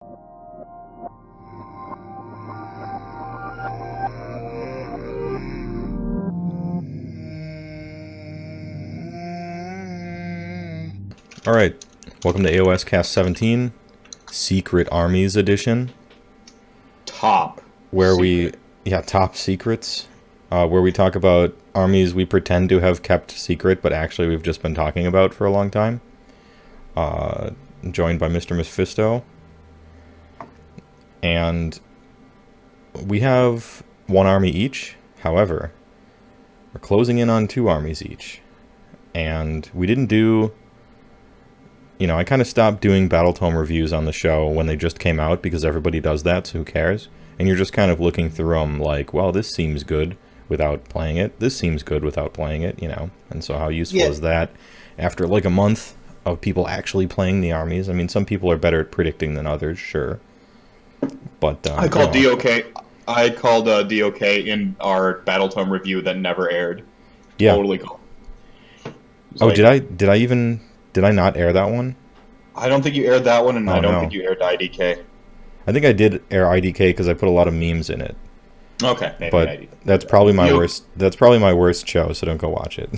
Alright, welcome to AoScast 17, Secret Armies Edition. Top secrets. Where we talk about armies we pretend to have kept secret, but actually we've just been talking about for a long time. Joined by Mr. Mephisto. And we have one army each. However, we're closing in on 2 armies each. And we didn't do... I kind of stopped doing Battletome reviews on the show when they just came out because everybody does that, so who cares? And you're just kind of looking through them like, well, this seems good without playing it. This seems good without playing it, And so how useful is that after like a month of people actually playing the armies? I mean, some people are better at predicting than others, sure. But I called DOK. I called DOK in our Battletome review that never aired. Yeah. Totally cool. Oh, did I not air that one? I don't think you aired that one, and I don't think you aired IDK. I think I did air IDK because I put a lot of memes in it. Okay, maybe but IDK. That's probably my worst. That's probably my worst show. So don't go watch it.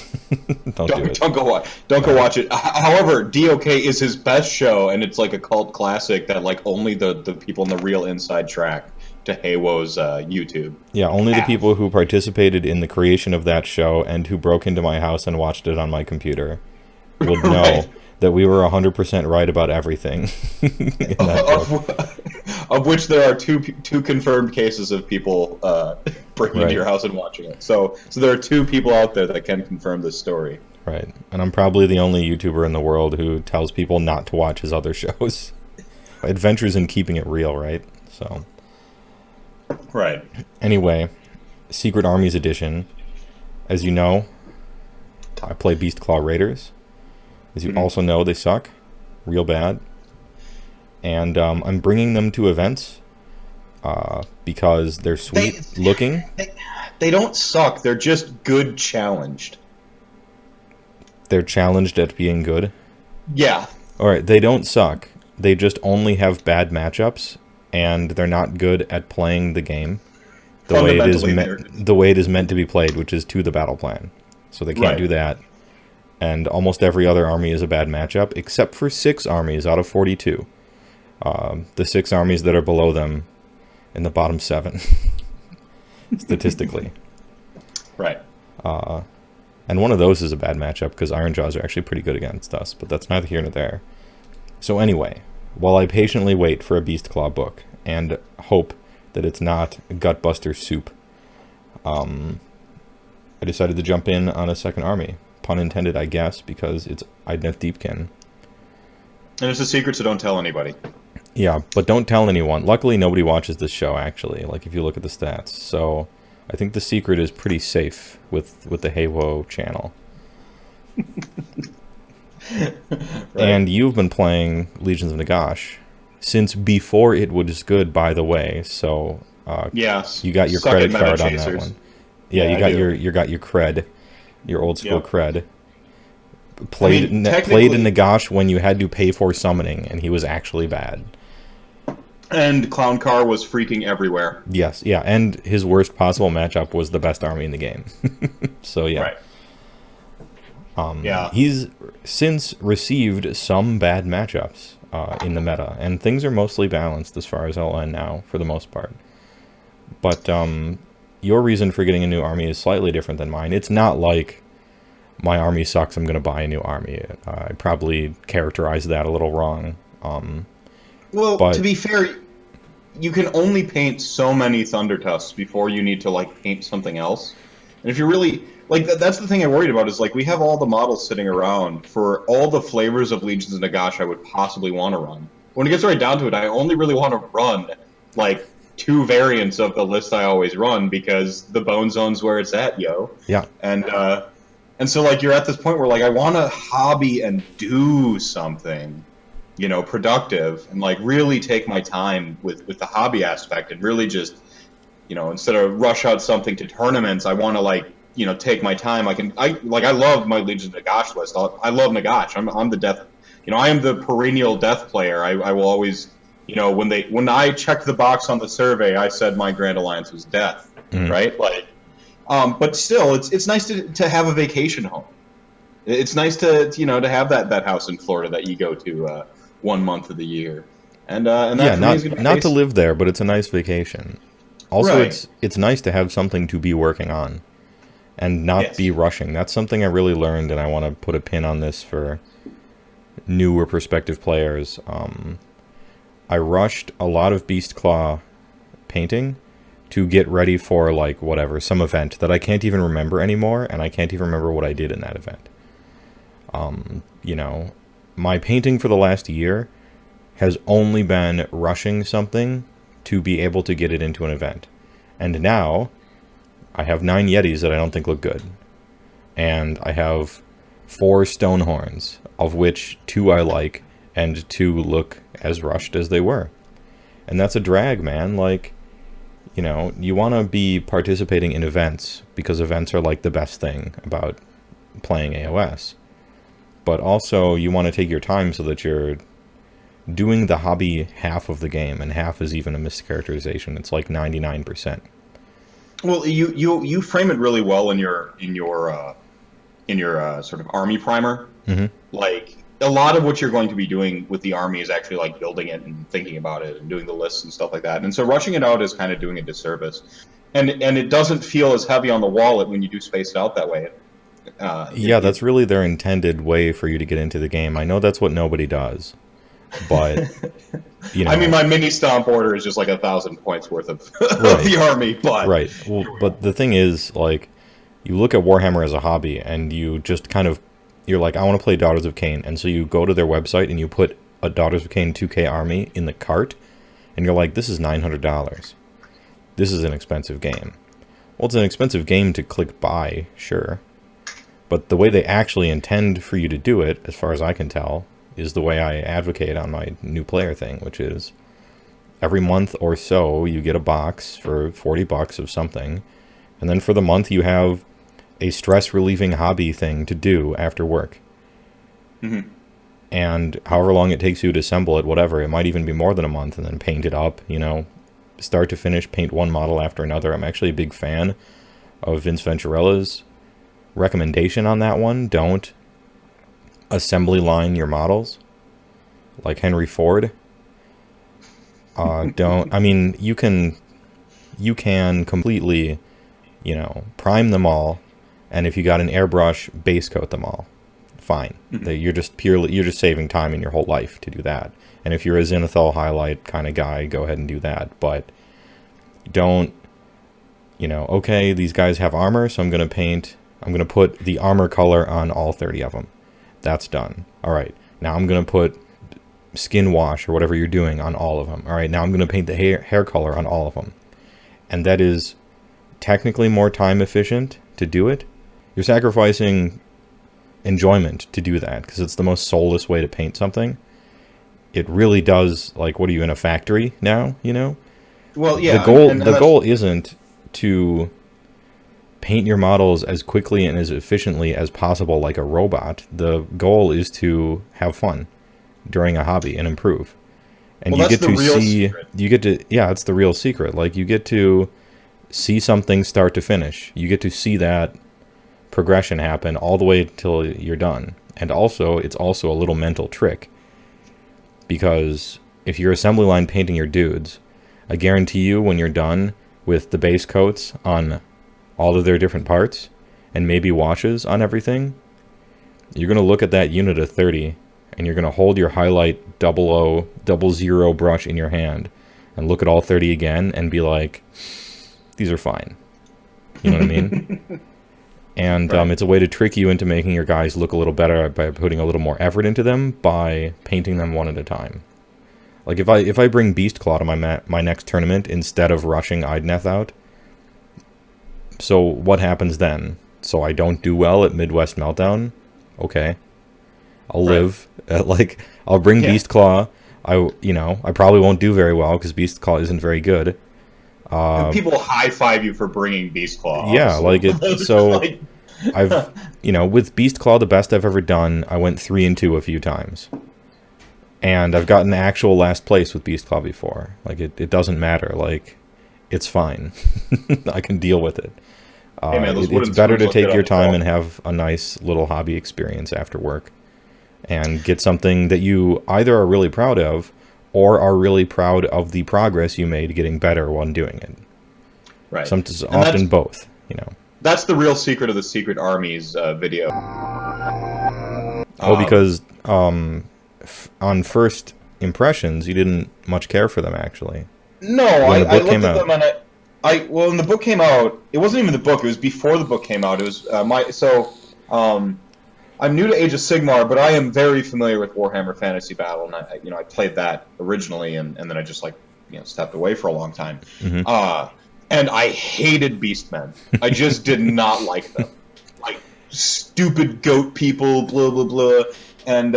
Don't do it. Don't go watch it. However, DOK is his best show, and it's like a cult classic that like only the people in the real inside track to HeyWoah's YouTube. Yeah, only the people who participated in the creation of that show and who broke into my house and watched it on my computer would know that we were 100% right about everything. Of which there are two confirmed cases of people breaking into your house and watching it. So there are 2 people out there that can confirm this story. Right, and I'm probably the only YouTuber in the world who tells people not to watch his other shows. Adventures in keeping it real, right? So. Right. Anyway, Secret Armies Edition. As you know, I play Beastclaw Raiders. As you also know, they suck real bad. And I'm bringing them to events because they're sweet looking. They don't suck. They're just good challenged. They're challenged at being good? Yeah. Alright, they don't suck. They just only have bad matchups, and they're not good at playing the game the way it is meant to be played, which is to the battle plan. So they can't do that. And almost every other army is a bad matchup, except for 6 armies out of 42. The 6 armies that are below them in the bottom 7, statistically. Right. And one of those is a bad matchup, because Ironjaws are actually pretty good against us, but that's neither here nor there. So anyway, while I patiently wait for a Beastclaw book, and hope that it's not Gutbuster soup, I decided to jump in on a second army. Pun intended, I guess, because it's Idnef Deepkin. And it's a secret, so don't tell anybody. Yeah, but don't tell anyone. Luckily, nobody watches this show, actually, like if you look at the stats. So I think the secret is pretty safe with the HeyWoah channel. Right. And you've been playing Legions of Nagash since before it was good, by the way. So yes, you got your credit card on that one. Yeah, you got your cred. Your old school cred. Played in Nagash when you had to pay for summoning, and he was actually bad. And Clown Car was freaking everywhere. Yes, yeah, and his worst possible matchup was the best army in the game. So yeah. Right. He's since received some bad matchups in the meta, and things are mostly balanced as far as LN now, for the most part. But your reason for getting a new army is slightly different than mine. It's not like my army sucks, I'm going to buy a new army. I probably characterized that a little wrong. Well, to be fair, you can only paint so many Thunder Tusks before you need to like paint something else. And if you're really like that's the thing I worried about is like we have all the models sitting around for all the flavors of Legions of Nagash I would possibly want to run. When it gets right down to it, I only really want to run like 2 variants of the list I always run because the Bone Zone's where it's at, yo. Yeah. And so like you're at this point where like I want to hobby and do something, productive and like really take my time with the hobby aspect and really just, instead of rush out something to tournaments, I want to like, take my time. I love my Legion of Nagash list. I love Nagash. I'm the death, I am the perennial death player. I will always, when I checked the box on the survey, I said my Grand Alliance was death, right? Like, but still, it's nice to have a vacation home. It's nice to have that house in Florida that you go to 1 month of the year, and that not to live there, but it's a nice vacation. Also, right. it's nice to have something to be working on, and not be rushing. That's something I really learned, and I want to put a pin on this for newer prospective players. I rushed a lot of Beast Claw painting to get ready for, like, whatever, some event that I can't even remember anymore, and I can't even remember what I did in that event. My painting for the last year has only been rushing something to be able to get it into an event. And now, I have 9 Yetis that I don't think look good. And I have 4 Stone Horns, of which 2 I like, and 2 look as rushed as they were. And that's a drag, man. Like, you want to be participating in events, because events are like the best thing about playing AOS. But also, you want to take your time so that you're doing the hobby half of the game, and half is even a mischaracterization. It's like 99%. Well, you frame it really well in your sort of army primer. Mm-hmm. Like, a lot of what you're going to be doing with the army is actually like building it and thinking about it and doing the lists and stuff like that. And so rushing it out is kind of doing a disservice. And it doesn't feel as heavy on the wallet when you do space it out that way. That's really their intended way for you to get into the game. I know that's what nobody does, but I mean, my mini stomp order is just like 1,000 points worth of the army, but right. Well, but the thing is, like, you look at Warhammer as a hobby, and you just kind of, you're like, I want to play Daughters of Cain, and so you go to their website and you put a Daughters of Cain 2K army in the cart, and you're like, this is $900. This is an expensive game. Well, it's an expensive game to click buy, sure. But the way they actually intend for you to do it, as far as I can tell, is the way I advocate on my new player thing, which is every month or so you get a box for $40 of something, and then for the month you have a stress-relieving hobby thing to do after work. Mm-hmm. And however long it takes you to assemble it, whatever, it might even be more than a month, and then paint it up, start to finish, paint one model after another. I'm actually a big fan of Vince Venturella's recommendation on that one. Don't assembly line your models like Henry Ford. You can completely, prime them all, and if you got an airbrush, base coat them all. Fine. Mm-hmm. You're just saving time in your whole life to do that. And if you're a Zenithal highlight kind of guy, go ahead and do that. But don't, okay, these guys have armor, so I'm going to put the armor color on all 30 of them. That's done. All right, now I'm going to put skin wash or whatever you're doing on all of them. All right, now I'm going to paint the hair color on all of them. And that is technically more time efficient to do it. You're sacrificing enjoyment to do that, because it's the most soulless way to paint something. It really does, like, what are you, in a factory now, Well, yeah. The goal isn't to paint your models as quickly and as efficiently as possible like a robot. The goal is to have fun during a hobby and improve. And you get to see, it's the real secret. Like, you get to see something start to finish. You get to see that progression happen all the way till you're done. And also, it's also a little mental trick, because if you're assembly line painting your dudes, I guarantee you when you're done with the base coats on all of their different parts and maybe washes on everything, you're going to look at that unit of 30 and you're going to hold your highlight 00 brush in your hand and look at all 30 again and be like, these are fine. You know what I mean? And right. It's a way to trick you into making your guys look a little better by putting a little more effort into them by painting them one at a time. Like, if I bring Beast Claw to my next tournament instead of rushing Idneth out, so what happens then? So I don't do well at Midwest Meltdown? Okay. I'll live. I'll bring Beast Claw. I probably won't do very well because Beast Claw isn't very good. People high five you for bringing Beast Claw. Yeah, I've with Beast Claw, the best I've ever done, I went 3-2 a few times. And I've gotten actual last place with Beast Claw before. Like, it doesn't matter. Like, it's fine. I can deal with it. Hey man, It's better to take your time and have a nice little hobby experience after work. And get something that you either are really proud of, or are really proud of the progress you made getting better when doing it. Right. Sometimes, often both, you know. That's the real secret of the Secret Armies video. Because on first impressions, you didn't much care for them, actually. No, I looked at them and well, when the book came out, it wasn't even the book. It was before the book came out. It was I'm new to Age of Sigmar, but I am very familiar with Warhammer Fantasy Battle, and I played that originally, and then I just stepped away for a long time. Mm-hmm. And I hated Beastmen. I just did not like them, like stupid goat people, blah blah blah, and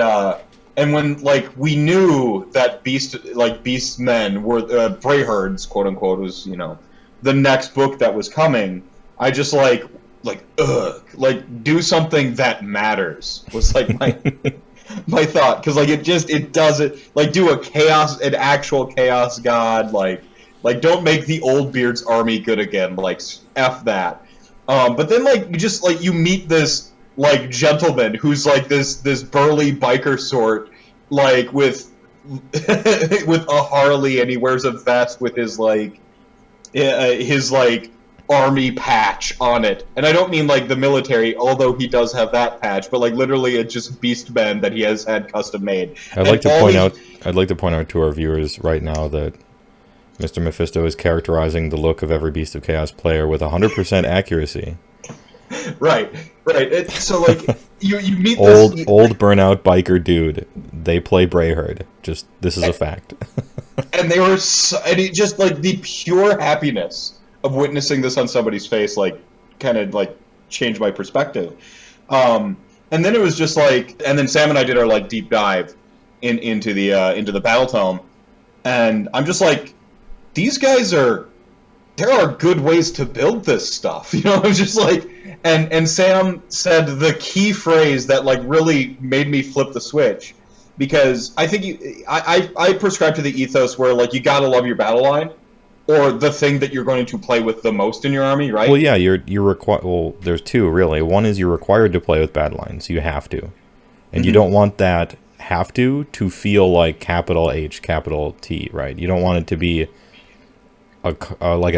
when we knew that Beastmen were Brayherds, quote unquote, was the next book that was coming, I just do something that matters was my my thought, because it doesn't do an actual chaos god, don't make the old Beard's army good again, F that. But then you meet this gentleman who's this burly biker sort, with with a Harley, and he wears a vest with his army patch on it. And I don't mean the military, although he does have that patch, but literally it's just Beastmen that he has had custom made. I'd like to point out to our viewers right now that Mr. Mephisto is characterizing the look of every Beast of Chaos player with 100% accuracy. Right. So you meet old burnout biker dude. They play Brayherd. This is a fact. And they were the pure happiness of witnessing this on somebody's face, changed my perspective. And then it was just and then Sam and I did our deep dive into the battle tome, and I'm just these guys there are good ways to build this stuff. I was just and Sam said the key phrase that really made me flip the switch, because I think I prescribe to the ethos where you gotta love your battle line, or the thing that you're going to play with the most in your army, right? Well, yeah, you're required. Well, there's two really. One is you're required to play with battle lines. You have to, and you don't want that have to feel like capital H, capital T, right? You don't want it to be a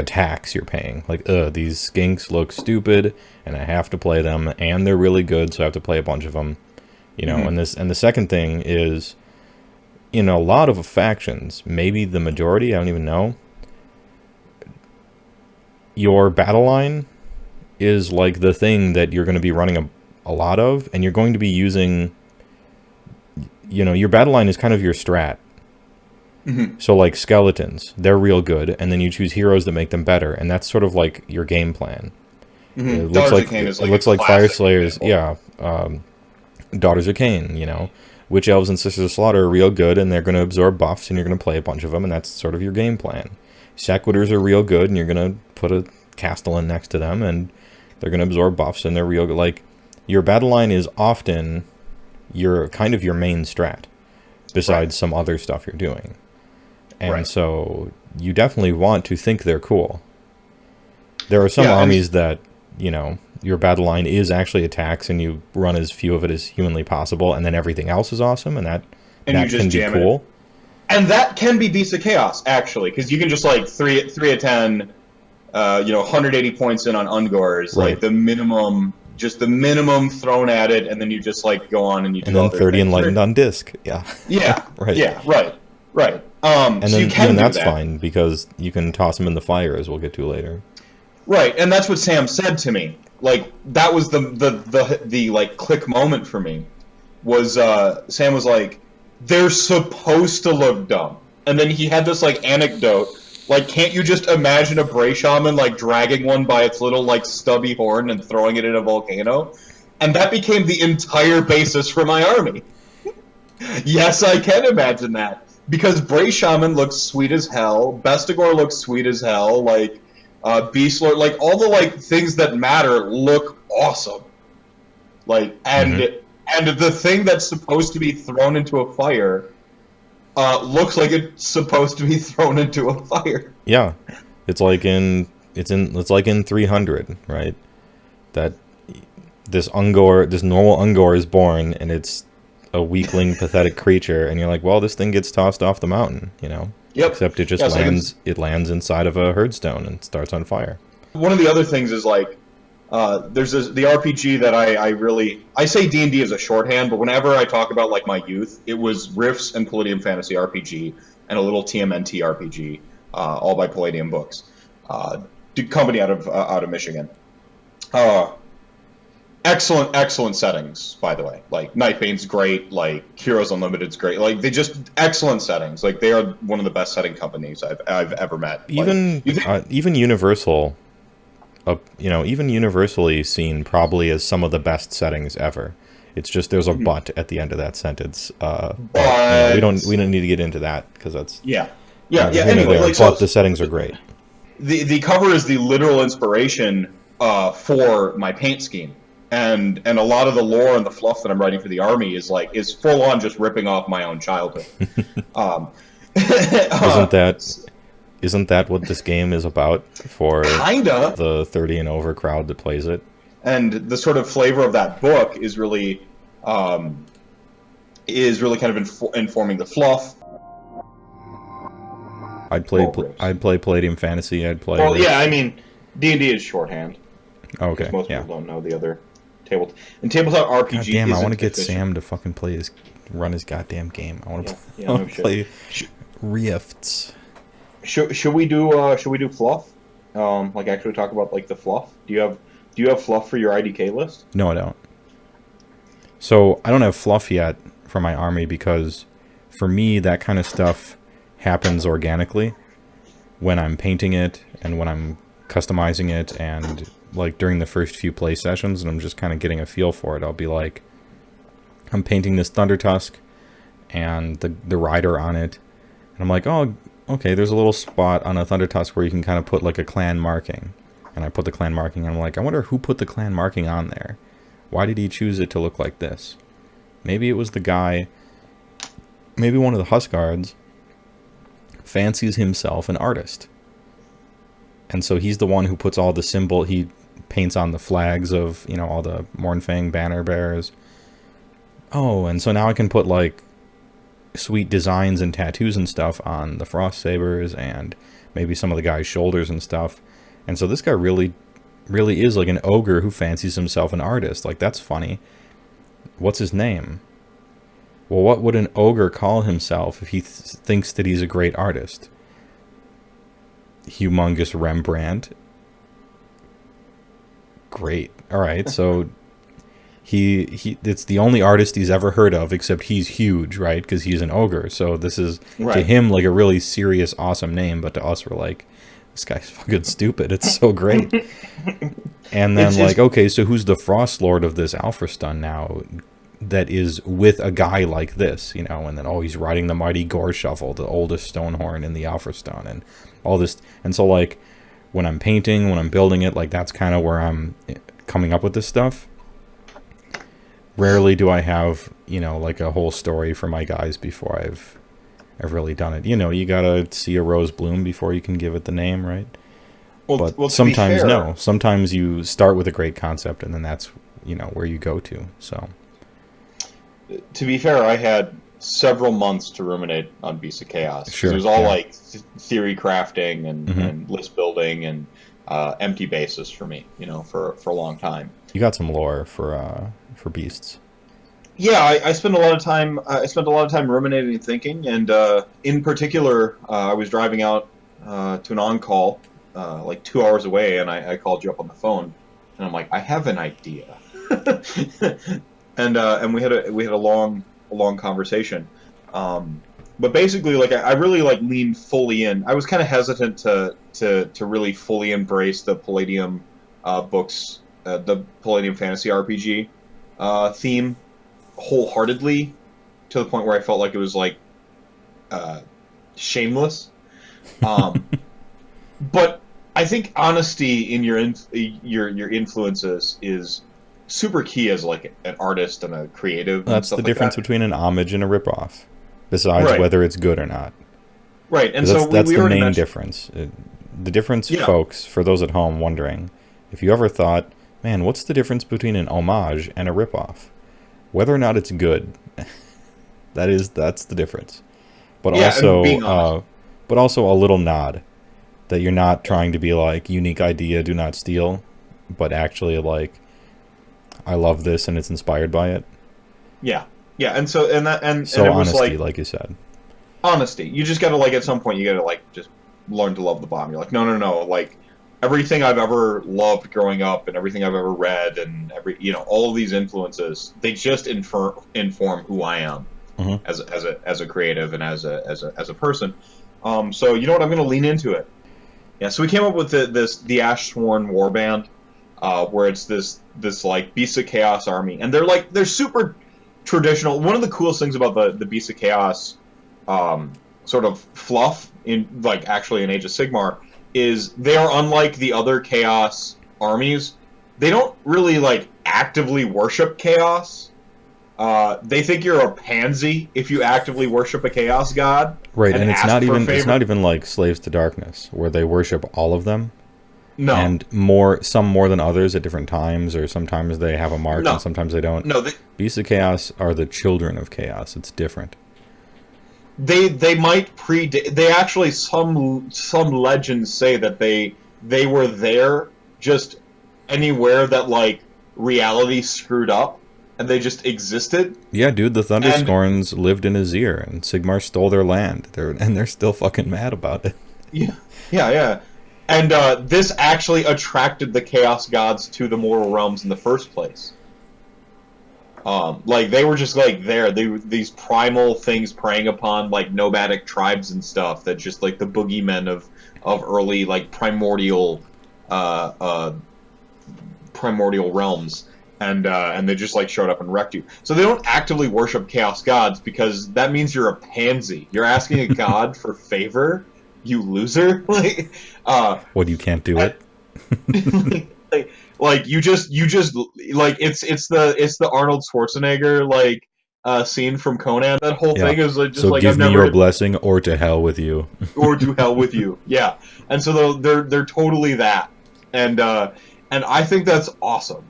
tax you're paying. These skinks look stupid, and I have to play them, and they're really good, so I have to play a bunch of them. And the second thing is, in a lot of factions, maybe the majority, I don't even know, your battle line is the thing that you're going to be running a lot of, and you're going to be using, your battle line is kind of your strat. Mm-hmm. So skeletons, they're real good, and then you choose heroes that make them better, and that's sort of your game plan. Mm-hmm. It looks like Fire Slayers, Daughters of Cain, Witch Elves and Sisters of Slaughter are real good, and they're going to absorb buffs, and you're going to play a bunch of them, and that's sort of your game plan. Sequitors are real good, and you're going to put a Castellan next to them, and they're going to absorb buffs, and they're real good. Your battle line is often your main strat, besides some other stuff you're doing. And so you definitely want to think they're cool. There are some armies that, your battle line is actually attacks, and you run as few of it as humanly possible, and then everything else is awesome, and that can be cool. And that can be Beast of Chaos, actually, because you can just 3 of 10, 180 points in on Ungors, right. The minimum thrown at it, and then you just go on and you do. And then 30 enlightened on disc, right. Yeah, right. And so then that's fine, because you can toss them in the fire, as we'll get to later. Right, and that's what Sam said to me. That was the click moment for me. Was Sam was they're supposed to look dumb, and then he had this anecdote. Can't you just imagine a Bray Shaman dragging one by its little stubby horn and throwing it in a volcano? And that became the entire basis for my army. Yes, I can imagine that. Because Bray Shaman looks sweet as hell, Bestigor looks sweet as hell, Beast Lord, all the things that matter look awesome. And the thing that's supposed to be thrown into a fire looks like it's supposed to be thrown into a fire. Yeah, it's like in 300, right? That this normal Ungor is born, and it's a weakling, pathetic creature, and you're like, well, this thing gets tossed off the mountain, you know? Yep. Except it just lands inside of a herdstone and starts on fire. One of the other things is like, there's the RPG that I say D&D as a shorthand, but whenever I talk about like my youth, it was Rifts and Palladium Fantasy RPG and a little TMNT RPG, all by Palladium Books, company out of Michigan. Excellent settings, by the way. Like Nightbane's great, like Heroes Unlimited's great. Like they just excellent settings. Like they are one of the best setting companies I've ever met. Even even Universal. Even universally seen probably as some of the best settings ever. It's just there's a but at the end of that sentence. But we don't need to get into that because that's Anyway, but the settings are great. The cover is the literal inspiration for my paint scheme, and a lot of the lore and the fluff that I'm writing for the Army is full on just ripping off my own childhood. Isn't that what this game is about for kinda the 30 and over crowd that plays it? And the sort of flavor of that book is really kind of informing the fluff. I'd play Palladium Fantasy. I'd play. Well, yeah, I mean, D&D is shorthand. Oh, okay, most people don't know the other tabletop RPG. God damn, I want to get Sam to fucking run his goddamn game. I want to play Rifts. Should we do fluff? Like actually talk about like the fluff. Do you have fluff for your IDK list? No, I don't. So I don't have fluff yet for my army because for me that kind of stuff happens organically when I'm painting it and when I'm customizing it and like during the first few play sessions, and I'm just kind of getting a feel for it. I'll be like, I'm painting this Thunder Tusk and the rider on it, and I'm like, oh, okay, there's a little spot on a Thunder Tusk where you can kind of put like a clan marking. And I put the clan marking, and I'm like, I wonder who put the clan marking on there. Why did he choose it to look like this? Maybe it was the guy, maybe one of the Huskards fancies himself an artist. And so he's the one who puts all the he paints on the flags of, all the Mornfang banner bearers. Oh, and so now I can put like sweet designs and tattoos and stuff on the Frost Sabers and maybe some of the guy's shoulders and stuff. And so this guy really is like an ogre who fancies himself an artist. Like, that's funny. What's his name? Well, what would an ogre call himself if he thinks that he's a great artist? Humongous Rembrandt. Great. All right, so he it's the only artist he's ever heard of, except he's huge, right? Because he's an ogre. So this is to him like a really serious, awesome name, but to us we're like, this guy's fucking stupid. It's so great. And then okay, so who's the Frost Lord of this Alfrestun now that is with a guy like this, And then he's riding the mighty Gore Shuffle, the oldest Stonehorn in the Alfrestun, and all this. And so when I'm painting, when I'm building it, that's kind of where I'm coming up with this stuff. Rarely do I have, a whole story for my guys before I've really done it. You gotta see a rose bloom before you can give it the name, right? Well, sometimes no. Sometimes you start with a great concept, and then that's, where you go to. So, to be fair, I had several months to ruminate on Beasts of Chaos. Sure, it was all theory crafting and list building and empty bases for me, for a long time. You got some lore for beasts. Yeah, I spent a lot of time. I spent a lot of time ruminating and thinking, and in particular, I was driving out to an on-call, 2 hours away, and I called you up on the phone, and I'm like, I have an idea, and we had a long conversation, but basically, I really leaned fully in. I was kind of hesitant to really fully embrace the Palladium books, the Palladium Fantasy RPG theme wholeheartedly, to the point where I felt like it was shameless. But I think honesty in your influences is super key as an artist and a creative. That's the difference between an homage and a ripoff. decides whether it's good or not. Right, and that's, so that's we the already main mentioned... difference. The difference, folks, for those at home wondering, if you ever thought, man, what's the difference between an homage and a ripoff? Whether or not it's good, that's the difference. But also a little nod that you're not trying to be like unique idea, do not steal, but actually like I love this and it's inspired by it. Yeah, and so and it honesty, was like you said. Honesty. You just gotta, like, at some point, you gotta, like, just learn to love the bomb. You're like, no. Like, everything I've ever loved growing up and everything I've ever read and all of these influences, they just inform who I am as a creative and as a person. So you know what? I'm gonna lean into it. Yeah. So we came up with the Ash Sworn Warband, where it's this like Beasts of Chaos army, and they're super traditional. One of the coolest things about the Beasts of Chaos sort of fluff in actually in Age of Sigmar is they are unlike the other Chaos armies. They don't really actively worship Chaos. They think you're a pansy if you actively worship a Chaos god. Right, and it's not even like Slaves to Darkness where they worship all of them. No. And some more than others at different times, or sometimes they have a mark and sometimes they don't. No, Beasts of Chaos are the children of Chaos. It's different. They might predate. They actually some legends say that they were there just anywhere that reality screwed up, and they just existed. Yeah, dude, the Thunderscorns lived in Azir, and Sigmar stole their land. They're still fucking mad about it. Yeah. And this actually attracted the Chaos Gods to the mortal realms in the first place. They were just there. They were these primal things preying upon nomadic tribes and stuff that just the boogeymen of early primordial realms, and they just showed up and wrecked you. So they don't actively worship Chaos Gods because that means you're a pansy. You're asking a god for favor, you loser. What, you can't do it? You just it's the Arnold Schwarzenegger scene from Conan. That whole thing is just so give me your blessing, or to hell with you. Or to hell with you. Yeah, and so they're totally that, and I think that's awesome.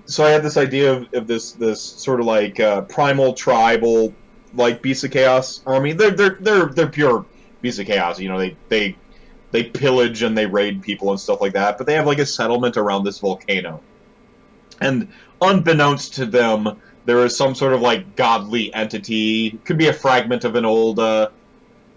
So I had this idea of this sort of primal tribal Beasts of Chaos army. They're pure Beasts of Chaos. They pillage and they raid people and stuff like that, but they have a settlement around this volcano. And unbeknownst to them, there is some sort of godly entity. Could be a fragment of an old.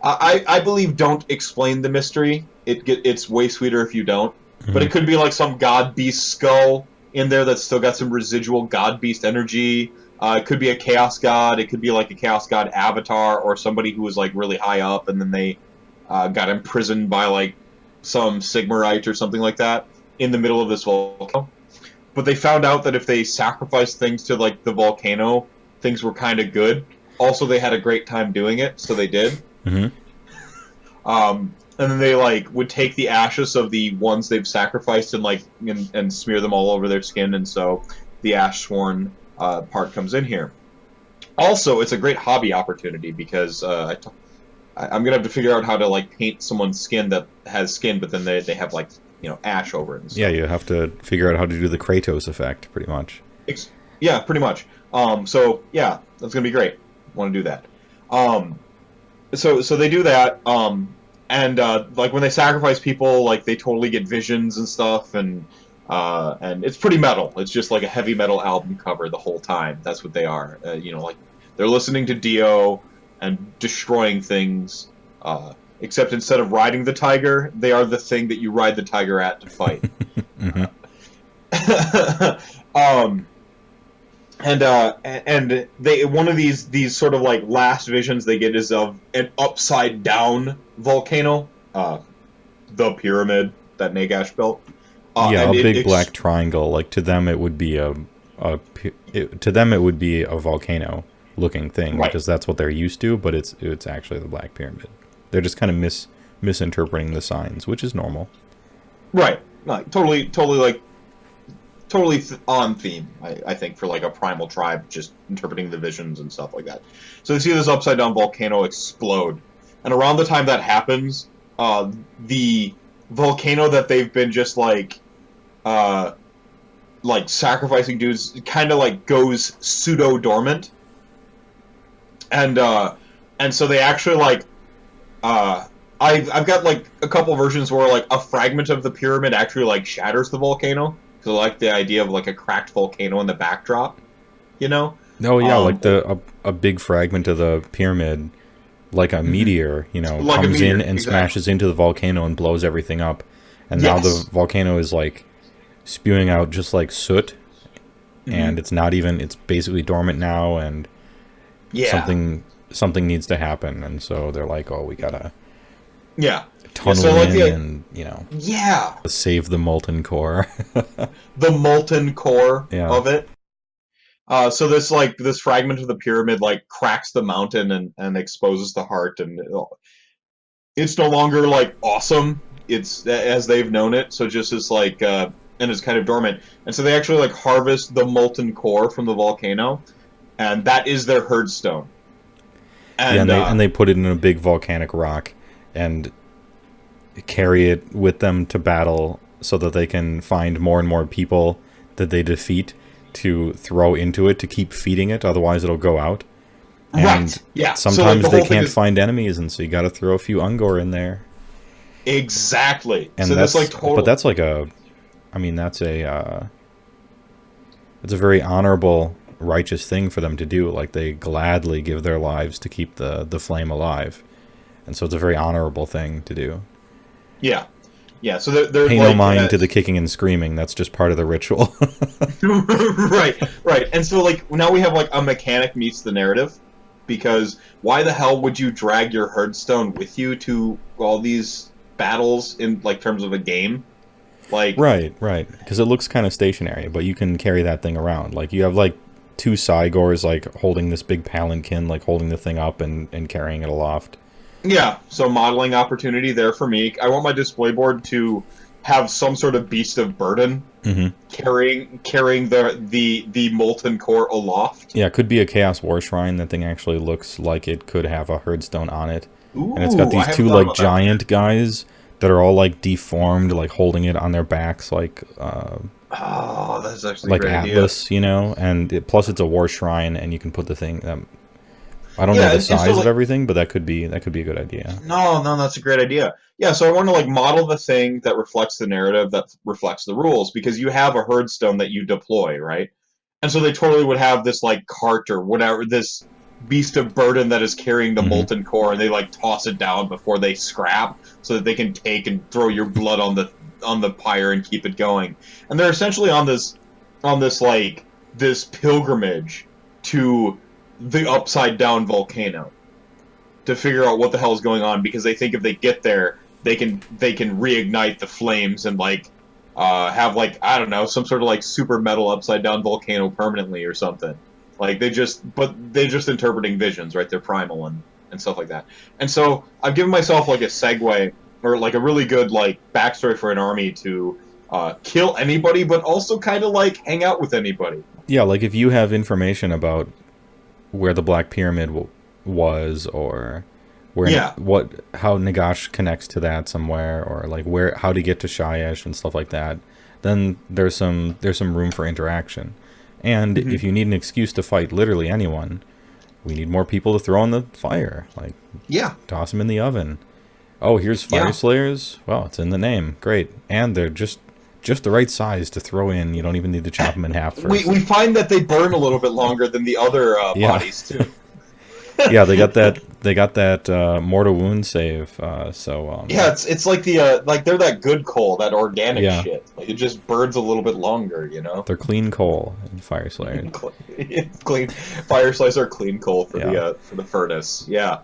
I believe don't explain the mystery. It's way sweeter if you don't. Mm-hmm. But it could be some god beast skull in there that's still got some residual god beast energy. It could be a chaos god. It could be a chaos god avatar or somebody who was really high up and then they got imprisoned by some Sigmarite or something like that in the middle of this volcano. But they found out that if they sacrificed things to the volcano, things were kind of good. Also, they had a great time doing it, so they did. Mm-hmm. And then they would take the ashes of the ones they've sacrificed and smear them all over their skin, and so the Ash Sworn part comes in here. Also, it's a great hobby opportunity because I'm gonna have to figure out how to paint someone's skin that has skin, but then they have ash over it. And stuff. Yeah, you have to figure out how to do the Kratos effect, pretty much. Yeah, pretty much. So yeah, that's gonna be great. Want to do that. So they do that. And when they sacrifice people, they totally get visions and stuff, and it's pretty metal. It's just a heavy metal album cover the whole time. That's what they are. They're listening to Dio and destroying things, except instead of riding the tiger, they are the thing that you ride the tiger at to fight. Mm-hmm. And they one of these sort of last visions they get is of an upside down volcano, the pyramid that Nagash built. A big black triangle. To them, it would be a volcano looking thing, right, because that's what they're used to, but it's actually the Black Pyramid. They're just kind of misinterpreting the signs, which is normal. Right. Totally totally on theme, I think, for like a primal tribe, just interpreting the visions and stuff like that. So they see this upside down volcano explode, and around the time that happens, the volcano that they've been just uh, like sacrificing dudes kind of like goes pseudo dormant, and so they actually like I've got like a couple versions where like a fragment of the pyramid actually like shatters the volcano. So I like the idea of like a cracked volcano in the backdrop, you know? Oh yeah, like a big fragment of the pyramid, like a meteor, you know, like comes in and exactly. smashes into the volcano and blows everything up. And now Yes. the volcano is like spewing out just like soot, and it's not even, it's basically dormant now, and Yeah. something needs to happen. And so they're like, oh, we gotta Yeah. tunnel so like in and, you know, yeah, save the molten core. the molten core Yeah. of it. So this fragment of the pyramid like cracks the mountain and exposes the heart, and it's no longer like awesome. It's as they've known it, so just as like and it's kind of dormant. And so they actually like harvest the molten core from the volcano, and that is their herdstone. And Yeah, and they put it in a big volcanic rock and carry it with them to battle so that they can find more and more people that they defeat to throw into it to keep feeding it, otherwise it'll go out. And right, yeah. sometimes so, like, they can't find enemies, and so you got to throw a few Ungor in there. Exactly. And so that's like total. But that's like a, I mean, that's it's a very honorable, righteous thing for them to do. Like they gladly give their lives to keep the flame alive, and so it's a very honorable thing to do. Yeah, yeah. So they're Pay like, no mind to the kicking and screaming. That's just part of the ritual. right. And so like now we have like a mechanic meets the narrative, because why the hell would you drag your herdstone with you to all these battles in like terms of a game? Like Right. Because it looks kind of stationary, but you can carry that thing around. Like you have like two Cygors like holding this big palanquin, like holding the thing up and carrying it aloft. yeah, so modeling opportunity there for me. I want my display board to have some sort of beast of burden carrying the molten core aloft. Yeah, it could be a Chaos War Shrine. That thing actually looks like it could have a herdstone on it. Ooh, And it's got I these haven't two thought like about that. giant guys that are all like deformed, like holding it on their backs, like Oh, that's actually a like great Atlas, you know. And plus, it's a war shrine, and you can put the thing. I don't know idea. the And so size of like everything, but that could be a good idea. no, that's a great idea. Yeah, so I want to like model the thing that reflects the narrative, that reflects the rules, because you have a herdstone that you deploy, right? And so they totally would have this like cart or whatever, this beast of burden that is carrying the molten core, and they like toss it down before they scrap, so that they can take and throw your blood on the pyre and keep it going. And they're essentially on this like this pilgrimage to the upside down volcano to figure out what the hell is going on, because they think if they get there, they can reignite the flames and like have like, I don't know, some sort of like super metal upside down volcano permanently or something. Like they're just interpreting visions, right? They're primal and stuff like that. And so I've given myself like a segue, or like a really good like backstory for an army to kill anybody, but also kind of like hang out with anybody. Yeah, like if you have information about where the Black Pyramid was, or where how Nagash connects to that somewhere, or like how to get to Shayesh and stuff like that, then there's some room for interaction. And if you need an excuse to fight literally anyone, we need more people to throw in the fire. Like toss them in the oven. Oh, here's fire slayers. Well, it's in the name. Great. And they're just the right size to throw in. You don't even need to chop them in half first. We find that they burn a little bit longer than the other bodies too. Yeah, they got that mortal wound save. Yeah, it's like the like they're that good coal, that organic shit. Like it just burns a little bit longer, you know. They're clean coal in Fire Slayer. Clean fire slicer are clean coal for the furnace. Yeah.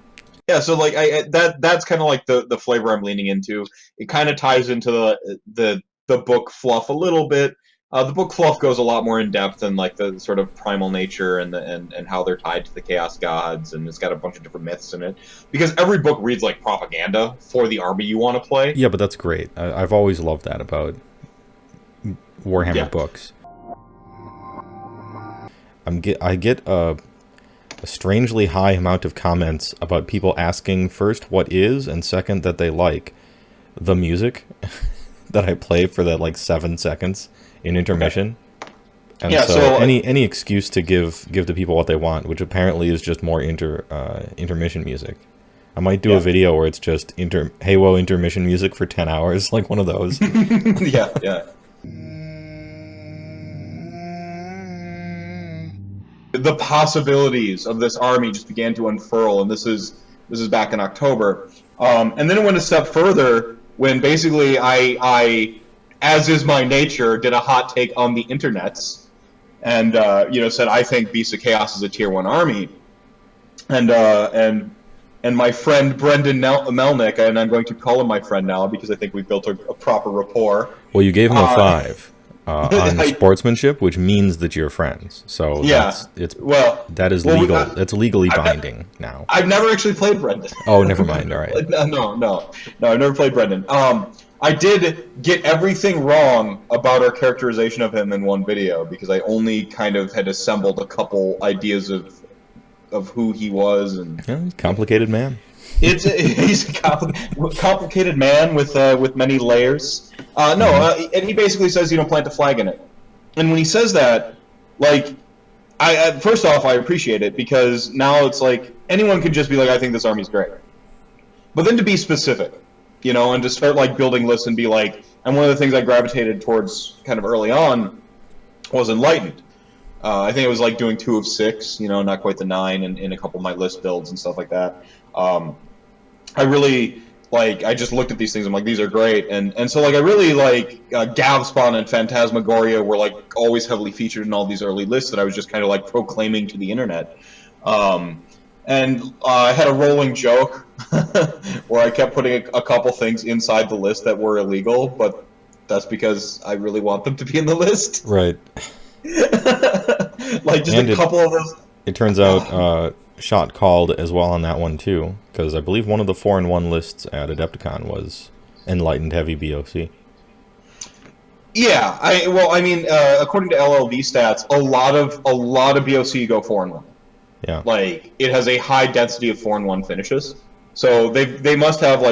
Yeah, so like that's kind of like the flavor I'm leaning into. It kind of ties into the book fluff a little bit. The book fluff goes a lot more in depth than like the sort of primal nature and how they're tied to the chaos gods, and it's got a bunch of different myths in it. Because every book reads like propaganda for the army you want to play. Yeah, but that's great. I've always loved that about Warhammer books. I get a strangely high amount of comments about people asking, first, what is, and second, that they like the music that I play for that, like, 7 seconds in intermission. And Yeah, so, so any excuse to give the people what they want, which apparently is just more intermission music. I might do a video where it's just HeyWoah intermission music for 10 hours, like one of those. yeah. The possibilities of this army just began to unfurl, and this is back in October. And then it went a step further when basically I, as is my nature, did a hot take on the internets, and said I think Beasts of Chaos is a tier 1 army, and my friend Brendan Melnick, and I'm going to call him my friend now because I think we've built a proper rapport. Well, you gave him a 5 on sportsmanship, which means that you're friends. So that is legal. That's legally binding now. I've never actually played Brendan. Oh, never mind. All right. No, I've never played Brendan. I did get everything wrong about our characterization of him in one video because I only kind of had assembled a couple ideas of who he was, and complicated man. He's a complicated man with many layers. And he basically says you don't plant a flag in it. And when he says that, like, I first off I appreciate it because now it's like anyone can just be like I think this army's great, but then to be specific, and to start like building lists and be like, and one of the things I gravitated towards kind of early on was Enlightened. I think it was like doing 2 of 6, not quite the 9 in a couple of my list builds and stuff like that. I really, I just looked at these things, I'm like, these are great. And so, I really, Gavspawn and Phantasmagoria were, always heavily featured in all these early lists that I was just kind of, proclaiming to the internet. And I had a rolling joke where I kept putting a couple things inside the list that were illegal, but that's because I really want them to be in the list. Right. Couple of those. It turns out shot called as well on that one too, because I believe one of the 4-in-1 lists at Adepticon was Enlightened Heavy BoC. Yeah, according to LLV stats, a lot of BoC go 4-in-1. Yeah. It has a high density of 4-in-1 finishes. So they must have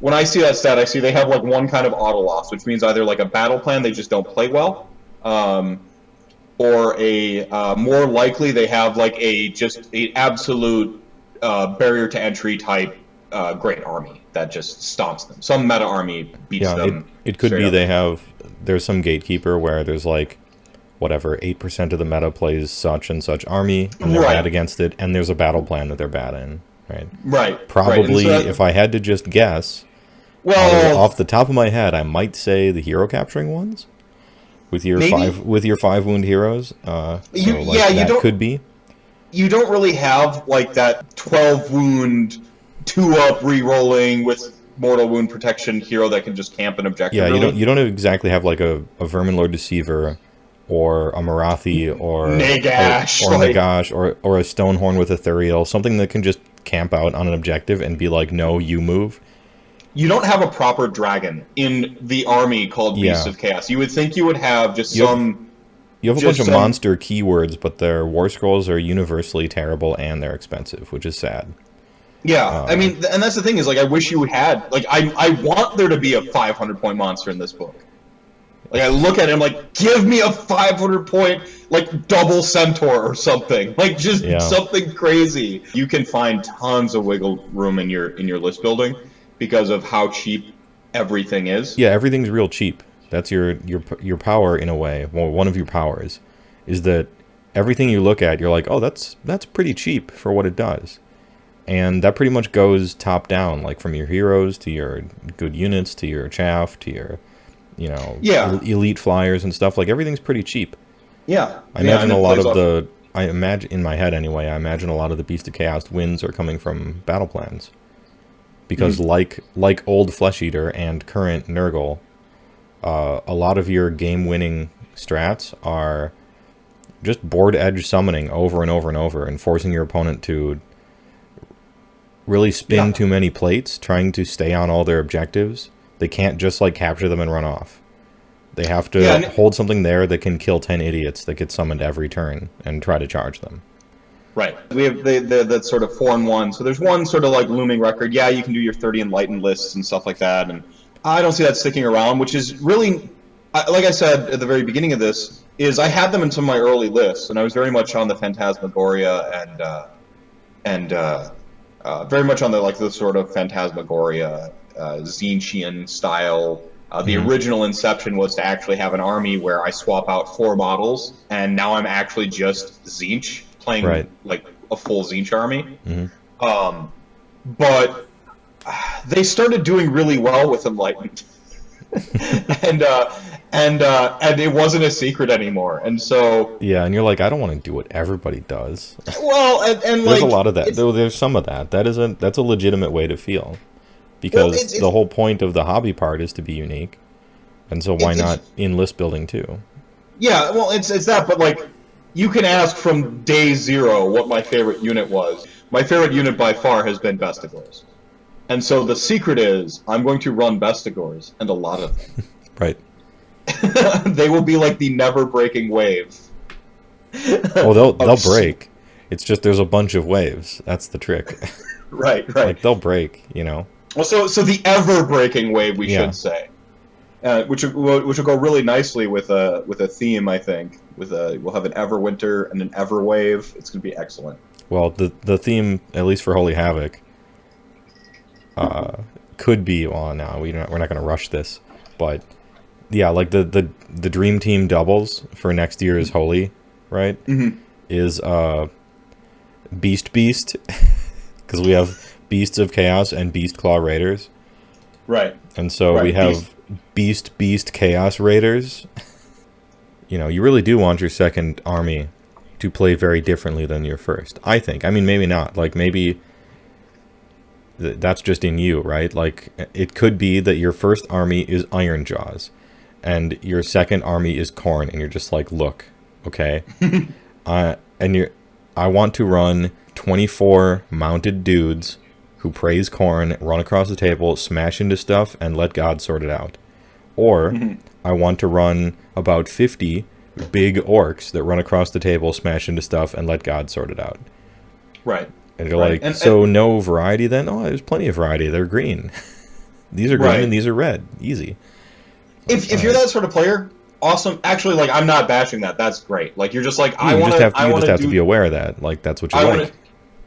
when I see that stat, I see they have one kind of auto loss, which means either a battle plan they just don't play well, or more likely they have a absolute barrier to entry type great army that just stomps them. Some meta army beats them. It could be there's some gatekeeper where there's 8% of the meta plays such and such army, and they're bad against it, and there's a battle plan that they're bad in, right? Right. Probably, if I had to just guess, off the top of my head, I might say the hero capturing ones with your maybe? 5 wound heroes. Could be. You don't really have that 12 wound 2-up re-rolling with mortal wound protection hero that can just camp an objective. Yeah, you don't exactly have a Verminlord Deceiver, or a Marathi, or Nagash, or Nagash, or a Stonehorn with Ethereal, something that can just camp out on an objective and be like, no, you move. You don't have a proper dragon in the army called Beasts of Chaos. You would think you would have You have a bunch of monster keywords, but their war scrolls are universally terrible and they're expensive, which is sad. Yeah, and that's the thing is, I wish you had, I want there to be a 500-point monster in this book. I look at him give me a 500-point, double centaur or something. Something crazy. You can find tons of wiggle room in your list building because of how cheap everything is. Yeah, everything's real cheap. That's your power in a way. Well, one of your powers is that everything you look at, you're like, oh, that's pretty cheap for what it does. And that pretty much goes top down, from your heroes to your good units to your chaff to your elite flyers and stuff. Everything's pretty cheap. Yeah. I imagine in my head anyway, I imagine a lot of the Beast of Chaos wins are coming from battle plans. Because like old Flesh Eater and current Nurgle, a lot of your game-winning strats are just board edge summoning over and over and over and forcing your opponent to really spin too many plates, trying to stay on all their objectives. They can't just capture them and run off. They have to hold something there that can kill 10 idiots that get summoned every turn and try to charge them. Right. We have that sort of 4-1. So there's one sort of like looming record. Yeah, you can do your 30 enlightened lists and stuff like that, and I don't see that sticking around, which is really, like I said at the very beginning of this, is I had them in some of my early lists, and I was very much on the Phantasmagoria and very much on the sort of Phantasmagoria Tzeentchian style. The original Inception was to actually have an army where I swap out 4 models, and now I'm actually just Tzeentch playing like a full Tzeentch army. But they started doing really well with Enlightened, and it wasn't a secret anymore. And so and you're like, I don't want to do what everybody does. Well, and there's a lot of that. There's some of that. That's a legitimate way to feel. Because the whole point of the hobby part is to be unique. And so why not in list building too? Yeah, well, it's that, but like, you can ask from day 0 what my favorite unit was. My favorite unit by far has been Bestigors. And so the secret is, I'm going to run Bestigors, and a lot of them. Right. They will be like the never-breaking wave. Oh, they'll break. It's just there's a bunch of waves. That's the trick. Right. Like, they'll break, you know. Well, so the ever-breaking wave, we should say, which will go really nicely with a theme, I think. We'll have an Everwinter and an Everwave. It's going to be excellent. Well, the theme, at least for Holy Havoc, could be. Well, no, we're not going to rush this, but yeah, like the Dream Team doubles for next year's Holy, right? Is Beast, because we have Beasts of Chaos and Beast Claw Raiders. Right. And so we have Beast Chaos Raiders. You know, you really do want your second army to play very differently than your first, I think. I mean, maybe not. Like, maybe that's just in you, right? Like, it could be that your first army is Iron Jaws, and your second army is Khorne, and you're just like, look, okay? I want to run 24 mounted dudes who praise Khorne, run across the table, smash into stuff, and let God sort it out. Or I want to run about 50 big orcs that run across the table, smash into stuff, and let God sort it out. Right. And you're like, no variety then? Oh, there's plenty of variety. They're green. These are green and these are red. Easy. If you're that sort of player, awesome. Actually, like, I'm not bashing that. That's great. Like, you're just like, you just have to be aware of that. Like, that's what you like.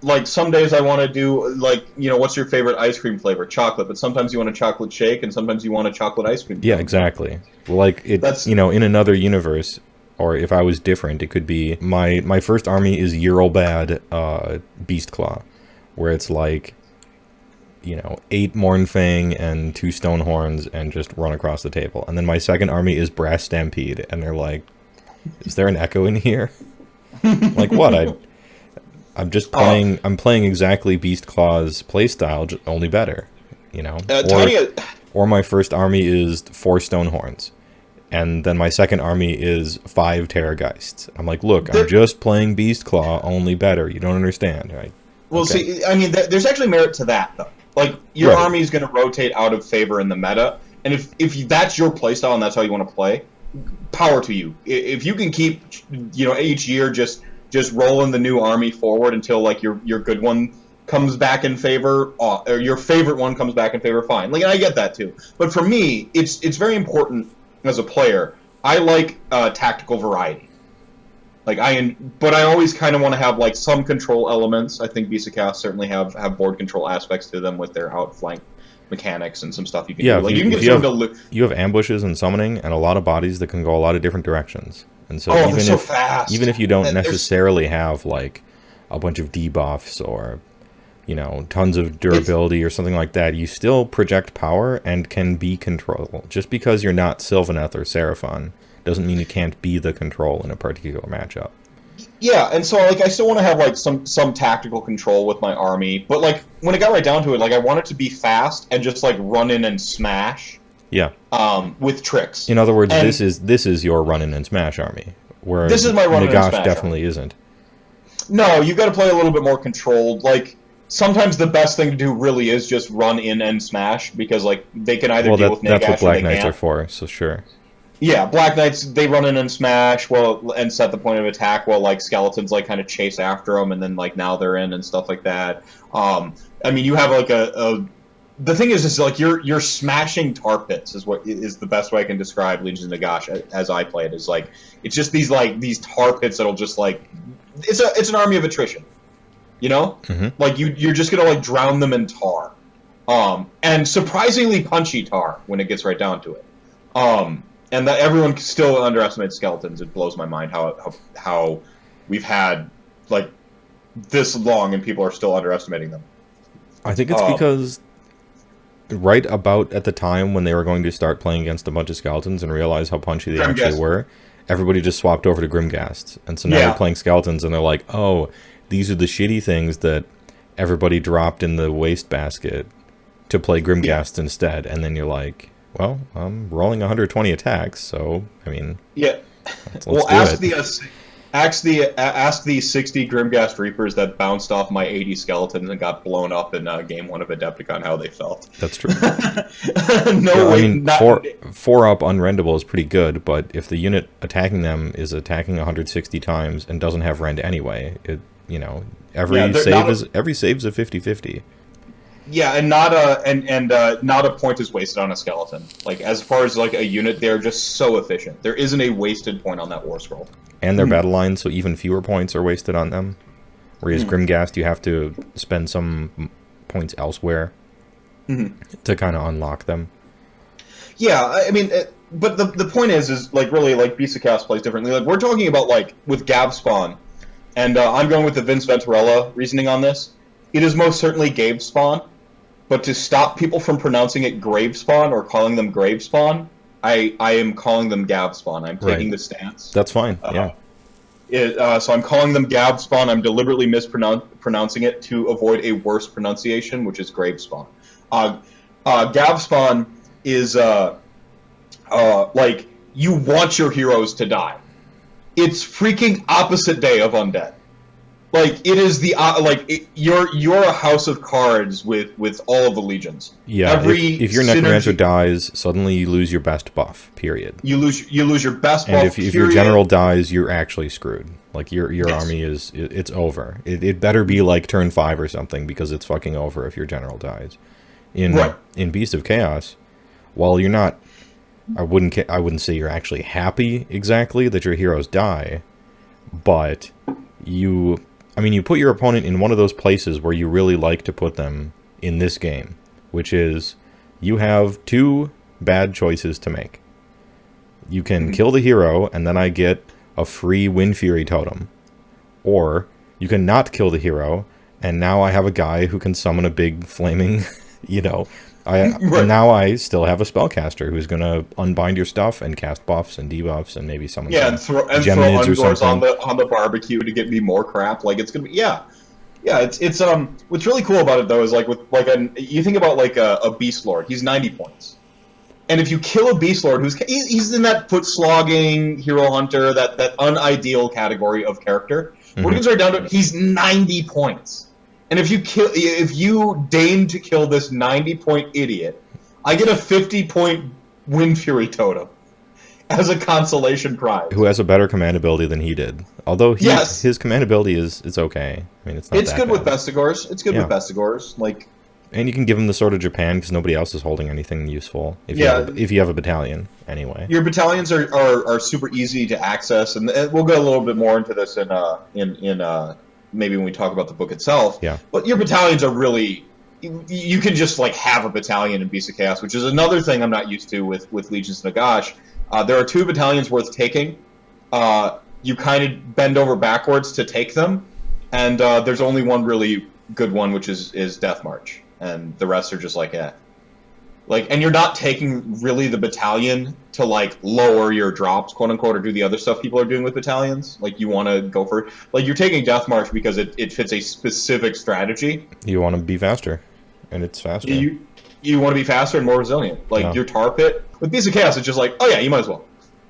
Like, some days I want to do, like, you know, what's your favorite ice cream flavor? Chocolate. But sometimes you want a chocolate shake, and sometimes you want a chocolate ice cream flavor. Yeah, exactly. Well, like, you know, in another universe, or if I was different, it could be my first army is Eurobad Beast Claw, where it's like, you know, 8 Mournfang and 2 Stonehorns and just run across the table. And then my second army is Brass Stampede, and they're like, is there an echo in here? Like, what? I'm just playing. I'm playing exactly Beast Claw's playstyle, only better. You know. Or my first army is 4 Stonehorns, and then my second army is 5 Terrorgeists. I'm like, look, I'm just playing Beast Claw, only better. You don't understand, right? Well, see, I mean, there's actually merit to that, though. Like, your army is going to rotate out of favor in the meta, and if that's your playstyle and that's how you want to play, power to you. If you can keep, you know, each year just rolling the new army forward until, like, your good one comes back in favor, or your favorite one comes back in favor, fine. Like, I get that too. But for me, it's very important as a player. I like tactical variety. Like, but I always kind of want to have, like, some control elements. I think Beasts of Chaos certainly have board control aspects to them with their outflank mechanics and some stuff you can do. Like, you have ambushes and summoning and a lot of bodies that can go a lot of different directions. And so even if you don't necessarily have, like, a bunch of debuffs or, you know, tons of durability or something like that, you still project power and can be control. Just because you're not Sylvaneth or Seraphon doesn't mean you can't be the control in a particular matchup. Yeah, and so, like, I still want to have, like, some tactical control with my army, but, like, when it got right down to it, like, I want it to be fast and just, like, run in and smash. Yeah. With tricks. In other words, this is your run in and smash army. Where this is my run in and smash. Nagash definitely isn't. No, you got to play a little bit more controlled. Like, sometimes the best thing to do really is just run in and smash, because, like, they can either deal with Nagash or they can't. That's what Black Knights are for, so sure. Yeah, Black Knights, they run in and smash and set the point of attack while like skeletons like kind of chase after them, and then like now they're in and stuff like that. I mean, you have like the thing is like you're smashing tar pits is what is the best way I can describe Legions of Nagash as I play it. Is like it's just these tar pits that'll just like it's an army of attrition, you know? Like you're just gonna like drown them in tar, and surprisingly punchy tar when it gets right down to it. And that everyone still underestimates skeletons. It blows my mind how we've had like this long and people are still underestimating them. I think it's because right about at the time when they were going to start playing against a bunch of skeletons and realize how punchy they actually were, everybody just swapped over to Grimghast. And so now they're playing skeletons and they're like, oh, these are the shitty things that everybody dropped in the wastebasket to play Grimghast instead. And then you're like, well, I'm rolling 120 attacks, so, I mean... Yeah. Let's ask the 60 Grimghast Reapers that bounced off my 80 skeletons and got blown up in Game 1 of Adepticon how they felt. That's true. I mean, 4-up unrendable is pretty good, but if the unit attacking them is attacking 160 times and doesn't have rend anyway, every save is a 50-50. Yeah, and not a point is wasted on a skeleton. Like as far as like a unit, they're just so efficient. There isn't a wasted point on that war scroll. And their battle lines, so even fewer points are wasted on them. Whereas Grimghast, you have to spend some points elsewhere to kind of unlock them. Yeah, I mean, but the point is like really like BoC IDK plays differently. Like we're talking about like with Gav spawn, and I'm going with the Vince Venturella reasoning on this. It is most certainly Gabe spawn. But to stop people from pronouncing it grave spawn or calling them grave spawn, I am calling them Gav spawn. I'm taking the stance. That's fine. So I'm calling them Gav spawn. I'm deliberately mispronouncing it to avoid a worse pronunciation, which is grave spawn. Gav spawn is like you want your heroes to die. It's freaking opposite day of undead. Like it is the you're a house of cards with all of the legions. Yeah, if your necromancer dies, suddenly you lose your best buff. Period. You lose your best buff. And if your general dies, you're actually screwed. Like your army it's over. It better be like turn 5 or something because it's fucking over if your general dies. In Beast of Chaos, while you're not, I wouldn't say you're actually happy exactly that your heroes die, but you put your opponent in one of those places where you really like to put them in this game, which is you have 2 bad choices to make. You can kill the hero, and then I get a free Wind Fury totem. Or you can not kill the hero, and now I have a guy who can summon a big flaming, now I still have a spellcaster who's going to unbind your stuff and cast buffs and debuffs and maybe summon and throw Ungors on the barbecue to get me more crap. Like it's gonna be it's what's really cool about it though is like with like you think about like a Beast Lord, he's 90 points, and if you kill a Beast Lord he's in that foot slogging hero hunter that unideal category of character, when it comes right down to it, he's 90 points. And if you deign to kill this 90-point idiot, I get a 50-point Wind Fury totem as a consolation prize. Who has a better command ability than he did. Although his command ability is okay. I mean, it's not that good bad. with Bestigors. It's good with Bestigors. Like, and you can give him the Sword of Japan because nobody else is holding anything useful. If you have a battalion, anyway. Your battalions are super easy to access, and we'll go a little bit more into this in maybe when we talk about the book itself. Yeah. But your battalions are really... You can just, like, have a battalion in Beast of Chaos, which is another thing I'm not used to with Legions of Nagash. There are 2 battalions worth taking. You kind of bend over backwards to take them. And there's only one really good one, which is Death March. And the rest are just like, Like, and you're not taking really the battalion to like lower your drops, quote unquote, or do the other stuff people are doing with battalions. Like you want to go for, like you're taking Death March because it fits a specific strategy. You want to be faster, and it's faster. You want to be faster and more resilient. Like your tar pit with Beast of Chaos, it's just like, oh yeah, you might as well.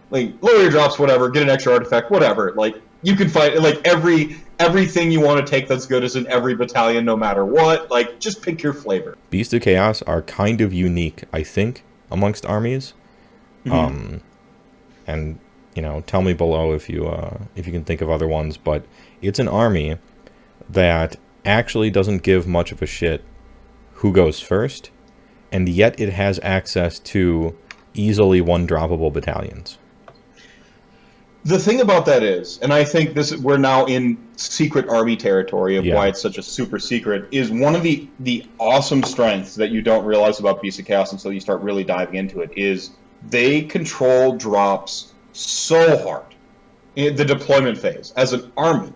Like lower your drops, whatever, get an extra artifact, whatever. Like you can fight like everything you want to take that's good is in every battalion, no matter what. Like, just pick your flavor. Beast of Chaos are kind of unique, I think, amongst armies. and tell me below if you can think of other ones, but it's an army that actually doesn't give much of a shit who goes first, and yet it has access to easily one-droppable battalions. The thing about that is, and I think we're now in secret army territory of why it's such a super secret, is one of the awesome strengths that you don't realize about BoC Chaos until you start really diving into it, is they control drops so hard in the deployment phase as an army.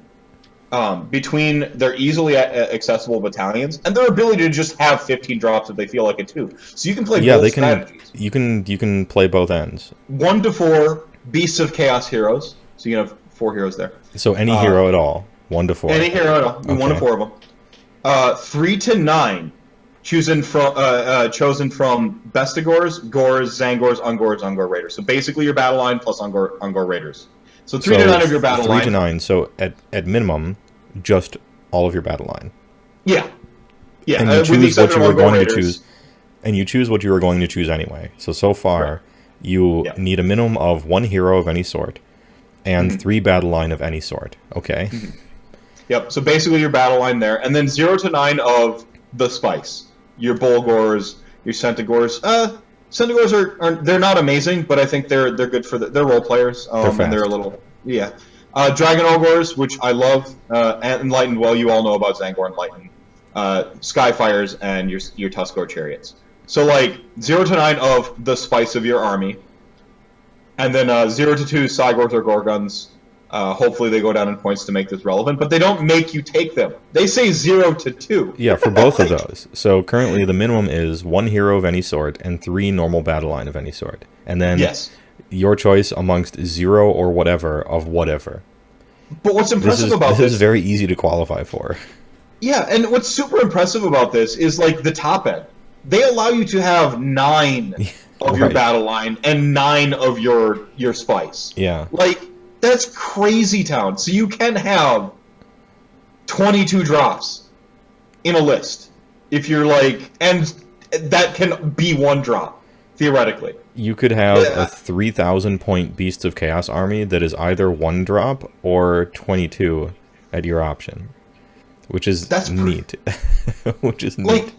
Between their easily accessible battalions and their ability to just have 15 drops if they feel like it too. So you can play both strategies. You can play both ends. 1 to 4 Beasts of Chaos heroes. So you can have 4 heroes there. So any hero at all. 1 to 4. Any hero at all. Okay. 1 to 4 of them. 3 to 9 chosen from Bestigors, Gors, Zangors, Ungors, Ungor Raiders. So basically your battle line plus Ungor Raiders. So 3 to 9 of your battle line. 3 to 9. So at minimum, just all of your battle line. Yeah. Yeah. And you choose what you were going to choose. And you choose what you were going to choose anyway. So far, you need a minimum of 1 hero of any sort, and 3 battle line of any sort. Okay. Yep. So basically your battle line there, and then 0 to 9 of the spice. Your Bolgors, your Centaurs. Centaurs are they're not amazing, but I think they're good for they're role players. They're fast. And they're a little Dragon Ogres, which I love, and Enlightened. Well, you all know about Zangor Enlightened. Skyfires and your Tuskor chariots. So 0 to 9 of the spice of your army, and then 0 to 2 Cygors or Gorgons. Hopefully they go down in points to make this relevant, but they don't make you take them. They say 0 to 2. Yeah, for both of those. So currently the minimum is 1 hero of any sort and 3 normal battle line of any sort. And then your choice amongst 0 or whatever of whatever. But what's impressive about this is very easy to qualify for. Yeah, and what's super impressive about this is the top end. They allow you to have 9 of your battle line and 9 of your spice. Yeah. That's crazy town. So you can have 22 drops in a list if you're and that can be 1 drop theoretically. You could have a 3,000 point Beasts of Chaos army that is either 1 drop or 22 at your option, which is neat. Which is neat.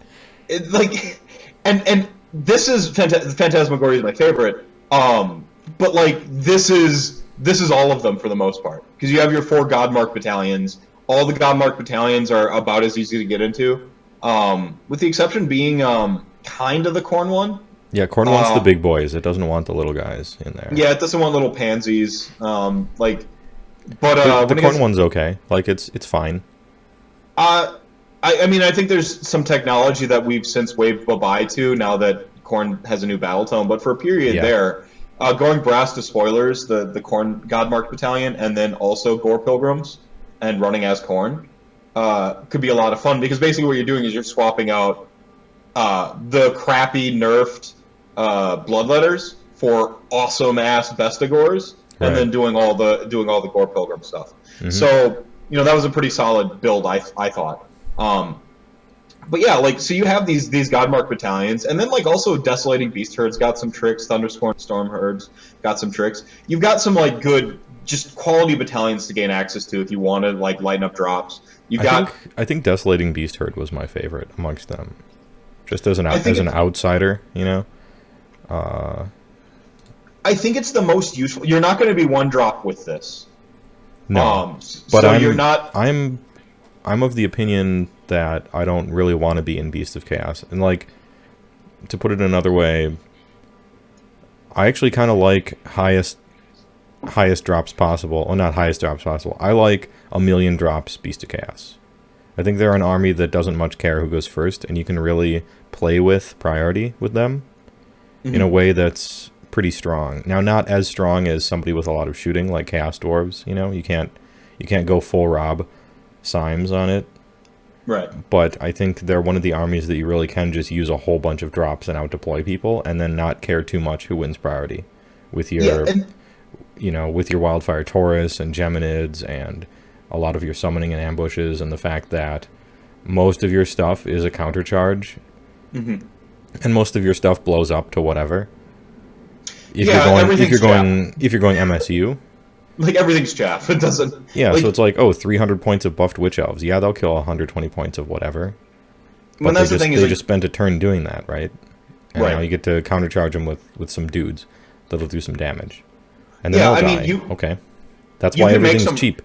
And this is Phantasmagoria is my favorite. But this is all of them for the most part, because you have your 4 Godmark battalions. All the Godmark battalions are about as easy to get into, with the exception being kind of the Khorne one. Yeah, Khorne wants the big boys. It doesn't want the little guys in there. Yeah, it doesn't want little pansies. But the Khorne one's okay. It's fine. I mean, I think there's some technology that we've since waved bye-bye to now that Khorne has a new battle tone. But for a period there, going brass to spoilers, the Khorne Godmark battalion, and then also Gore Pilgrims, and running as Khorne, could be a lot of fun, because basically what you're doing is you're swapping out the crappy nerfed Bloodletters for awesome-ass Bestigors, and then doing all the Gore Pilgrim stuff. So, that was a pretty solid build, I thought. But yeah, so you have these Godmark battalions, and then also Desolating Beast Herds got some tricks, Thunderstorm Herds got some tricks. You've got some good, just quality battalions to gain access to if you want to lighten up drops. I think Desolating Beast Herd was my favorite amongst them, just as an outsider, I think it's the most useful. You're not going to be 1 drop with this. No, but you're not. I'm of the opinion that I don't really want to be in Beast of Chaos. And to put it another way, I actually kind of like highest drops possible. Well, not highest drops possible. I like 1,000,000 drops Beast of Chaos. I think they're an army that doesn't much care who goes first, and you can really play with priority with them in a way that's pretty strong. Now, not as strong as somebody with a lot of shooting, like Chaos Dwarves. You can't go full Rob Symes on it. Right. But I think they're one of the armies that you really can just use a whole bunch of drops and out-deploy people, and then not care too much who wins priority with your, with your Wildfire Taurus and Geminids and a lot of your summoning and ambushes, and the fact that most of your stuff is a countercharge, and most of your stuff blows up to whatever. If Yeah, if you're going MSU, like everything's chaff. It doesn't. yeah, like, so it's like 300 points of buffed witch elves. Yeah, they'll kill 120 points of whatever. But that's the thing is, they just spent a turn doing that, right? And right. now you get to countercharge them with some dudes that'll do some damage, and then they'll die. Okay, that's why everything's cheap.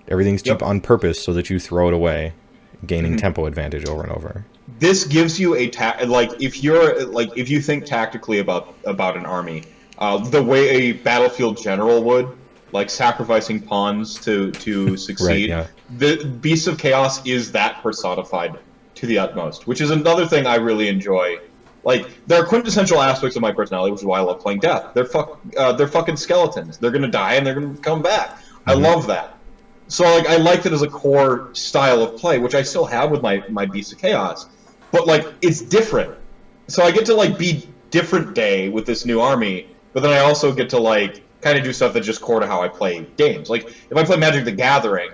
Everything's cheap on purpose so that you throw it away, gaining tempo advantage over and over. This gives you a if you think tactically about an army, the way a battlefield general would, like sacrificing pawns to succeed. Right, yeah. The Beasts of Chaos is that personified to the utmost, which is another thing I really enjoy. Like, there are quintessential aspects of my personality, which is why I love playing death. They're fucking skeletons. They're gonna die and they're gonna come back. I love that. So like, I liked it as a core style of play, which I still have with my Beasts of Chaos. But like, it's different. So I get to like be different day with this new army, but then I also get to like kind of do stuff that's just core to how I play games. Like, if I play Magic the Gathering,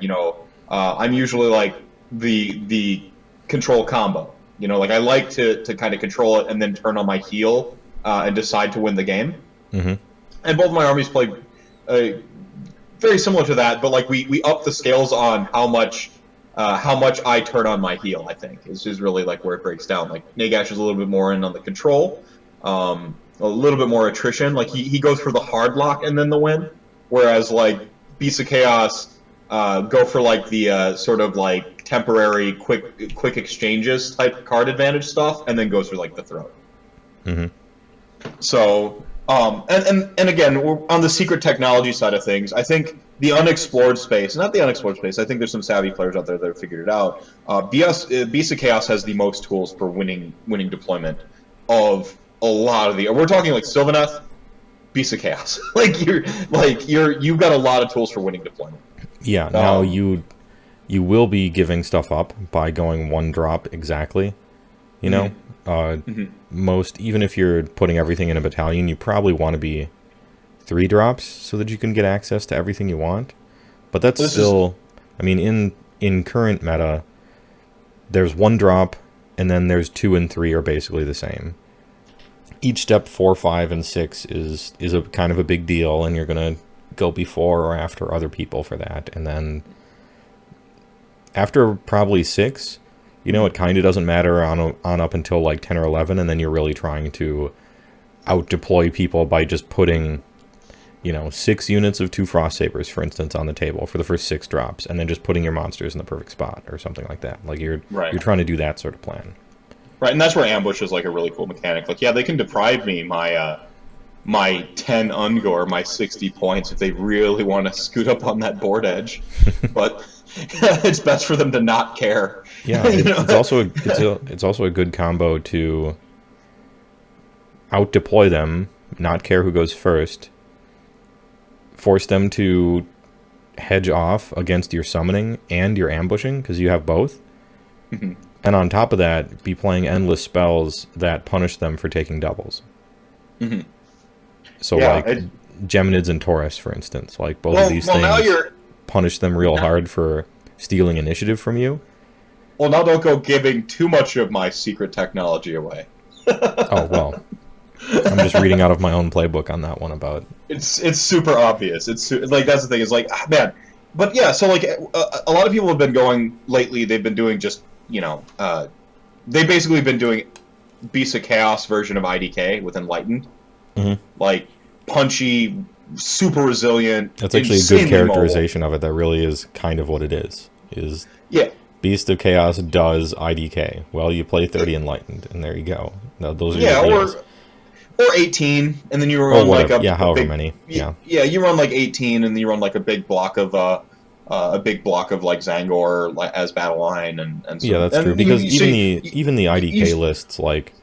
I'm usually like the control combo. Like, I like to kind of control it and then turn on my heel and decide to win the game. Mm-hmm. And both my armies play very similar to that, but like we up the scales on how much I turn on my heel. I think is really like where it breaks down. Like, Nagash is a little bit more in on the control, a little bit more attrition. Like, he goes for the hard lock and then the win, whereas like Beasts of Chaos go for like the sort of like temporary quick exchanges type card advantage stuff, and then goes for like the throw. Mm-hmm. So, and again, on the secret technology side of things, I think the unexplored space, not the unexplored space, I think there's some savvy players out there that have figured it out. Beast of Chaos has the most tools for winning deployment of a lot of we're talking like Sylvaneth, Beast of Chaos. You've got a lot of tools for winning deployment. Yeah, now you will be giving stuff up by going one drop exactly, Most, even if you're putting everything in a battalion, you probably want to be 3 drops so that you can get access to everything you want. But that's still, I mean, in current meta, there's 1 drop, and then there's 2 and 3 are basically the same. Each step 4, 5, and 6 is a kind of a big deal, and you're gonna go before or after other people for that. And then after probably 6, it kind of doesn't matter on up until like 10 or 11, and then you're really trying to out-deploy people by just putting, 6 units of 2 Frost Sabers, for instance, on the table for the first 6 drops, and then just putting your monsters in the perfect spot or something like that. Like, you're trying to do that sort of plan. Right, and that's where ambush is like a really cool mechanic. Like, yeah, they can deprive me my 10 Ungor, my 60 points if they really want to scoot up on that board edge, but it's best for them to not care. Yeah, it's also a good combo to out deploy them, not care who goes first, force them to hedge off against your summoning and your ambushing because you have both, and on top of that, be playing endless spells that punish them for taking doubles. So Geminids and Taurus, for instance, like both of these things punish them real hard for stealing initiative from you. Well, now don't go giving too much of my secret technology away. Oh, well. I'm just reading out of my own playbook on that one about... It's super obvious. It's like, that's the thing. It's like, man. But yeah, so like, a lot of people have been going lately, they've been doing just, they've basically been doing Beast of Chaos version of IDK with Enlightened. Like, punchy, super resilient. That's actually a good characterization of it. That really is kind of what it is. Beast of Chaos does IDK. Well, you play 30 Enlightened, and there you go. Now, those are your deals. Or 18, and then you run like however many. Yeah, you run like 18, and then you run like a big block of like Zangor as battle line, and so, yeah, that's true. Because even the IDK lists, like,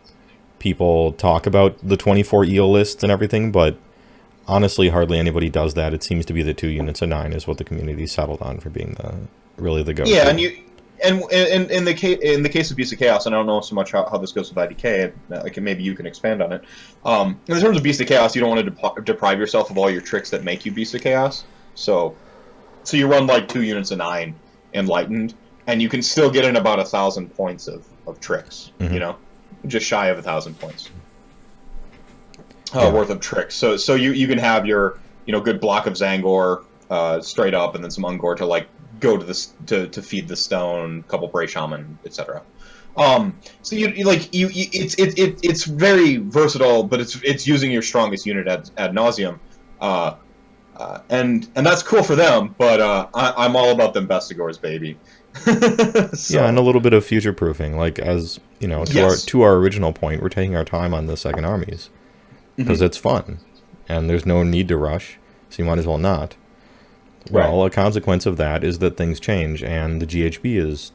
people talk about the 24 EO lists and everything, but honestly, hardly anybody does that. It seems to be the 2 units of 9 is what the community settled on for being the go-to. Yeah, and in the case of Beast of Chaos, and I don't know so much how this goes with IDK, maybe you can expand on it. In terms of Beast of Chaos, you don't want to deprive yourself of all your tricks that make you Beast of Chaos. So you run like 2 units of 9 Enlightened, and you can still get in about 1,000 points of tricks. Just shy of 1,000 points. Yeah. worth of tricks. So you can have your good block of Zangor straight up, and then some Ungor to like go to this to feed the stone, couple Bray Shaman, etc. So it's very versatile, but it's using your strongest unit ad nauseum, and that's cool for them. But I'm all about them Bestigors, baby. So, yeah, and a little bit of future proofing, like as you know, to our original point, we're taking our time on the second armies because it's fun, and there's no need to rush, so you might as well not. Well, a consequence of that is that things change, and the GHB is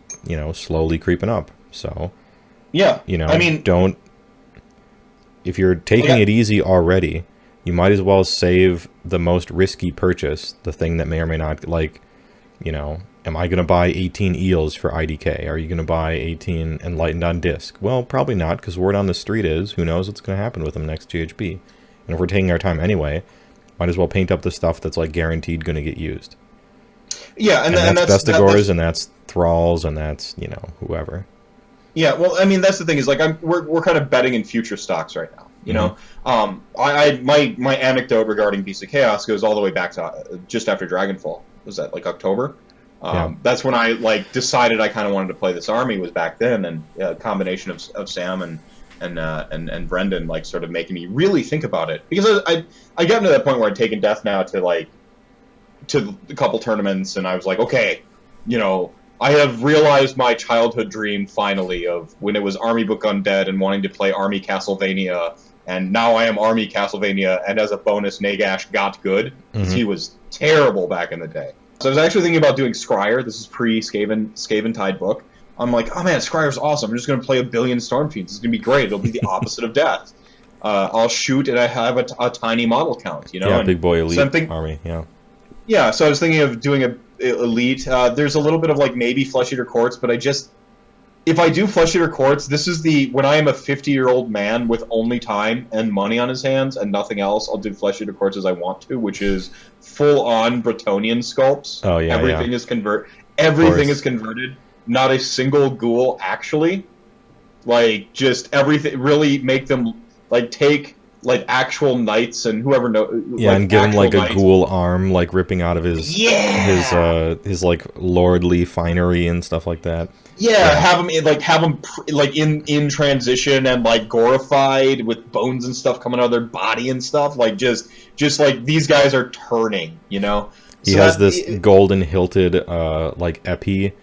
slowly creeping up. So yeah, I mean, don't. If you're taking it easy already, you might as well save the most risky purchase, the thing that may or may not, like, am I going to buy 18 eels for IDK? Are you going to buy 18 enlightened on disc? Well, probably not, because word on the street is, who knows what's going to happen with them next GHB. And if we're taking our time anyway, might as well paint up the stuff that's like guaranteed going to get used. Yeah, and that's Bestigors, and that's Thralls, and that's, whoever. Yeah, well, I mean, that's the thing is, like, we're kind of betting in future stocks right now. You know, my anecdote regarding Beast of Chaos goes all the way back to just after Dragonfall. Was that like October? That's when I like decided I kind of wanted to play this army. Was back then, and a combination of Sam and Brendan like sort of making me really think about it, because I got to that point where I'd taken Death Now to a couple tournaments, and I was like, okay, I have realized my childhood dream finally of when it was Army Book Undead and wanting to play Army Castlevania, and now I am Army Castlevania, and as a bonus, Nagash got good, because he was terrible back in the day. So I was actually thinking about doing Scryer. This is pre-Skaven Tide book. I'm like, oh man, Scryer's awesome. I'm just going to play 1 billion Storm Fiends. It's going to be great. It'll be the opposite of Death. I'll shoot, and I have a tiny model count, Yeah, big boy elite army, yeah. Yeah, so I was thinking of doing a elite. There's a little bit of like maybe Flesh Eater Courts, but if I do Flesh Eater Courts, this is when I am a 50-year-old man with only time and money on his hands and nothing else, I'll do Flesh Eater Courts as I want to, which is full-on Bretonnian sculpts. Oh yeah, everything is Everything is converted. Not a single ghoul actually. Like just everything. Really make them like take like actual knights and whoever and give him like a ghoul arm, like ripping out of his like lordly finery and stuff like that. Have them in transition and like glorified with bones and stuff coming out of their body and stuff. Like just like these guys are turning, He has this golden hilted like epi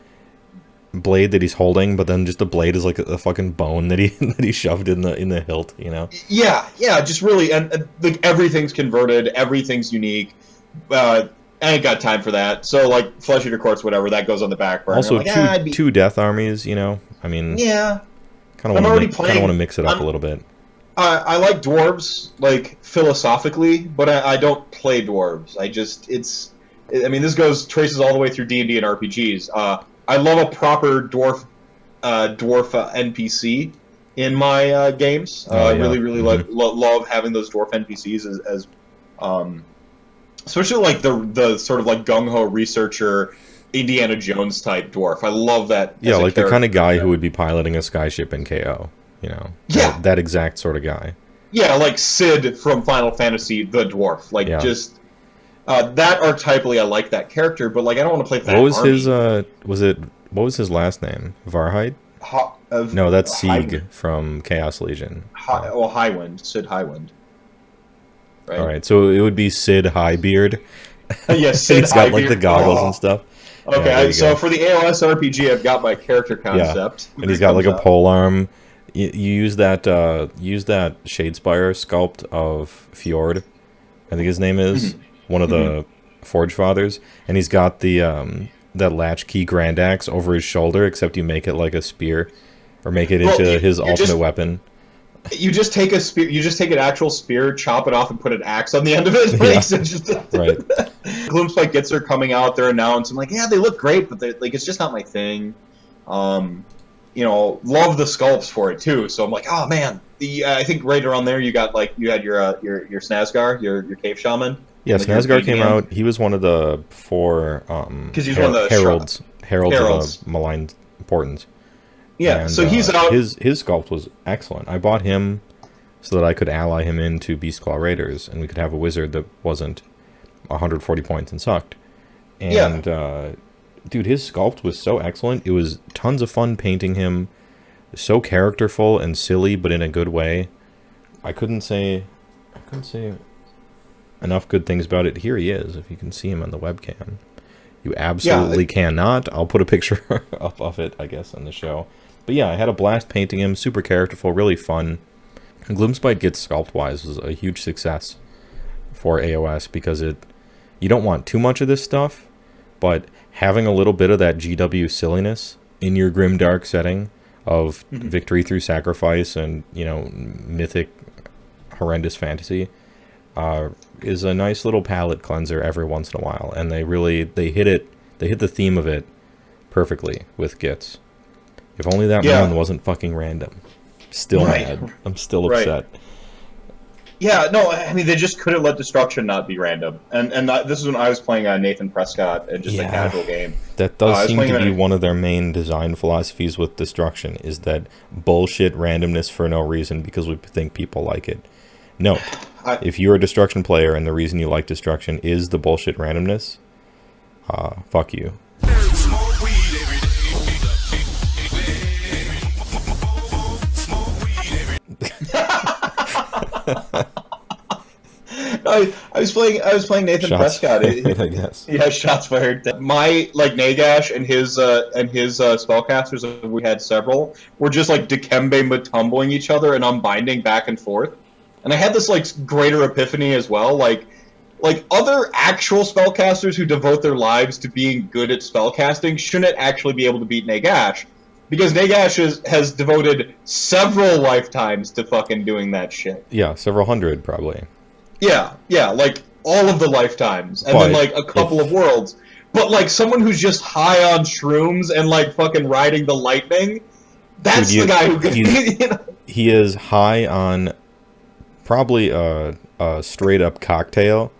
blade that he's holding, but then just the blade is like a fucking bone that he shoved in the hilt, Yeah, just really, and like everything's converted, everything's unique. I ain't got time for that. So like Flesh Eater Courts, whatever, that goes on the back burner. Also, two death armies, I mean, kind of want to mix it up a little bit. I like dwarves, like philosophically, but I don't play dwarves. This traces all the way through D&D and RPGs. I love a proper dwarf NPC in my games. I really love having those dwarf NPCs as especially like the sort of like gung-ho researcher Indiana Jones type dwarf. I love that. Yeah, like the kind of guy who would be piloting a skyship in KO. That exact sort of guy. Yeah, like Sid from Final Fantasy, the dwarf. Like just. That archetypally, I like that character, but like I don't want to play that. What was what was his last name? Varhide? No, that's Sieg from Chaos Legion. Highwind, Sid Highwind. Right? All right, so it would be Sid Highbeard. Yes, Sid He's got like the goggles and stuff. Okay, so for the AOS RPG, I've got my character concept. And he's got like a polearm. You use that Shadespire sculpt of Fjord, I think his name is. One of the Forge Fathers, and he's got the that latchkey grand axe over his shoulder, except you make it like a spear, or make it into his ultimate weapon. You just take a spear. You just take an actual spear, chop it off, and put an axe on the end of it. Right. Gloomspike gets her coming out there announced. I'm like, yeah, they look great, but like it's just not my thing. Love the sculpts for it too. So I'm like, oh man, I think right around there you had your Snazgar, your cave shaman. Yeah, Snazgar came out. He was one of the 4 heralds of the maligned importance. Yeah, and, so he's out. His sculpt was excellent. I bought him so that I could ally him into Beastclaw Raiders, and we could have a wizard that wasn't 140 points and sucked. And, dude, his sculpt was so excellent. It was tons of fun painting him. So characterful and silly, but in a good way. I couldn't say enough good things about it. Here he is, if you can see him on the webcam. You absolutely cannot. I'll put a picture up of it, I guess, on the show. But yeah, I had a blast painting him. Super characterful, really fun. And Gloomspite Gitz sculpt-wise was a huge success for AOS because you don't want too much of this stuff, but having a little bit of that GW silliness in your grimdark setting of victory through sacrifice and, you know, mythic horrendous fantasy is a nice little palate cleanser every once in a while. And they hit the theme of it perfectly with Gitz. If only that run wasn't fucking random. Still mad. I'm still upset. Yeah, no, I mean, they just couldn't let destruction not be random. And this is when I was playing Nathan Prescott in just a casual game. That does seem to be one of their main design philosophies with destruction, is that bullshit randomness for no reason because we think people like it. No, if you're a destruction player and the reason you like destruction is the bullshit randomness, fuck you. I was playing Nathan Prescott. I guess. Yeah, shots fired. My Nagash and his spellcasters, we had several, were just like Dikembe Mutomboing each other and unbinding back and forth. And I had this like greater epiphany as well, like other actual spellcasters who devote their lives to being good at spellcasting shouldn't actually be able to beat Nagash. Because Nagash has devoted several lifetimes to fucking doing that shit. Yeah, several hundred, probably. Yeah, like, all of the lifetimes. And then, like, a couple of worlds. But, like, someone who's just high on shrooms and, like, fucking riding the lightning, that's the guy who could... You know? He is high on probably a straight-up cocktail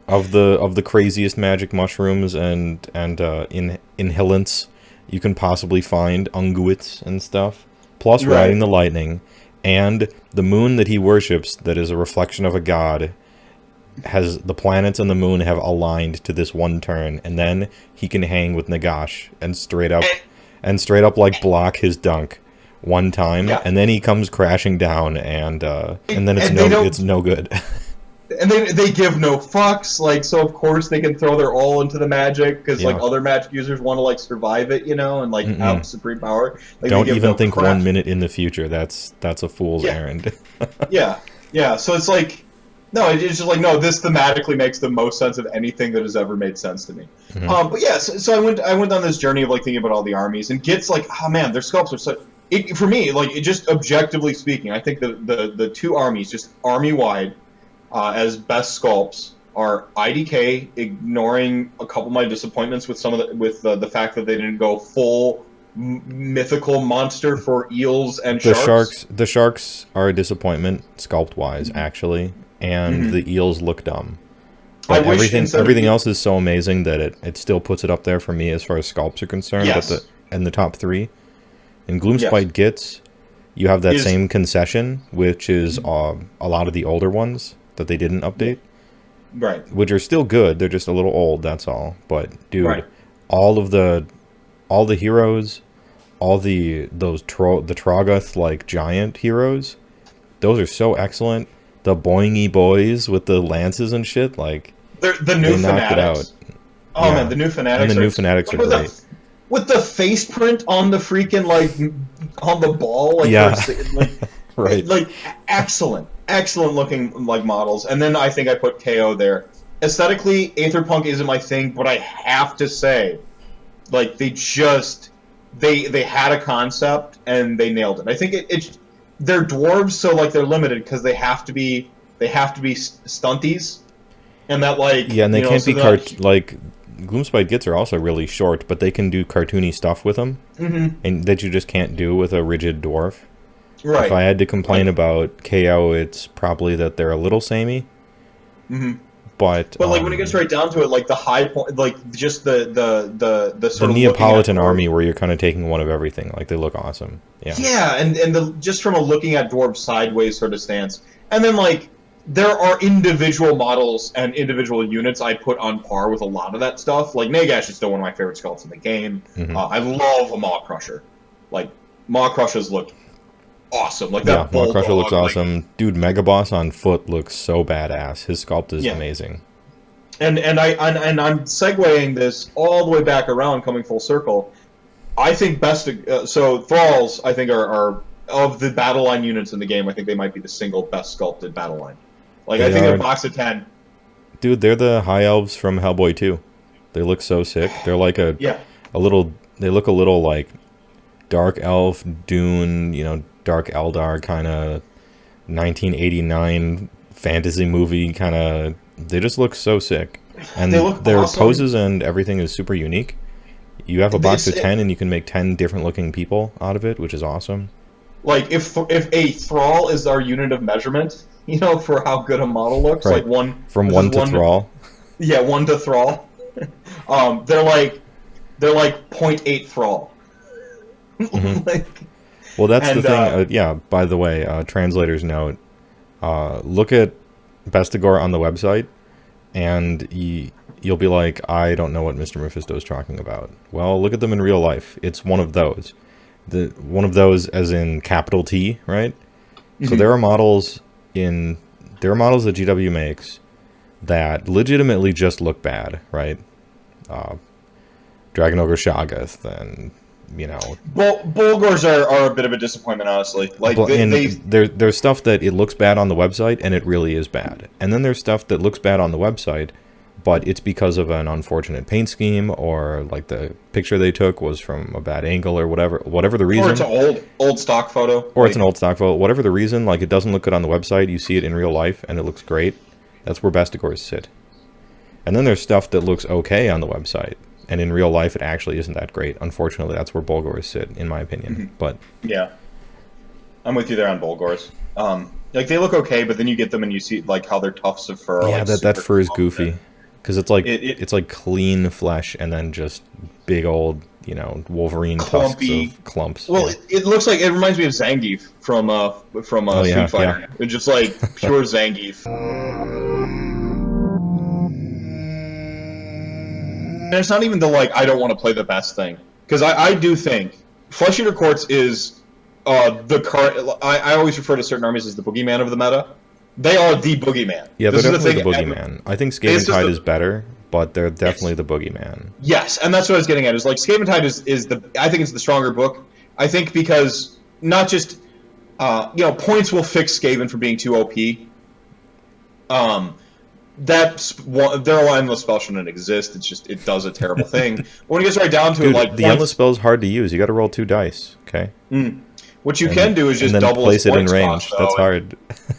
of the craziest magic mushrooms and inhalants you can possibly find, unguents and stuff, plus riding the lightning, and the moon that he worships, that is a reflection of a god, has the planets and the moon have aligned to this one turn, and then he can hang with Nagash and straight up like block his dunk one time, and then he comes crashing down, and then it's no good. And they give no fucks, like, so of course they can throw their all into the magic, because, like, other magic users want to, like, survive it, you know, and, like, have supreme power. Like, don't even think 1 minute in the future. That's a fool's errand. yeah, so it's like, no, it's just like, no, this thematically makes the most sense of anything that has ever made sense to me. But yeah, so I went on this journey of, like, thinking about all the armies, and Gitz, like, oh man, their sculpts are so... for me, like, it just objectively speaking, I think the two armies, just army-wide, as best sculpts are IDK, ignoring a couple of my disappointments with the fact that they didn't go full mythical monster for eels and sharks. The sharks are a disappointment sculpt wise, actually, and the eels look dumb. But everything else is so amazing that it still puts it up there for me as far as sculpts are concerned. But in the top three, in Gloomspite Gitz, you have that same concession, which is a lot of the older ones that they didn't update, which are still good. They're just a little old, that's all. But dude, all the heroes, the Trogoth like giant heroes, those are so excellent. The boingy boys with the lances and shit, like the new fanatics. Oh man, the new fanatics. And the new fanatics are great. With the face print on the freaking, like, on the ball, like, like excellent looking, like, models. And then I think I put KO there. Aesthetically, Aetherpunk isn't my thing, but I have to say, like, they had a concept and they nailed it. I think they're dwarves, so, like, they're limited because they have to be stunties, and that, like, and they can't be like. Gloomspite Gitz are also really short, but they can do cartoony stuff with them, and that you just can't do with a rigid dwarf. Right. If I had to complain about KO, it's probably that they're a little samey. But like when it gets right down to it, like the high point, like just the sort the of Neapolitan army where you're kind of taking one of everything, like they look awesome. Yeah. Yeah, and just from a looking at dwarves sideways sort of stance, and then like there are individual models and individual units I put on par with a lot of that stuff. Like Nagash is still one of my favorite sculpts in the game. Mm-hmm. I love a Maw Crusher. Like Maw Crushers look awesome. Like that. Maw Crusher looks awesome, dude. Mega Boss on foot looks so badass. His sculpt is amazing. And I'm segueing this all the way back around, coming full circle. I think so Thralls, I think, are of the battle line units in the game. I think they might be the single best sculpted battle line. Like I think a box of 10. Dude, they're the high elves from Hellboy 2. They look so sick. They're like a little. They look a little like dark elf Dune, Dark Eldar kind of 1989 fantasy movie kind of. They just look so sick, and their awesome. Poses and everything is super unique. You have a box of 10, and you can make 10 different looking people out of it, which is awesome. Like if a Thrall is our unit of measurement, for how good a model looks, right. Like from 1 to Thrall. Yeah, 1 to Thrall. They're like 0.8 Thrall. Mm-hmm. Well, that's the thing. By the way, translator's note. Look at Bestigor on the website, and you'll be like, I don't know what Mr. Mephisto is talking about. Well, look at them in real life. It's one of those. One of those as in capital T, right? Mm-hmm. So there are models that GW makes that legitimately just look bad, right? Dragon Ogre Shoggoth and Bulgors are a bit of a disappointment, honestly. Like there's stuff that it looks bad on the website, and it really is bad. And then there's stuff that looks bad on the website, but it's because of an unfortunate paint scheme, or like the picture they took was from a bad angle, or whatever the reason. Or it's an old stock photo. Or it's an old stock photo. Whatever the reason, like it doesn't look good on the website. You see it in real life, and it looks great. That's where Bestigors sit. And then there's stuff that looks okay on the website, and in real life, it actually isn't that great. Unfortunately, that's where Bulgors sit, in my opinion. Mm-hmm. But yeah, I'm with you there on Bulgors. Like they look okay, but then you get them and you see like how their tufts of fur. Yeah, that fur is goofy, because it's like it's like clean flesh and then just big old Wolverine tusks of clumps. Well, it looks like it reminds me of Zangief from Street Fighter. Yeah. It's just like pure Zangief. And it's not even the I don't want to play the best thing, because I do think Flesh Eater Courts is the current. I always refer to certain armies as the boogeyman of the meta. They are the boogeyman. Yeah, they're definitely the boogeyman. I think Skaven Tide is better, but they're definitely the boogeyman. Yes, and that's what I was getting at. Is like Skaven Tide is the. I think it's the stronger book. I think because not just points will fix Skaven for being too OP. Their endless spell shouldn't exist. It's just it does a terrible thing. But when it gets right down to it, the endless spell is hard to use. You got to roll 2 dice. Okay. What you can do is just double place its it in points range. Cost, that's hard.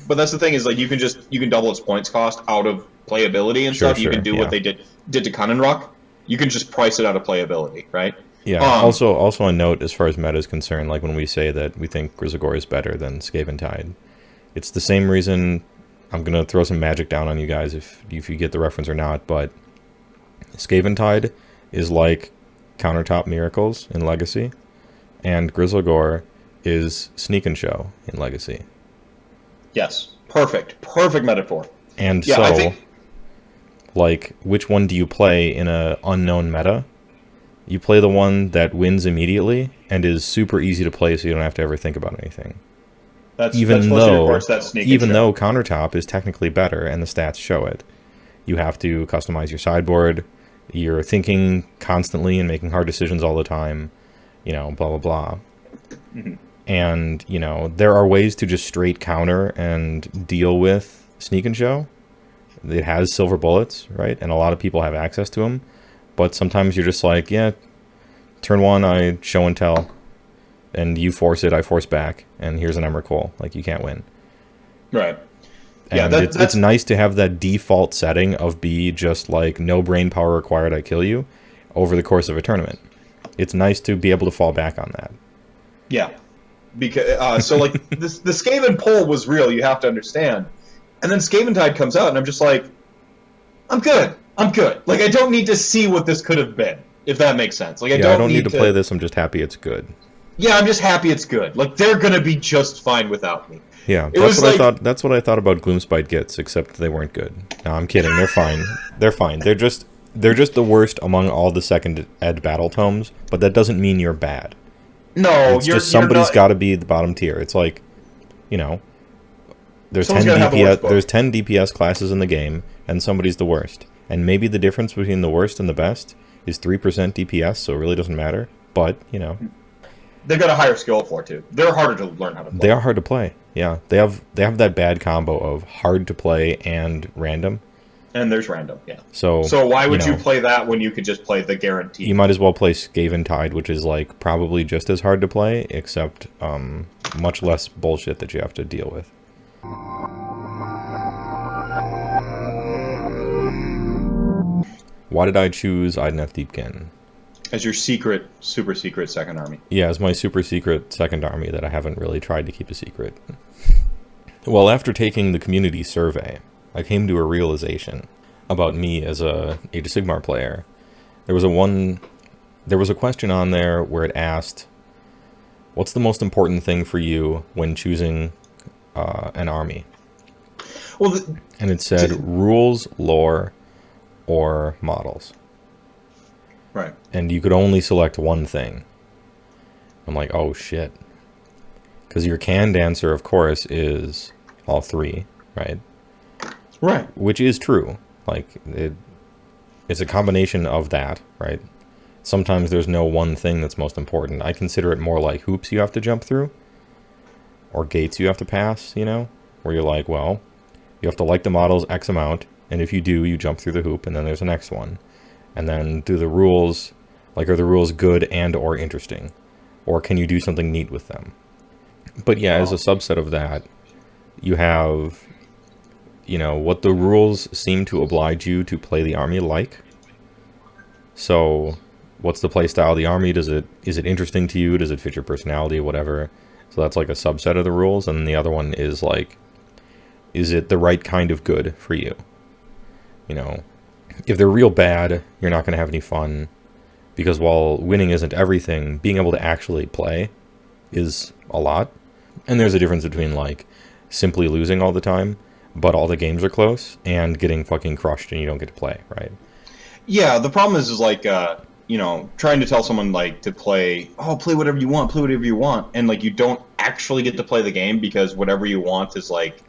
But that's the thing is you can double its points cost out of playability and stuff. You can do what they did to Cunninrock. You can just price it out of playability, right? Yeah. Also a note as far as meta is concerned, like when we say that we think Grizzlegore is better than Skaven Tide, it's the same reason. I'm gonna throw some magic down on you guys if you get the reference or not, but Skaven Tide is like Countertop Miracles in Legacy, and Grizzlegore is Sneak and Show in Legacy. Yes, perfect metaphor. And which one do you play in a unknown meta? You play the one that wins immediately and is super easy to play, so you don't have to ever think about anything. Even though Countertop is technically better and the stats show it. You have to customize your sideboard. You're thinking constantly and making hard decisions all the time. Blah, blah, blah. Mm-hmm. And, there are ways to just straight counter and deal with Sneak and Show. It has silver bullets, right? And a lot of people have access to them. But sometimes you're just like, yeah, turn 1, I show and tell. And you force it, I force back, and here's an Emrakul. Like, you can't win. Right. And it's nice to have that default setting of be just like no brain power required, I kill you, over the course of a tournament. It's nice to be able to fall back on that. Yeah. Because the Skaven pull was real, you have to understand. And then Skaven Tide comes out, and I'm just like, I'm good. I'm good. Like, I don't need to see what this could have been, if that makes sense. Like, I don't need to play this. I'm just happy it's good. Yeah, I'm just happy it's good. Like, they're gonna be just fine without me. Yeah, that's what I thought. That's what I thought about Gloomspite Gits, except they weren't good. No, I'm kidding. They're fine. They're fine. They're just the worst among all the second ed battle tomes. But that doesn't mean you're bad. No, it's just somebody's got to be the bottom tier. It's like, you know, there's 10 DPS. There's 10 DPS classes in the game, and somebody's the worst. And maybe the difference between the worst and the best is 3% DPS, so it really doesn't matter. But you know, they've got a higher skill floor too. They're harder to learn how to play. They are hard to play. Yeah, they have that bad combo of hard to play and random. And there's random, yeah. So why would you play that when you could just play the guaranteed? You might as well play Skaven Tide, which is like probably just as hard to play, except much less bullshit that you have to deal with. Why did I choose Idneth Deepkin? As your super secret second army. Yeah, as my super secret second army that I haven't really tried to keep a secret. Well, after taking the community survey, I came to a realization about me as a Age of Sigmar player. There was a question on there where it asked, what's the most important thing for you when choosing an army? Well, and it said rules, lore, or models. Right. And you could only select one thing. I'm like, oh shit. Because your canned answer, of course, is all three, right? Right. Which is true. Like, it's a combination of that, right? Sometimes there's no one thing that's most important. I consider it more like hoops you have to jump through. Or gates you have to pass, you know? Where you're like, well, you have to like the models X amount, and if you do, you jump through the hoop, and then there's the next one. And then do the rules, like, are the rules good and or interesting? Or can you do something neat with them? But yeah, as a subset of that, you have, you know, what the rules seem to oblige you to play the army like. So, what's the play style of the army? Is it interesting to you? Does it fit your personality? Whatever. So that's like a subset of the rules. And the other one is like, is it the right kind of good for you? You know, if they're real bad, you're not going to have any fun. Because while winning isn't everything, being able to actually play is a lot. And there's a difference between, like, simply losing all the time, but all the games are close, and getting fucking crushed and you don't get to play, right? Yeah, the problem is like, you know, trying to tell someone, like, to play, oh, play whatever you want, and, like, you don't actually get to play the game because whatever you want is, like,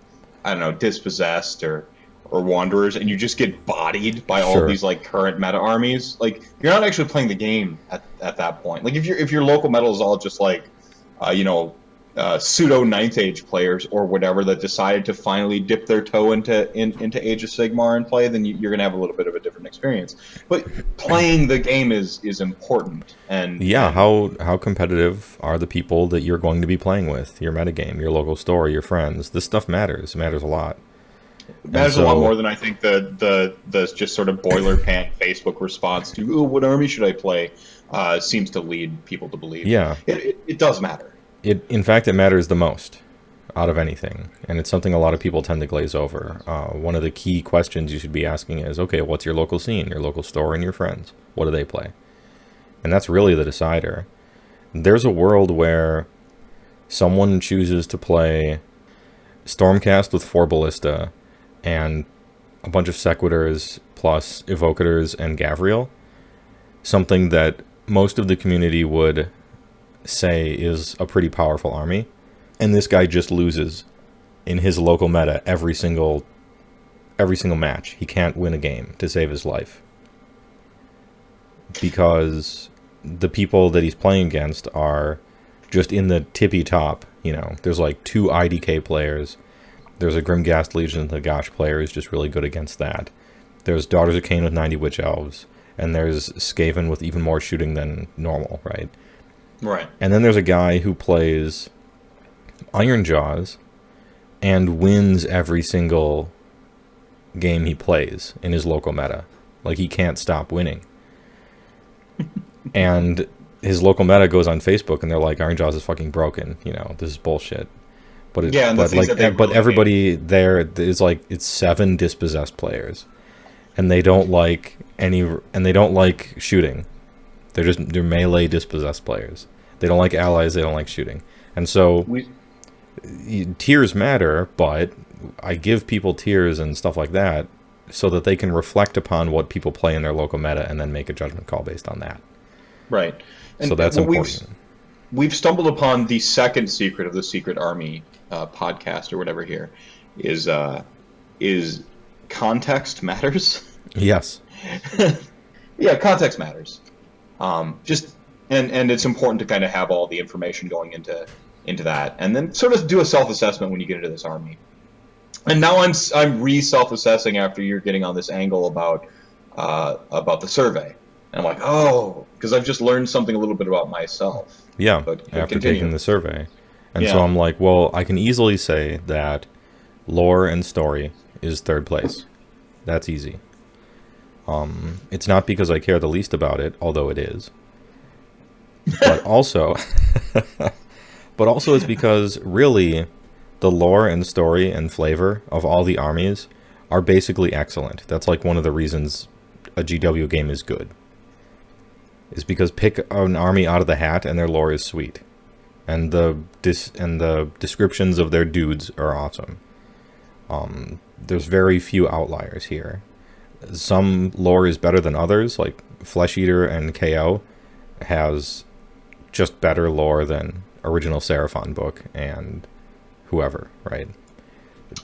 I don't know, dispossessed or wanderers, and you just get bodied by all these, like, current meta armies. Like, you're not actually playing the game at that point. Like, if your local meta is all just, like, you know, pseudo Ninth Age players or whatever that decided to finally dip their toe into Age of Sigmar and play, then you're gonna have a little bit of a different experience. But playing the game is important. And yeah, how competitive are the people that you're going to be playing with? Your metagame, your local store, your friends. This stuff matters. It matters a lot. It matters a lot more than I think the just sort of boiler pan Facebook response to, oh, what army should I play, seems to lead people to believe. Yeah, it does matter. In fact, it matters the most out of anything, and it's something a lot of people tend to glaze over. One of the key questions you should be asking is, okay, what's your local scene, your local store, and your friends? What do they play? And that's really the decider. There's a world where someone chooses to play Stormcast with 4 Ballista and a bunch of Sequitors plus Evocators and Gavriel, something that most of the community would say is a pretty powerful army, and this guy just loses in his local meta every single match. He can't win a game to save his life because the people that he's playing against are just in the tippy top. You know, there's like 2 IDK players, there's a Grimghast Legion Nagash player who's just really good against that, there's Daughters of Cain with 90 Witch Elves, and there's Skaven with even more shooting than normal, right? Right. And then there's a guy who plays Iron Jaws and wins every single game he plays in his local meta. Like, he can't stop winning. And his local meta goes on Facebook and they're like, Iron Jaws is fucking broken. You know, this is bullshit. But yeah, but everybody there is like, it's 7 dispossessed players. and they don't like shooting. They're melee dispossessed players. They don't like allies. They don't like shooting. And so tiers matter, but I give people tiers and stuff like that so that they can reflect upon what people play in their local meta and then make a judgment call based on that. Right. And so that's important. We've stumbled upon the second secret of the Secret Army podcast or whatever here is context matters. Yes. Yeah, context matters. And it's important to kind of have all the information going into that, and then sort of do a self-assessment when you get into this army. And now I'm re-self-assessing after you're getting on this angle about the survey. And I'm like, oh, because I've just learned something a little bit about myself. Yeah, but after taking the survey. And so I'm like, well, I can easily say that lore and story is third place. That's easy. It's not because I care the least about it, although it is. But also, it's because really the lore and story and flavor of all the armies are basically excellent. That's like one of the reasons a GW game is good. Is because pick an army out of the hat and their lore is sweet. And the descriptions of their dudes are awesome. There's very few outliers here. Some lore is better than others, like Flesh Eater and KO has just better lore than original Seraphon book and whoever, right?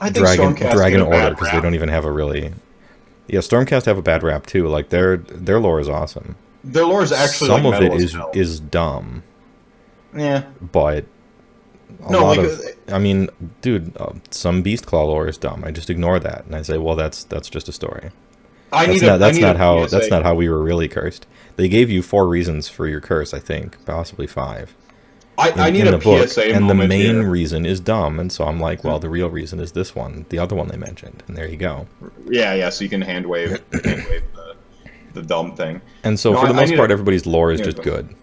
I think Dragon Order, because they don't even have a really... Yeah, Stormcast have a bad rap too. Like their lore is awesome. Their lore is actually some like of it is dumb. Yeah, but I mean, dude, some Beastclaw lore is dumb. I just ignore that and I say, well, that's just a story. That's not how we were really cursed. They gave you 4 reasons for your curse, I think, possibly 5. I need a PSA and the main here. reason is dumb, and so I'm like, well, the real reason is this one, the other one they mentioned, and there you go. Yeah. So you can hand wave the dumb thing. And so for the most part, everybody's lore is just good,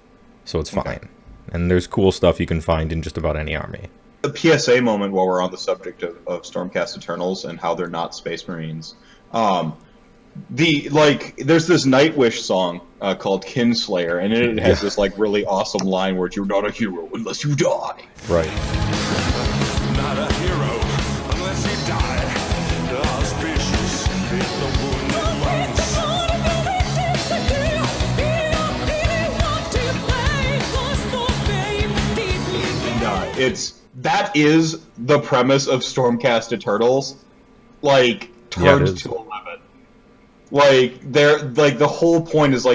so it's fine. And there's cool stuff you can find in just about any army. A PSA moment while we're on the subject of Stormcast Eternals and how they're not Space Marines. There's this Nightwish song called Kinslayer, and it has this really awesome line where you're not a hero unless you die. Right. Not a hero unless you die. Our species is the wounded ones. And that is the premise of Stormcast Eternals, turned to 11. The whole point is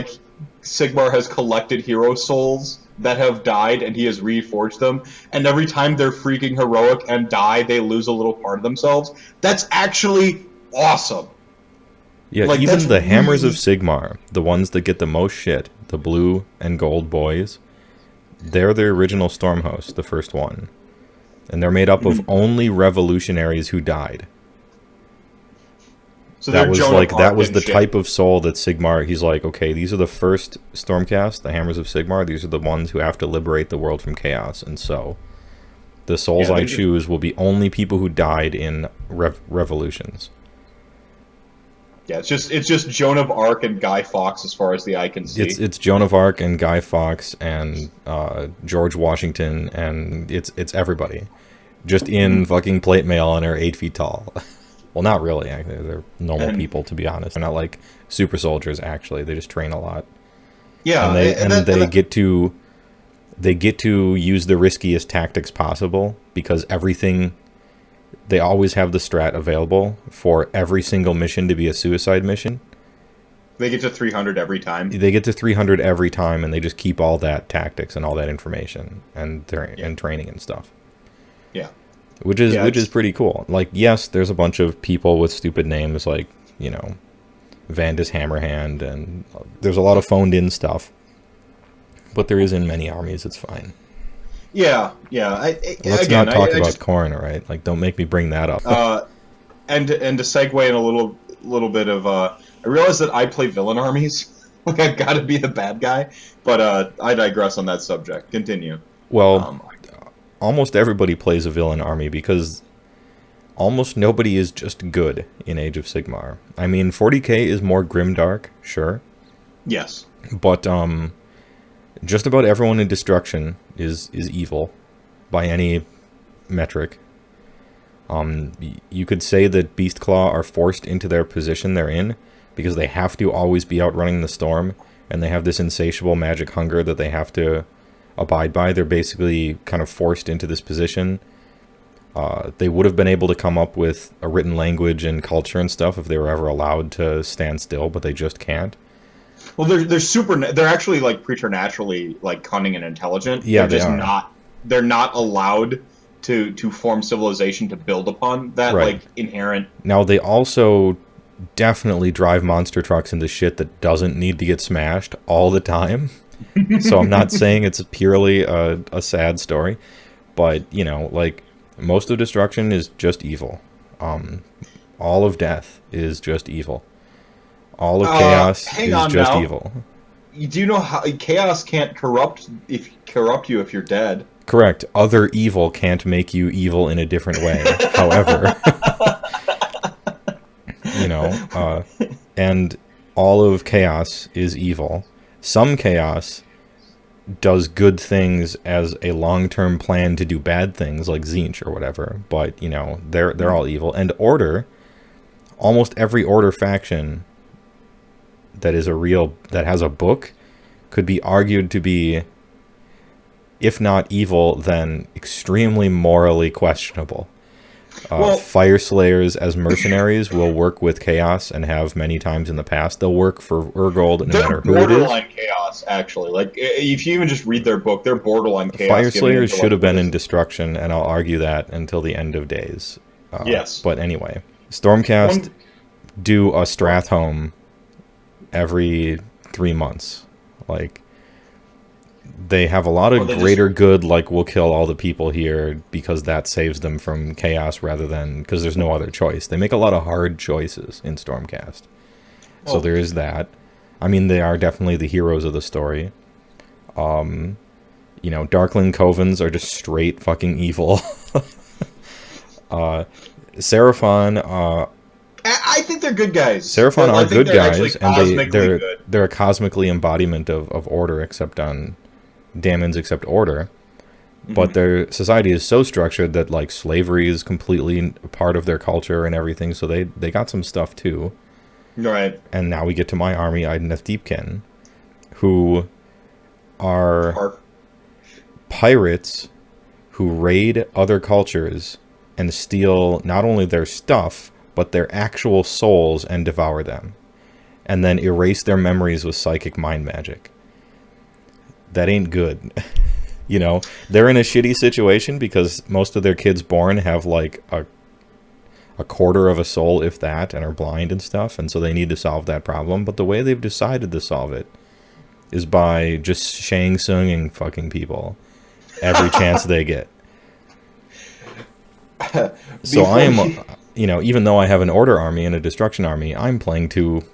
Sigmar has collected hero souls that have died and he has reforged them, and every time they're freaking heroic and die, they lose a little part of themselves. That's actually awesome. Yeah, even the Hammers of Sigmar, the ones that get the most shit, the blue and gold boys, they're the original Stormhost, the first one. And they're made up of only revolutionaries who died. So that was the type of soul that Sigmar, he's like, okay, these are the first Stormcast, the Hammers of Sigmar, these are the ones who have to liberate the world from chaos, and so the souls I choose will be only people who died in revolutions. Yeah, it's just Joan of Arc and Guy Fawkes as far as the eye can see. It's Joan of Arc and Guy Fawkes and George Washington, and it's everybody. Just in fucking plate mail and are 8 feet tall. Well, not really. They're normal people, to be honest. They're not like super soldiers. Actually, they just train a lot. Yeah, and they get to use the riskiest tactics possible because everything. They always have the strat available for every single mission to be a suicide mission. They get to 300 every time. They get to 300 every time, and they just keep all that tactics and all that information and training and stuff. Yeah. Which is pretty cool. Yes, there's a bunch of people with stupid names like, Vandus Hammerhand, and there's a lot of phoned in stuff. But there is in many armies, it's fine. Yeah. Let's not talk about Khorne, all right? Don't make me bring that up. And to segue in a little bit of, I realize that I play villain armies. I've got to be the bad guy, but I digress on that subject. Continue. Well, almost everybody plays a villain army because almost nobody is just good in Age of Sigmar. I mean, 40k is more grimdark, sure. Yes. But just about everyone in Destruction is evil by any metric. You could say that Beastclaw are forced into their position they're in because they have to always be outrunning the storm, and they have this insatiable magic hunger that they have to abide by. They're basically kind of forced into this position. They would have been able to come up with a written language and culture and stuff if they were ever allowed to stand still, but they just can't. Well, they're actually like preternaturally like cunning and intelligent. Yeah, they're just they're not allowed to form civilization to build upon that like inherent. Now they also definitely drive monster trucks into shit that doesn't need to get smashed all the time. So I'm not saying it's purely a sad story, but you know, like most of Destruction is just evil. All of Death is just evil. All of Chaos is just evil. Do you know how Chaos can't corrupt you if you're dead? Correct. Other evil can't make you evil in a different way. However, you know, and all of Chaos is evil. Some Chaos does good things as a long-term plan to do bad things, like Tzeentch or whatever. But you know, they're all evil. And Order, almost every Order faction that has a book could be argued to be, if not evil, then extremely morally questionable. Fire Slayers as mercenaries will work with Chaos and have many times in the past. They'll work for Urgold no matter who it is. They're borderline Chaos, actually. Like, if you even just read their book, they're borderline Chaos. Fire Slayers should have been in Destruction, and I'll argue that until the end of days. Yes. But anyway, Stormcast do a Strathhome every 3 months. Like, they have a lot of greater good, like, we'll kill all the people here because that saves them from chaos rather than because there's no other choice. They make a lot of hard choices in Stormcast. So there is that. I mean, they are definitely the heroes of the story. You know, Darkling Covens are just straight fucking evil. Seraphon, I think they're good guys. Seraphon are good guys, and good. they're a cosmically embodiment of order, except on Daemons, except order. But their society is so structured that like slavery is completely part of their culture and everything. So they got some stuff too. Right. And now we get to my army, Idoneth Deepkin, who are pirates who raid other cultures and steal not only their stuff, but their actual souls and devour them. And then erase their memories with psychic mind magic. That ain't good. You know, they're in a shitty situation because most of their kids born have like a quarter of a soul, if that, and are blind and stuff, and so they need to solve that problem. But the way they've decided to solve it is by just Shang Tsunging fucking people every chance they get. So I am, you know, even though I have an order army and a destruction army, I'm playing two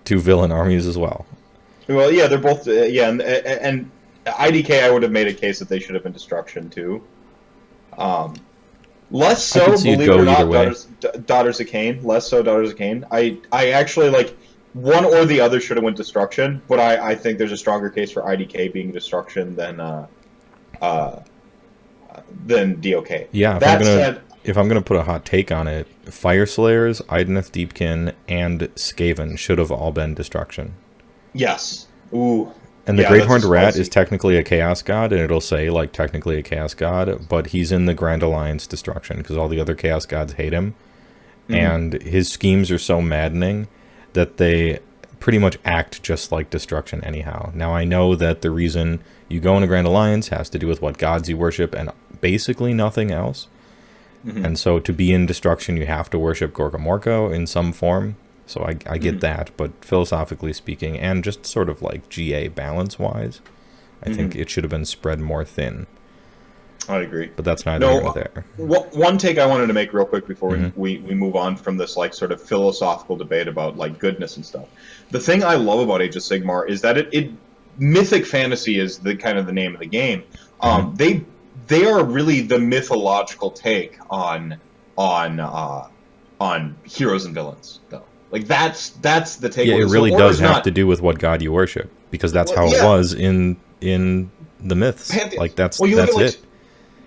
villain armies as well. Well, yeah, they're both, and IDK, I would have made a case that they should have been destruction too. Less so, believe it or not, Daughters of Cain. Less so, Daughters of Cain. I actually, like, one or the other should have went destruction, but I think there's a stronger case for IDK being destruction than DOK. Yeah, if I'm gonna put a hot take on it, Fire Slayers, Idoneth Deepkin, and Skaven should have all been destruction. Yes. Ooh. And the Great Horned Rat is technically a Chaos God, and it'll say, like, technically a Chaos God, but he's in the Grand Alliance destruction, because all the other Chaos Gods hate him. And his schemes are so maddening that they pretty much act just like destruction anyhow. Now, I know that the reason you go in a Grand Alliance has to do with what gods you worship, and basically nothing else. And so to be in destruction, you have to worship Gorgomorko in some form. So I get that, but philosophically speaking, and just sort of like GA balance-wise, I think it should have been spread more thin. I agree. But that's neither here nor there. One take I wanted to make real quick before we move on from this like sort of philosophical debate about like goodness and stuff. The thing I love about Age of Sigmar is that it mythic fantasy is the kind of the name of the game. They are really the mythological take on on heroes and villains, though. Like that's the takeaway. Yeah, it really does have to do with what god you worship, because that's how it was in the myths. Like that's it.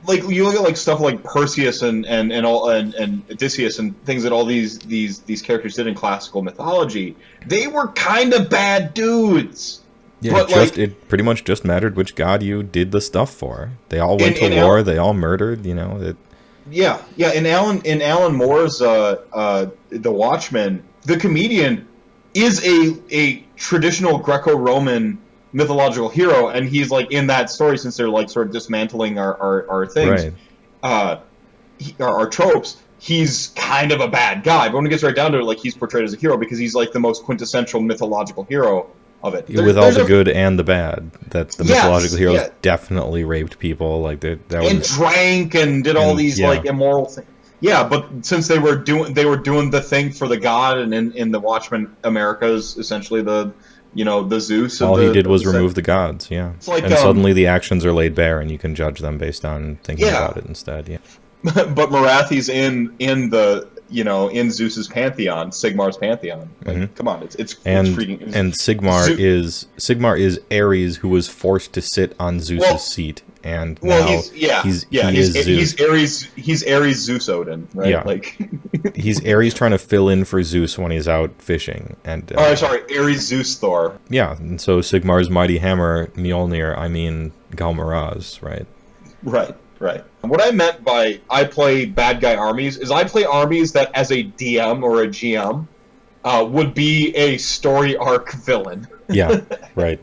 Like you look at like stuff like Perseus and Odysseus and things that all these characters did in classical mythology. They were kind of bad dudes. Yeah, but it pretty much just mattered which god you did the stuff for. They all went to war. They all murdered. You know. Yeah. In Alan Moore's The Watchmen, the comedian is a traditional Greco-Roman mythological hero, and he's like in that story, since they're like sort of dismantling our things, right. Our tropes. He's kind of a bad guy, but when it gets right down to it, like he's portrayed as a hero because he's like the most quintessential mythological hero of it. With all the good and the bad, that the mythological heroes definitely raped people, like and drank and did all these like immoral things. Yeah, but since they were doing the thing for the god, and in the Watchmen, America's essentially the Zeus. All he did was remove the gods. Yeah, like, and suddenly the actions are laid bare, and you can judge them based on thinking about it instead. Yeah, but Marathi's in Zeus's pantheon, Sigmar's pantheon. Like, come on, it's freaking. And Sigmar is Ares, who was forced to sit on Zeus's seat, and he's Zeus. He's Ares Zeus Odin, right? Yeah. Like he's Ares trying to fill in for Zeus when he's out fishing. And Ares Zeus Thor. Yeah, and so Sigmar's mighty hammer Mjolnir, Galmaraz, right? Right. What I meant by I play bad guy armies is I play armies that, as a DM or a GM, would be a story arc villain. Yeah, right.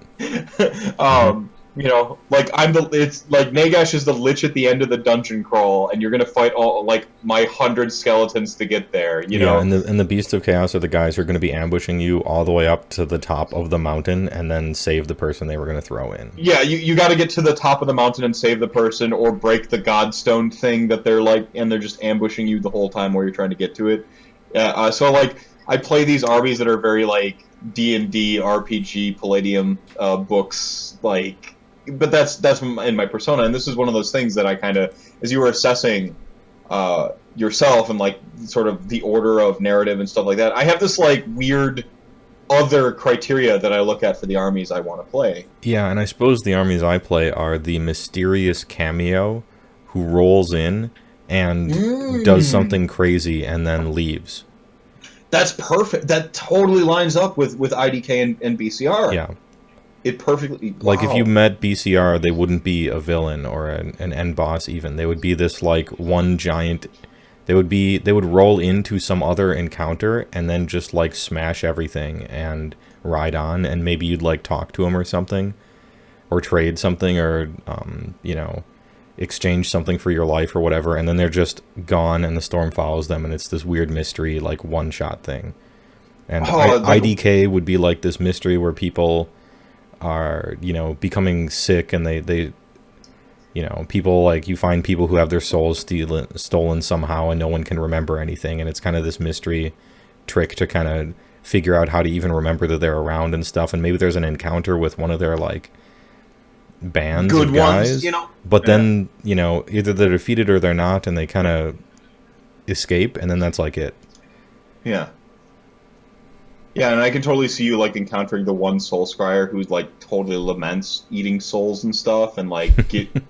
Like it's like Nagash is the lich at the end of the dungeon crawl, and you're gonna fight all like my 100 skeletons to get there. You know, and the Beasts of Chaos are the guys who are going to be ambushing you all the way up to the top of the mountain, and then save the person they were going to throw in. Yeah, you got to get to the top of the mountain and save the person, or break the Godstone thing that they're like, and they're just ambushing you the whole time while you're trying to get to it. So like I play these armies that are very like D&D RPG Palladium books like. But that's in my persona, and this is one of those things that I kind of, as you were assessing yourself and like sort of the order of narrative and stuff like that, I have this like weird other criteria that I look at for the armies I want to play. Yeah, and I suppose the armies I play are the mysterious cameo who rolls in and does something crazy and then leaves. That's perfect. That totally lines up with IDK and BCR. Yeah. It perfectly... Like, if you met BCR, they wouldn't be a villain or an end boss even. They would be this, like, one giant... They would roll into some other encounter and then just, like, smash everything and ride on, and maybe you'd, like, talk to them or something. Or trade something, or, exchange something for your life or whatever, and then they're just gone and the storm follows them, and it's this weird mystery, like, one-shot thing. And IDK would be, like, this mystery where people... are becoming sick, and they people, like, you find people who have their souls stolen somehow, and no one can remember anything, and it's kind of this mystery trick to kind of figure out how to even remember that they're around and stuff. And maybe there's an encounter with one of their like bands of guys, but then either they're defeated or they're not, and they kind of escape, and then that's like it. Yeah, and I can totally see you, like, encountering the one soul scryer who's, like, totally laments eating souls and stuff, and, like,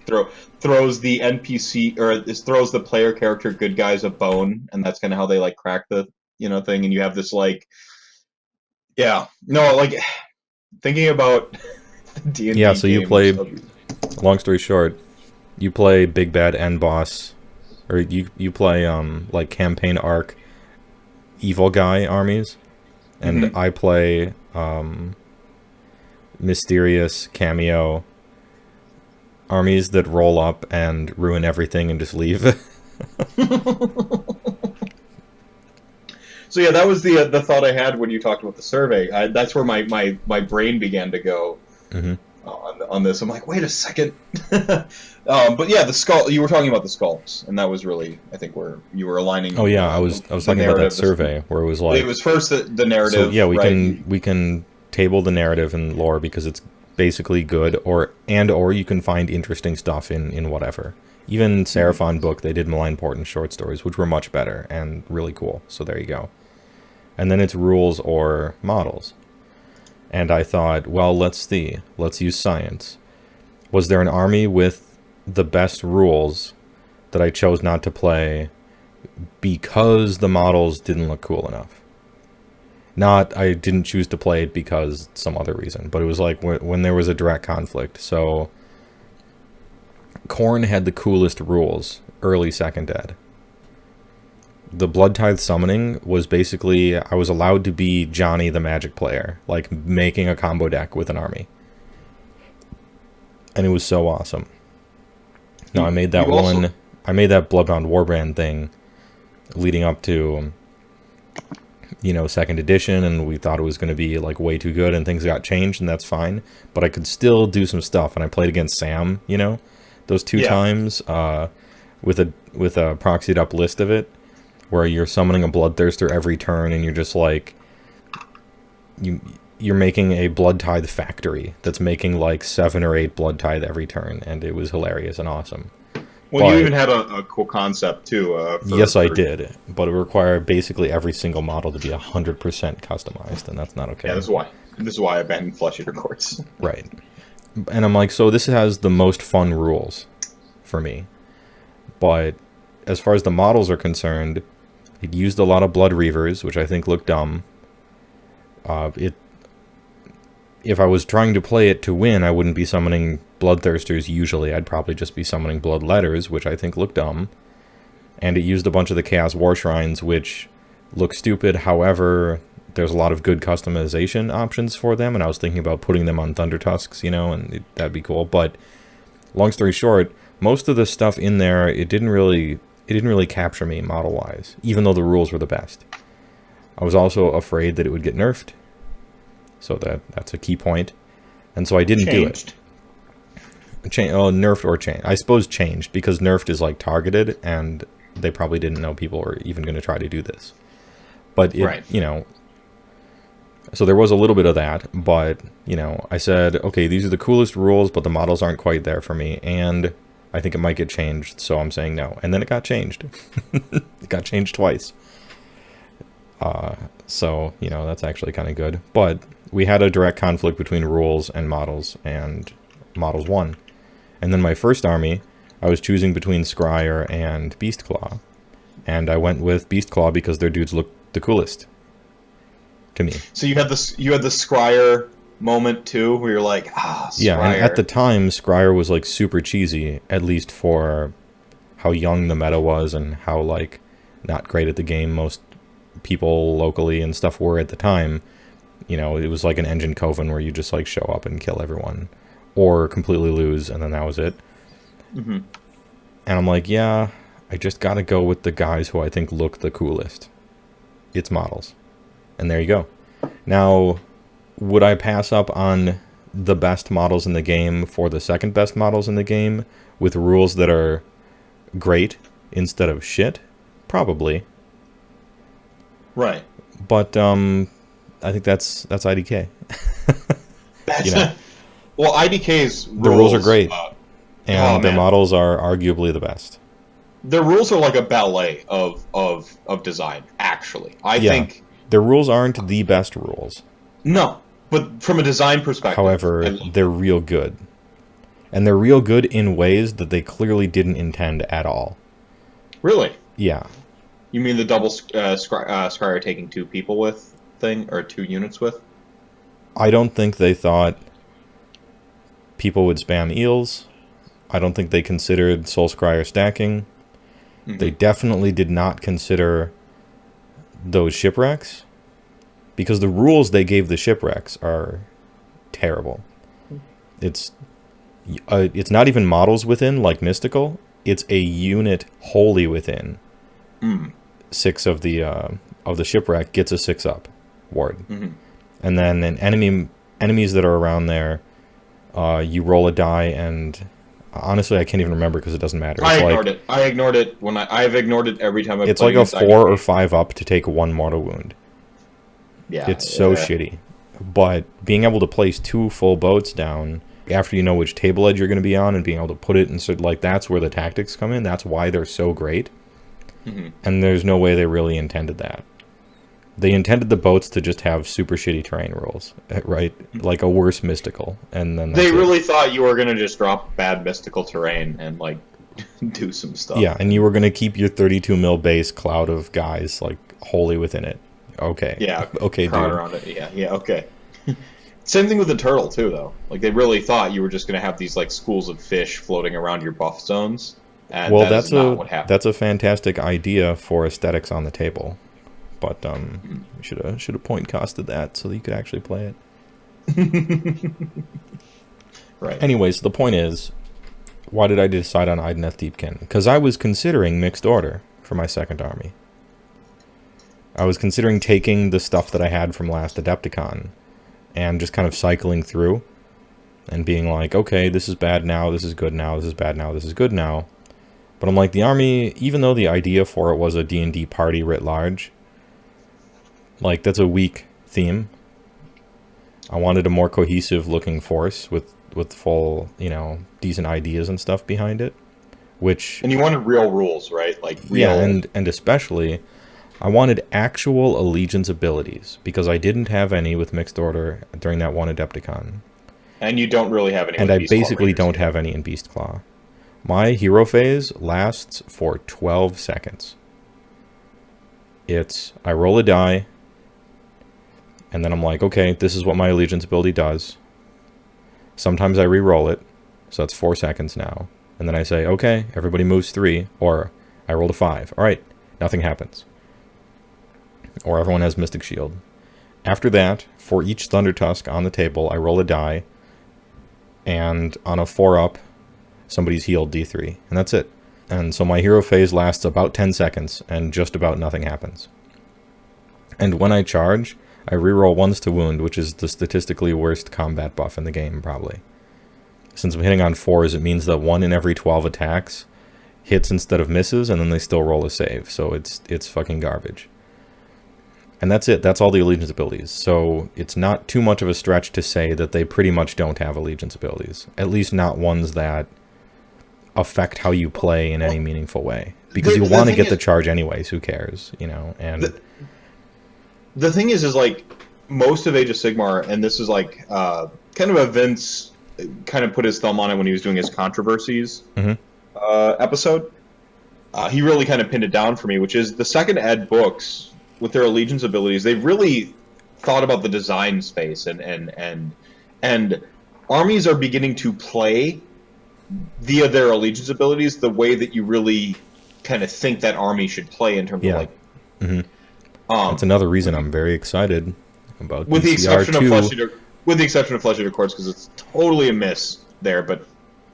throws the NPC, or throws the player character good guys a bone, and that's kind of how they, like, crack the, thing, and you have this, like... Yeah. No, like, thinking about D&D Yeah, so you play... Long story short, you play Big Bad End Boss, or you play, like, campaign arc evil guy armies. And I play mysterious cameo armies that roll up and ruin everything and just leave. So yeah, that was the thought I had when you talked about the survey. That's where my brain began to go on this. I'm like, wait a second. But yeah, the skull. You were talking about the skulls, and that was really, I think, where you were aligning. Oh yeah, I was talking about that survey where it was like it was first the narrative. So yeah, we can table the narrative and lore because it's basically good, or you can find interesting stuff in whatever. Even Seraphon book, they did Malign Portent short stories, which were much better and really cool. So there you go. And then it's rules or models. And I thought, well, let's see. Let's use science. Was there an army with the best rules that I chose not to play because the models didn't look cool enough? Not, I didn't choose to play it because some other reason, but it was like when there was a direct conflict. So, Khorne had the coolest rules, early second ed. The Blood Tithe summoning was basically, I was allowed to be Johnny the Magic player, like making a combo deck with an army. And it was so awesome. No, I made that I made that Bloodbound Warbrand thing leading up to, you know, second edition, and we thought it was going to be like way too good, and things got changed, and that's fine. But I could still do some stuff, and I played against Sam, you know, those two times with a proxied up list of it, where you're summoning a Bloodthirster every turn, and you're just like you're making a Blood Tithe factory that's making like 7 or 8 Blood Tithe every turn, and it was hilarious and awesome. Well, you even had a cool concept too. Yes, I did, but it required basically every single model to be 100% customized, and that's not okay. Yeah, this is why I abandoned Flesh Eater Courts. Right. And I'm like, so this has the most fun rules for me. But as far as the models are concerned, it used a lot of Blood Reavers, which I think looked dumb. If I was trying to play it to win, I wouldn't be summoning Bloodthirsters usually. I'd probably just be summoning Bloodletters, which I think look dumb. And it used a bunch of the Chaos War Shrines, which look stupid. However, there's a lot of good customization options for them, and I was thinking about putting them on Thunder Tusks, you know, and that'd be cool. But long story short, most of the stuff in there, it didn't really capture me model-wise, even though the rules were the best. I was also afraid that it would get nerfed. So that's a key point. And so I didn't do it. Nerfed or changed. I suppose changed, because nerfed is like targeted, and they probably didn't know people were even going to try to do this. But, you know, so there was a little bit of that, but, you know, I said, okay, these are the coolest rules, but the models aren't quite there for me, and I think it might get changed, so I'm saying no. And then it got changed. It got changed twice. So, you know, that's actually kind of good. But we had a direct conflict between rules and models models won. And then my first army, I was choosing between Scryer and Beastclaw. And I went with Beastclaw because their dudes looked the coolest to me. So you had the Scryer moment too, where you're like, Scryer. Yeah, and at the time, Scryer was like super cheesy, at least for how young the meta was and how like not great at the game most people locally and stuff were at the time. You know, it was like an Engine Coven where you just like show up and kill everyone, or completely lose, and then that was it. Mm-hmm. And I'm like, yeah, I just gotta go with the guys who I think look the coolest. It's models. And there you go. Now, would I pass up on the best models in the game for the second best models in the game with rules that are great instead of shit? Probably. Right. But I think that's IDK. You know? Well, IDK's rules, the rules are great, and their models are arguably the best. Their rules are like a ballet of design. Actually, I think their rules aren't the best rules. No, but from a design perspective, however, they're real good, and they're real good in ways that they clearly didn't intend at all. Really? Yeah. You mean the double Scryer taking 2 people with thing, or 2 units with? I don't think they thought people would spam eels. I don't think they considered Soul Scryer stacking. Mm-hmm. They definitely did not consider those shipwrecks, because the rules they gave the shipwrecks are terrible. It's not even models within like Mystical. It's a unit wholly within. 6 of the shipwreck gets a 6-up ward. Mm-hmm. And then enemies that are around there, you roll a die, and honestly, I can't even remember because it doesn't matter. I ignored it. I ignored it when I've ignored it every time I've played. It's like a 4 or 5 up to take 1 mortal wound. Yeah, it's so shitty. But being able to place 2 full boats down after you know which table edge you're going to be on and being able to put it, and so like that's where the tactics come in. That's why they're so great. Mm-hmm. And there's no way they really intended that. They intended the boats to just have super shitty terrain rules, right? Like a worse mystical, and then they really thought you were gonna just drop bad mystical terrain and like do some stuff. Yeah, and you were gonna keep your 32 mil base cloud of guys like wholly within it. Okay. Yeah. Okay, dude. Around it. Yeah. Okay. Same thing with the turtle too, though. Like they really thought you were just gonna have these like schools of fish floating around your buff zones. And well, that's not what happened. That's a fantastic idea for aesthetics on the table. But should have point costed that so that you could actually play it. Right. Anyways, the point is, why did I decide on Ideneth Deepkin? Because I was considering Mixed Order for my second army. I was considering taking the stuff that I had from last Adepticon and just kind of cycling through and being like, okay, this is bad now, this is good now, this is bad now, this is good now. But I'm like, the army, even though the idea for it was a D&D party writ large, like, that's a weak theme. I wanted a more cohesive looking force with full, decent ideas and stuff behind it. And you wanted real rules, right? Like real... Yeah, and especially, I wanted actual allegiance abilities, because I didn't have any with Mixed Order during that one Adepticon. And you don't really have any And I basically don't have any in Beast Claw. My hero phase lasts for 12 seconds. I roll a die, and then I'm like, okay, this is what my allegiance ability does. Sometimes I re-roll it, so that's 4 seconds now. And then I say, okay, everybody moves 3, or I rolled a 5. All right, nothing happens. Or everyone has Mystic Shield. After that, for each Thunder Tusk on the table, I roll a die, and on a 4-up, somebody's healed D3, and that's it. And so my hero phase lasts about 10 seconds, and just about nothing happens. And when I charge, I reroll 1s to wound, which is the statistically worst combat buff in the game, probably. Since I'm hitting on 4s, it means that 1 in every 12 attacks hits instead of misses, and then they still roll a save, so it's fucking garbage. And that's it. That's all the allegiance abilities. So it's not too much of a stretch to say that they pretty much don't have allegiance abilities. At least not ones that affect how you play in any meaningful way. Because you want to get the charge anyways, who cares, and... The thing is like, most of Age of Sigmar, and this is like, kind of a Vince kind of put his thumb on it when he was doing his controversies episode. He really kind of pinned it down for me, which is the second ed books, with their allegiance abilities, they've really thought about the design space, and armies are beginning to play via their allegiance abilities the way that you really kind of think that army should play in terms of like... Mm-hmm. That's another reason I'm very excited about with BCR2. With the exception of Flesh Eater Courts, because it's totally a miss there, but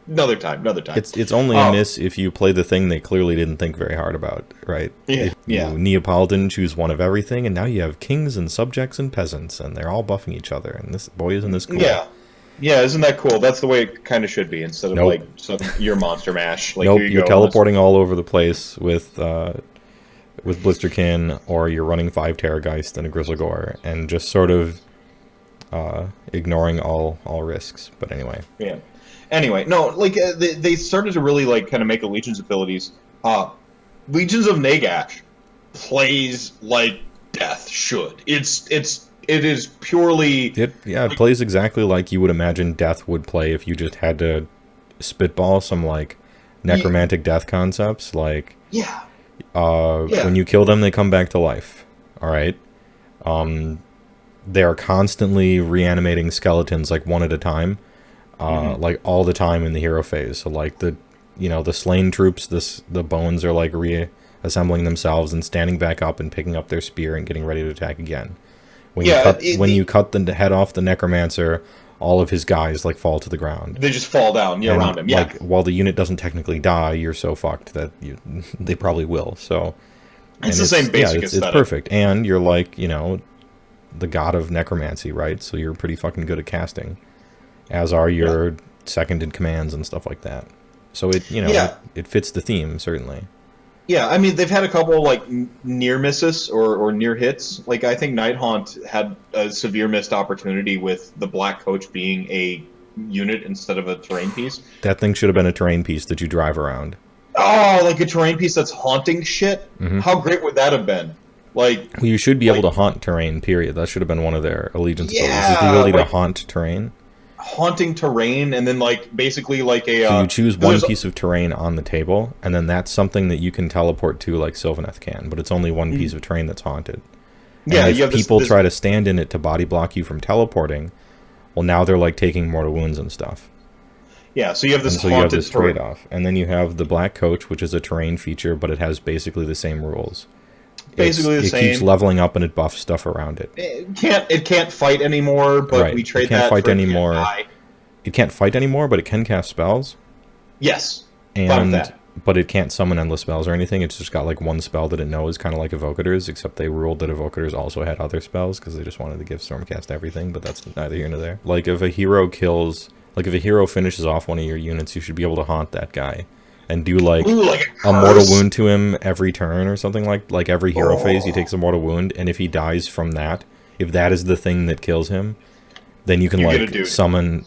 another time. It's only a miss if you play the thing they clearly didn't think very hard about, right? Yeah. You Neapolitan choose one of everything, and now you have kings and subjects and peasants, and they're all buffing each other, and this boy isn't this cool. Yeah, isn't that cool? That's the way it kind of should be, instead of like your Monster Mash. Like, you're teleporting all over the place with Blisterkin, or you're running 5 Terrorgeist and a Grizzlegore, and just sort of ignoring all risks. But anyway. Yeah. Anyway, no, like they started to really like kind of make Legion's abilities. Legions of Nagash plays like Death should. It is purely... It plays exactly like you would imagine Death would play if you just had to spitball some like necromantic death concepts. Like when you kill them, they come back to life. All right. They are constantly reanimating skeletons like one at a time, like all the time in the hero phase. So like the slain troops, the bones are like reassembling themselves and standing back up and picking up their spear and getting ready to attack again. When you cut the head off the necromancer, all of his guys like fall to the ground. They just fall down around him. Yeah. Like while the unit doesn't technically die, you're so fucked that they probably will. So it's the same basic aesthetic. It's perfect, and you're like the god of necromancy, right? So you're pretty fucking good at casting, as are your seconded commands and stuff like that. So it fits the theme certainly. Yeah, I mean, they've had a couple like near misses or near hits. Like I think Nighthaunt had a severe missed opportunity with the Black Coach being a unit instead of a terrain piece. That thing should have been a terrain piece that you drive around. Oh, like a terrain piece that's haunting shit? Mm-hmm. How great would that have been? Like, well, you should be able to haunt terrain, period. That should have been one of their allegiance abilities, is the yeah, ability like, to haunt terrain. haunting terrain, and then, like, basically, like a... So you choose one piece of terrain on the table, and then that's something that you can teleport to like Sylvaneth can, but it's only one piece of terrain that's haunted. And yeah, if people try to stand in it to body block you from teleporting, well, now they're, like, taking mortal wounds and stuff. Yeah, so you have this and so haunted you have this terrain. trade-off. And then you have the Black Coach, which is a terrain feature, but it has basically the same rules. Basically the same. It keeps leveling up and it buffs stuff around it. It can't fight anymore, but right. we trade it can't that fight for anymore. It can't fight anymore, but it can cast spells. Yes. But it can't summon endless spells or anything. It's just got like one spell that it knows, kind of like Evocators, except they ruled that Evocators also had other spells because they just wanted to give Stormcast everything, but that's neither here nor there. Like if a hero finishes off one of your units, you should be able to haunt that guy and do like a mortal wound to him every turn or something, like every hero phase he takes a mortal wound, and if he dies from that, if that is the thing that kills him, then you can summon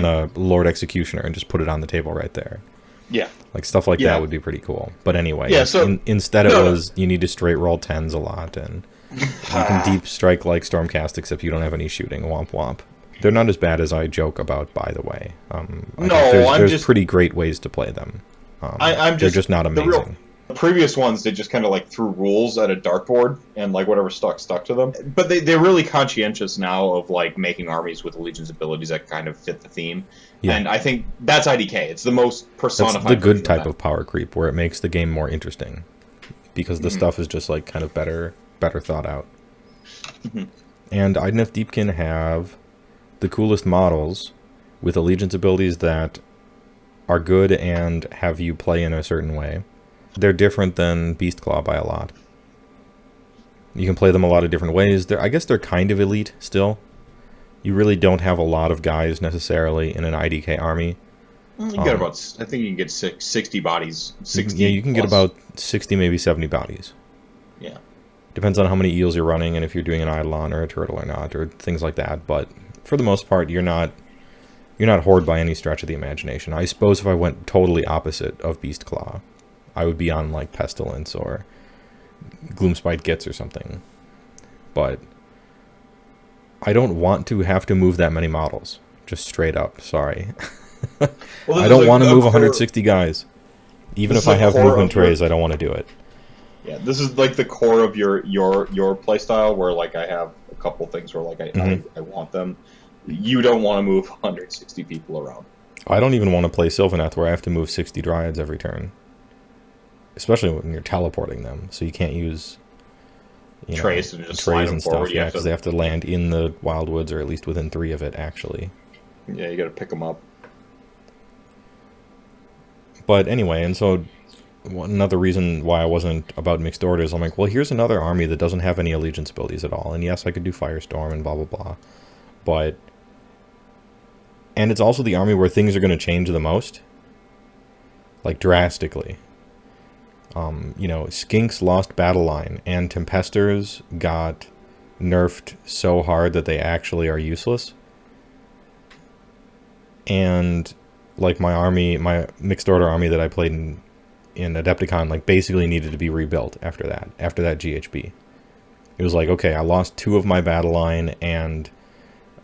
a Lord Executioner and just put it on the table right there. Yeah. Like stuff like that would be pretty cool. But anyway, instead it was you need to straight roll 10s a lot, and you can deep strike like Stormcast, except you don't have any shooting. Womp womp. They're not as bad as I joke about, by the way. There's pretty great ways to play them. They're just not amazing. The previous ones, they just kind of like threw rules at a dartboard and like whatever stuck to them. But they're really conscientious now of like making armies with Allegiance abilities that kind of fit the theme. Yeah. And I think that's IDK. It's the most personified. That's the good type of power creep, where it makes the game more interesting, because the stuff is just like kind of better thought out. And Idoneth Deepkin have the coolest models with Allegiance abilities that are good and have you play in a certain way. They're different than Beastclaw by a lot. You can play them a lot of different ways. I guess they're kind of elite still. You really don't have a lot of guys necessarily in an IDK army. You get about, I think you can get 60 bodies. 60 yeah, you can get about 60, maybe 70 bodies. Yeah. Depends on how many eels you're running and if you're doing an Eidolon or a turtle or not, or things like that. But for the most part, you're not Horde by any stretch of the imagination. I suppose if I went totally opposite of Beastclaw, I would be on like Pestilence or Gloomspite Gitz or something. But I don't want to have to move that many models. Just straight up, sorry. I don't want to move 160 guys. Even if I have movement trays, I don't want to do it. Yeah, this is like the core of your playstyle, where like I have a couple things where like I want them. You don't want to move 160 people around. I don't even want to play Sylvaneth where I have to move 60 Dryads every turn. Especially when you're teleporting them, so you can't use trays and just slide them and forward. Stuff, yeah, because they have to land in the Wildwoods, or at least within 3 of it, actually. Yeah, you got to pick them up. But anyway, and so another reason why I wasn't about mixed orders, I'm like, well, here's another army that doesn't have any allegiance abilities at all. And yes, I could do Firestorm and blah, blah, blah. But... And it's also the army where things are going to change the most. Like, drastically. Skinks lost Battle Line, and Tempestors got nerfed so hard that they actually are useless. And... like my mixed order army that I played in Adepticon, like basically needed to be rebuilt after that GHB. It was like, okay, I lost 2 of my battle line and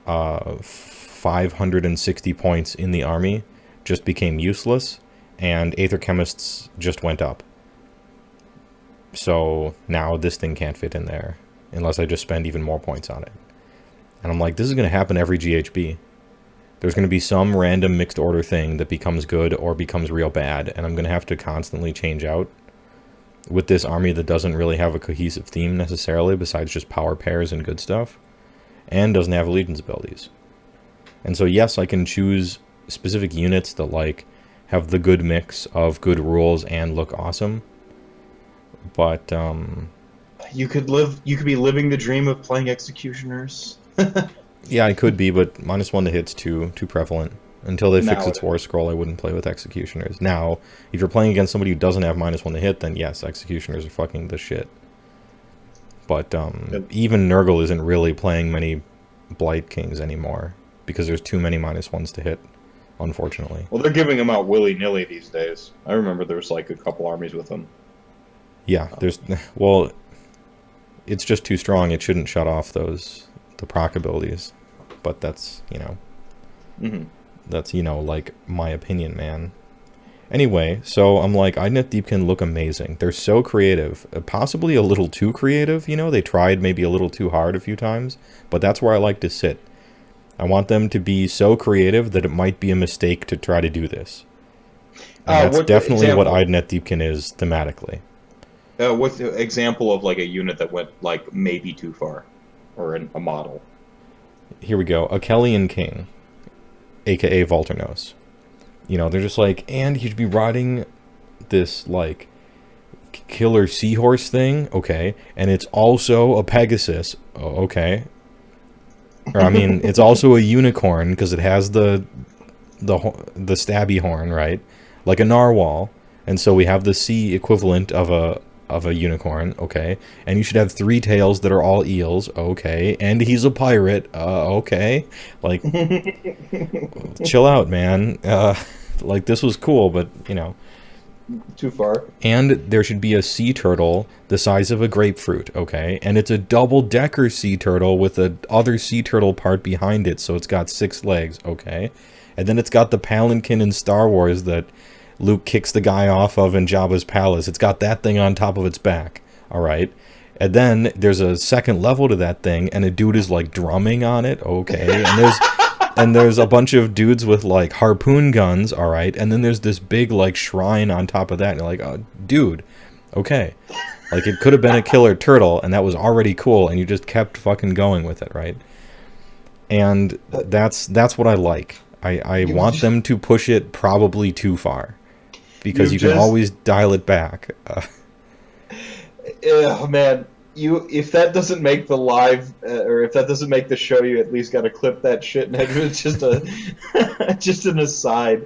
560 points in the army just became useless, and Aether Chemists just went up. So now this thing can't fit in there unless I just spend even more points on it. And I'm like, this is going to happen every GHB. There's going to be some random mixed order thing that becomes good or becomes real bad, and I'm going to have to constantly change out with this army that doesn't really have a cohesive theme necessarily, besides just power pairs and good stuff, and doesn't have allegiance abilities. And so yes, I can choose specific units that like have the good mix of good rules and look awesome, but you could be living the dream of playing Executioners. Yeah, I could be, but -1 to hit's too prevalent. Until they fix its War Scroll, I wouldn't play with Executioners. Now, if you're playing against somebody who doesn't have -1 to hit, then yes, Executioners are fucking the shit. But even Nurgle isn't really playing many Blight Kings anymore. because there's too many -1s to hit, unfortunately. Well, they're giving them out willy-nilly these days. I remember there was like a couple armies with them. Yeah, well, it's just too strong. It shouldn't shut off the proc abilities. But that's, that's, like, my opinion, man. Anyway, so I'm like, IDNet Deepkin look amazing. They're so creative. Possibly a little too creative, They tried maybe a little too hard a few times. But that's where I like to sit. I want them to be so creative that it might be a mistake to try to do this. And that's definitely what IDNet Deepkin is thematically. What's the example of, like, a unit that went, like, maybe too far? Or a model? Here we go. Achelian King, a.k.a. Volturnos. They're just like, and he should be riding this, like, killer seahorse thing. Okay. And it's also a Pegasus. Oh, okay. Or, I mean, it's also a unicorn, because it has the stabby horn, right? Like a narwhal. And so we have the sea equivalent of a unicorn, okay, and you should have 3 tails that are all eels, okay, and he's a pirate, okay, like, chill out, man, like, this was cool, but, too far. And there should be a sea turtle the size of a grapefruit, okay, and it's a double-decker sea turtle with the other sea turtle part behind it, so it's got 6 legs, okay, and then it's got the palanquin in Star Wars that Luke kicks the guy off of in Jabba's palace. It's got that thing on top of its back. All right. And then there's a second level to that thing, and a dude is, like, drumming on it. Okay. And there's a bunch of dudes with, like, harpoon guns. All right. And then there's this big, like, shrine on top of that. And you're like, oh, dude. Okay. Like, it could have been a killer turtle, and that was already cool, and you just kept fucking going with it, right? And that's what I like. I want them to push it probably too far. Because you can always dial it back. Oh, man. If that doesn't make the live, or if that doesn't make the show, you at least got to clip that shit. And it's just just an aside.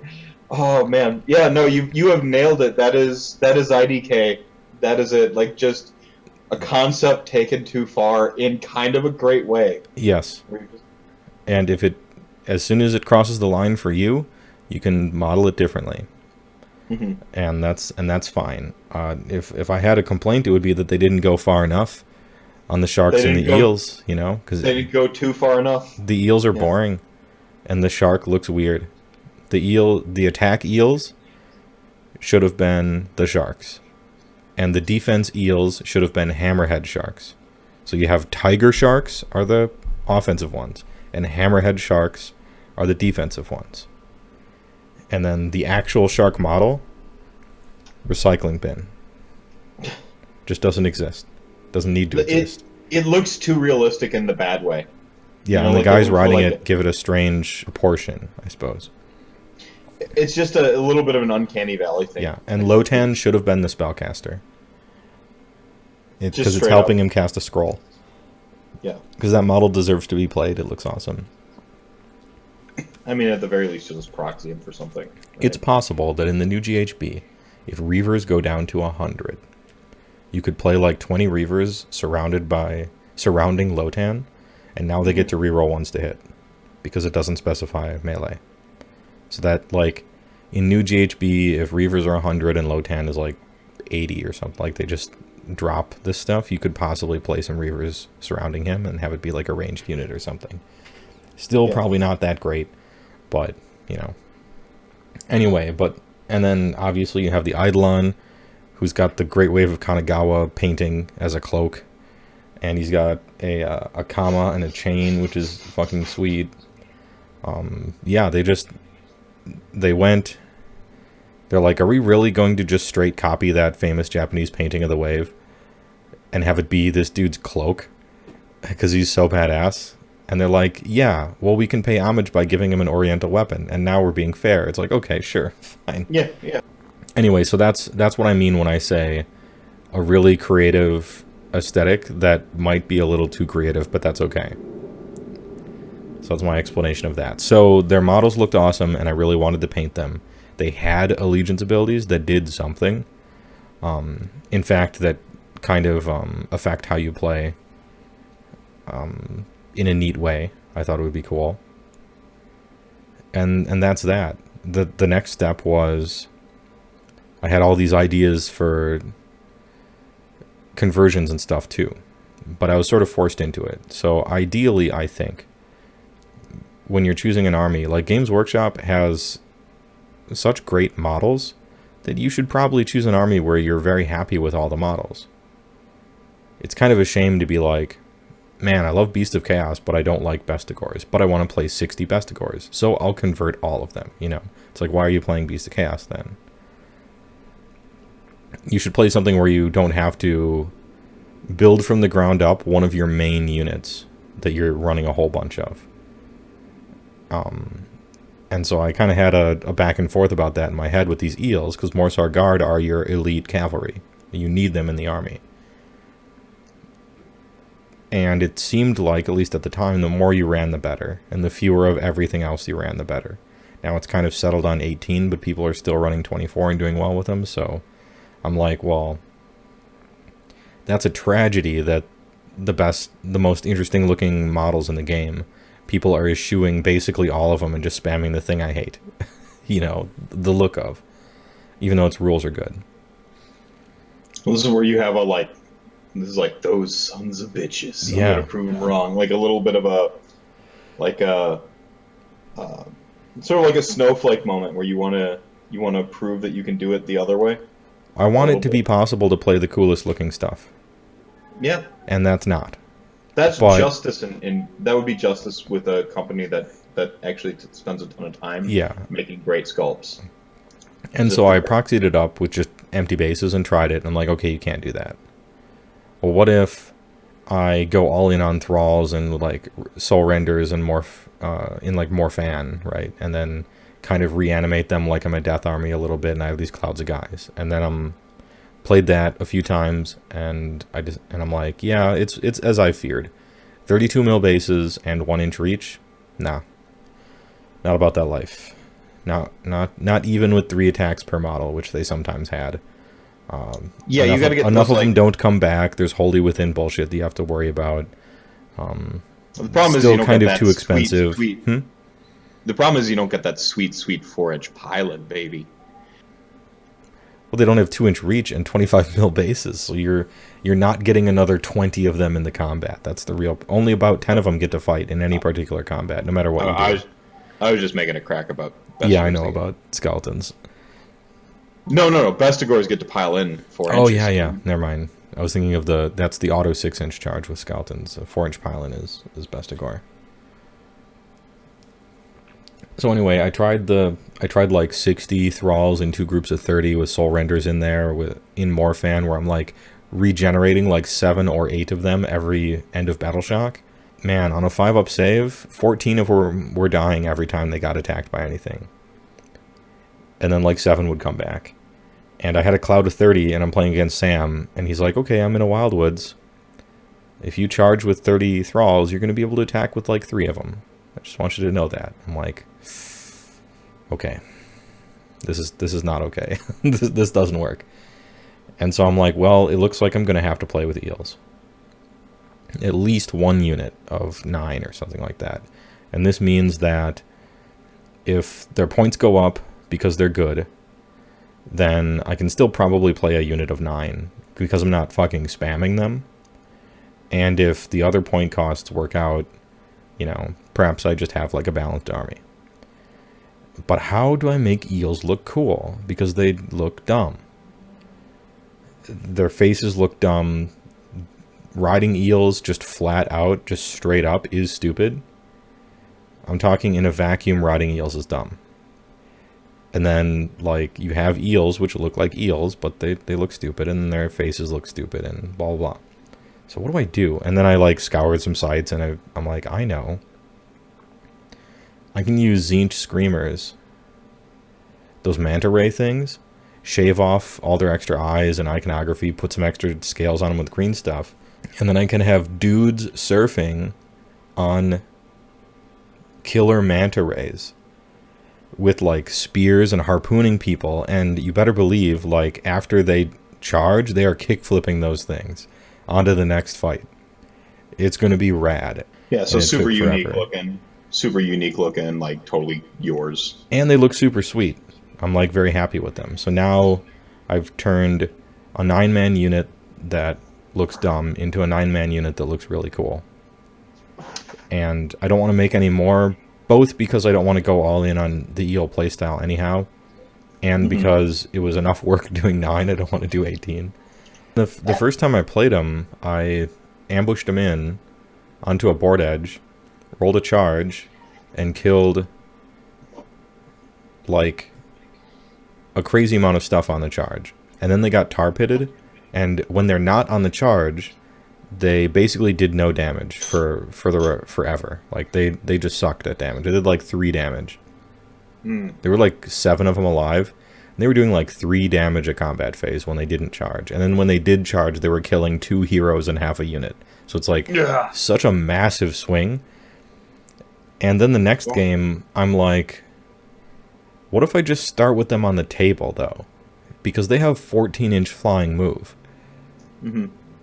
Oh, man. Yeah, no, you have nailed it. That is IDK. That is it. Like, just a concept taken too far in kind of a great way. Yes. And as soon as it crosses the line for you, you can model it differently. And that's fine. If I had a complaint, it would be that they didn't go far enough on the sharks and the eels, because they didn't go too far enough. The eels are boring, and the shark looks weird. The attack eels should have been the sharks, and the defense eels should have been hammerhead sharks. So you have tiger sharks are the offensive ones, and hammerhead sharks are the defensive ones. And then the actual shark model, recycling bin. Just doesn't exist. Doesn't need to exist. It looks too realistic in the bad way. Yeah, and the guys riding it give it a strange proportion, I suppose. It's just a little bit of an uncanny valley thing. Yeah, and Lotan should have been the spellcaster. Because it's helping him cast a scroll. Yeah. Because that model deserves to be played. It looks awesome. I mean, at the very least, just proxy him for something. Right? It's possible that in the new GHB, if Reavers go down to 100, you could play like 20 Reavers surrounding Lotan, and now they get to reroll 1s to hit, because it doesn't specify melee. So that, like, in new GHB, if Reavers are 100 and Lotan is like 80 or something, like they just drop this stuff, you could possibly play some Reavers surrounding him and have it be like a ranged unit or something. Still probably not that great. But, anyway, and then obviously you have the Eidolon, who's got the Great Wave of Kanagawa painting as a cloak, and he's got a Kama and a chain, which is fucking sweet. Yeah, they're like, are we really going to just straight copy that famous Japanese painting of the wave and have it be this dude's cloak? Because he's so badass. And they're like, yeah, well, we can pay homage by giving him an oriental weapon, and now we're being fair. It's like, okay, sure, fine. Yeah. Anyway, so that's what I mean when I say a really creative aesthetic that might be a little too creative, but that's okay. So that's my explanation of that. So their models looked awesome, and I really wanted to paint them. They had allegiance abilities that did something. In fact, that kind of affect how you play. In a neat way. I thought it would be cool. And that's that. The next step was I had all these ideas for conversions and stuff too, but I was sort of forced into it. So ideally, I think when you're choosing an army, like Games Workshop has such great models that you should probably choose an army where you're very happy with all the models. It's kind of a shame to be like, man, I love Beast of Chaos, but I don't like Bestigors, but I want to play 60 Bestigors, so I'll convert all of them, you know? It's like, why are you playing Beast of Chaos then? You should play something where you don't have to build from the ground up one of your main units that you're running a whole bunch of. And so I kind of had a back and forth about that in my head with these eels, because Morsar Guard are your elite cavalry. You need them in the army. And it seemed like, at least at the time, the more you ran, the better. And the fewer of everything else you ran, the better. Now it's kind of settled on 18, but people are still running 24 and doing well with them, so I'm like, well, that's a tragedy that the most interesting looking models in the game, people are eschewing basically all of them and just spamming the thing I hate. You know, the look of. Even though its rules are good. Well, this is where you have a, like, this is like, those sons of bitches. Yeah. I'm gonna prove them wrong. Like a little bit of a, like a, sort of like a snowflake moment where you wanna prove that you can do it the other way. I want it to be possible to play the coolest looking stuff. Yeah. And that's not. That's justice, and that would be justice with a company that actually spends a ton of time making great sculpts. And so I proxied it up with just empty bases and tried it, and I'm like, okay, you can't do that. Well, what if I go all in on thralls and like soul renders and morph in like Morphan, right? And then kind of reanimate them like I'm a death army a little bit, and I have these clouds of guys. And then I'm played that a few times, and I'm like, yeah, it's as I feared. 32 mil bases and 1 inch reach. Nah, not about that life. Not even with 3 attacks per model, which they sometimes had. Yeah, you gotta get enough of them don't come back. There's wholly within bullshit that you have to worry about. The problem is still you don't kind get of that too expensive. The problem is you don't get that sweet 4-inch pilot, baby. Well, they don't have 2-inch reach and 25 mil bases, so you're not getting another 20 of them in the combat. That's the real. Only about 10 of them get to fight in any particular combat, no matter what you do. I was just making a crack about. Yeah, I know about skeletons. No. Bestigors get to pile in 4 inches. Oh yeah. Never mind. I was thinking of that's the auto 6-inch charge with skeletons. A 4-inch pile-in is Bestigor. So anyway, I tried like 60 thralls in 2 groups of 30 with soul renders in there in Morphan, where I'm like regenerating like 7 or 8 of them every end of battle shock. Man, on a 5-up save, 14 of them were dying every time they got attacked by anything. And then like 7 would come back. And I had a cloud of 30, and I'm playing against Sam, and he's like, okay, I'm in a Wildwoods. If you charge with 30 thralls, you're going to be able to attack with like 3 of them. I just want you to know that. I'm like, okay, this is not okay. this doesn't work. And so I'm like, well, it looks like I'm going to have to play with eels. At least 1 unit of 9 or something like that. And this means that if their points go up because they're good, then I can still probably play a unit of 9 because I'm not fucking spamming them. And if the other point costs work out, you know, perhaps I just have like a balanced army. But how do I make eels look cool? Because they look dumb. Their faces look dumb. Riding eels just flat out, just straight up, is stupid. I'm talking in a vacuum, riding eels is dumb. And then, like, you have eels, which look like eels, but they look stupid, and their faces look stupid, and blah, blah, blah. So what do I do? And then I, like, scoured some sites, and I'm like, I know. I can use Tzeentch Screamers. Those manta ray things. Shave off all their extra eyes and iconography, put some extra scales on them with green stuff. And then I can have dudes surfing on killer manta rays with like spears and harpooning people, and you better believe, like, after they charge, they are kick flipping those things onto the next fight. It's going to be rad. Yeah, so super unique looking. super unique looking, like totally yours. And they look super sweet. I'm like very happy with them. So now I've turned a 9-man unit that looks dumb into a 9-man unit that looks really cool. And I don't want to make any more, both because I don't want to go all in on the eel playstyle anyhow, and because it was enough work doing 9, I don't want to do 18. The first time I played him, I ambushed him in onto a board edge, rolled a charge, and killed like a crazy amount of stuff on the charge. And then they got tar pitted, and when they're not on the charge, they basically did no damage for forever. Like they just sucked at damage. They did like 3 damage. There were like 7 of them alive, and they were doing like 3 damage a combat phase when they didn't charge. And then when they did charge, they were killing 2 heroes and half a unit. So it's like such a massive swing. And then the next game, I'm like, what if I just start with them on the table though? Because they have 14-inch flying move.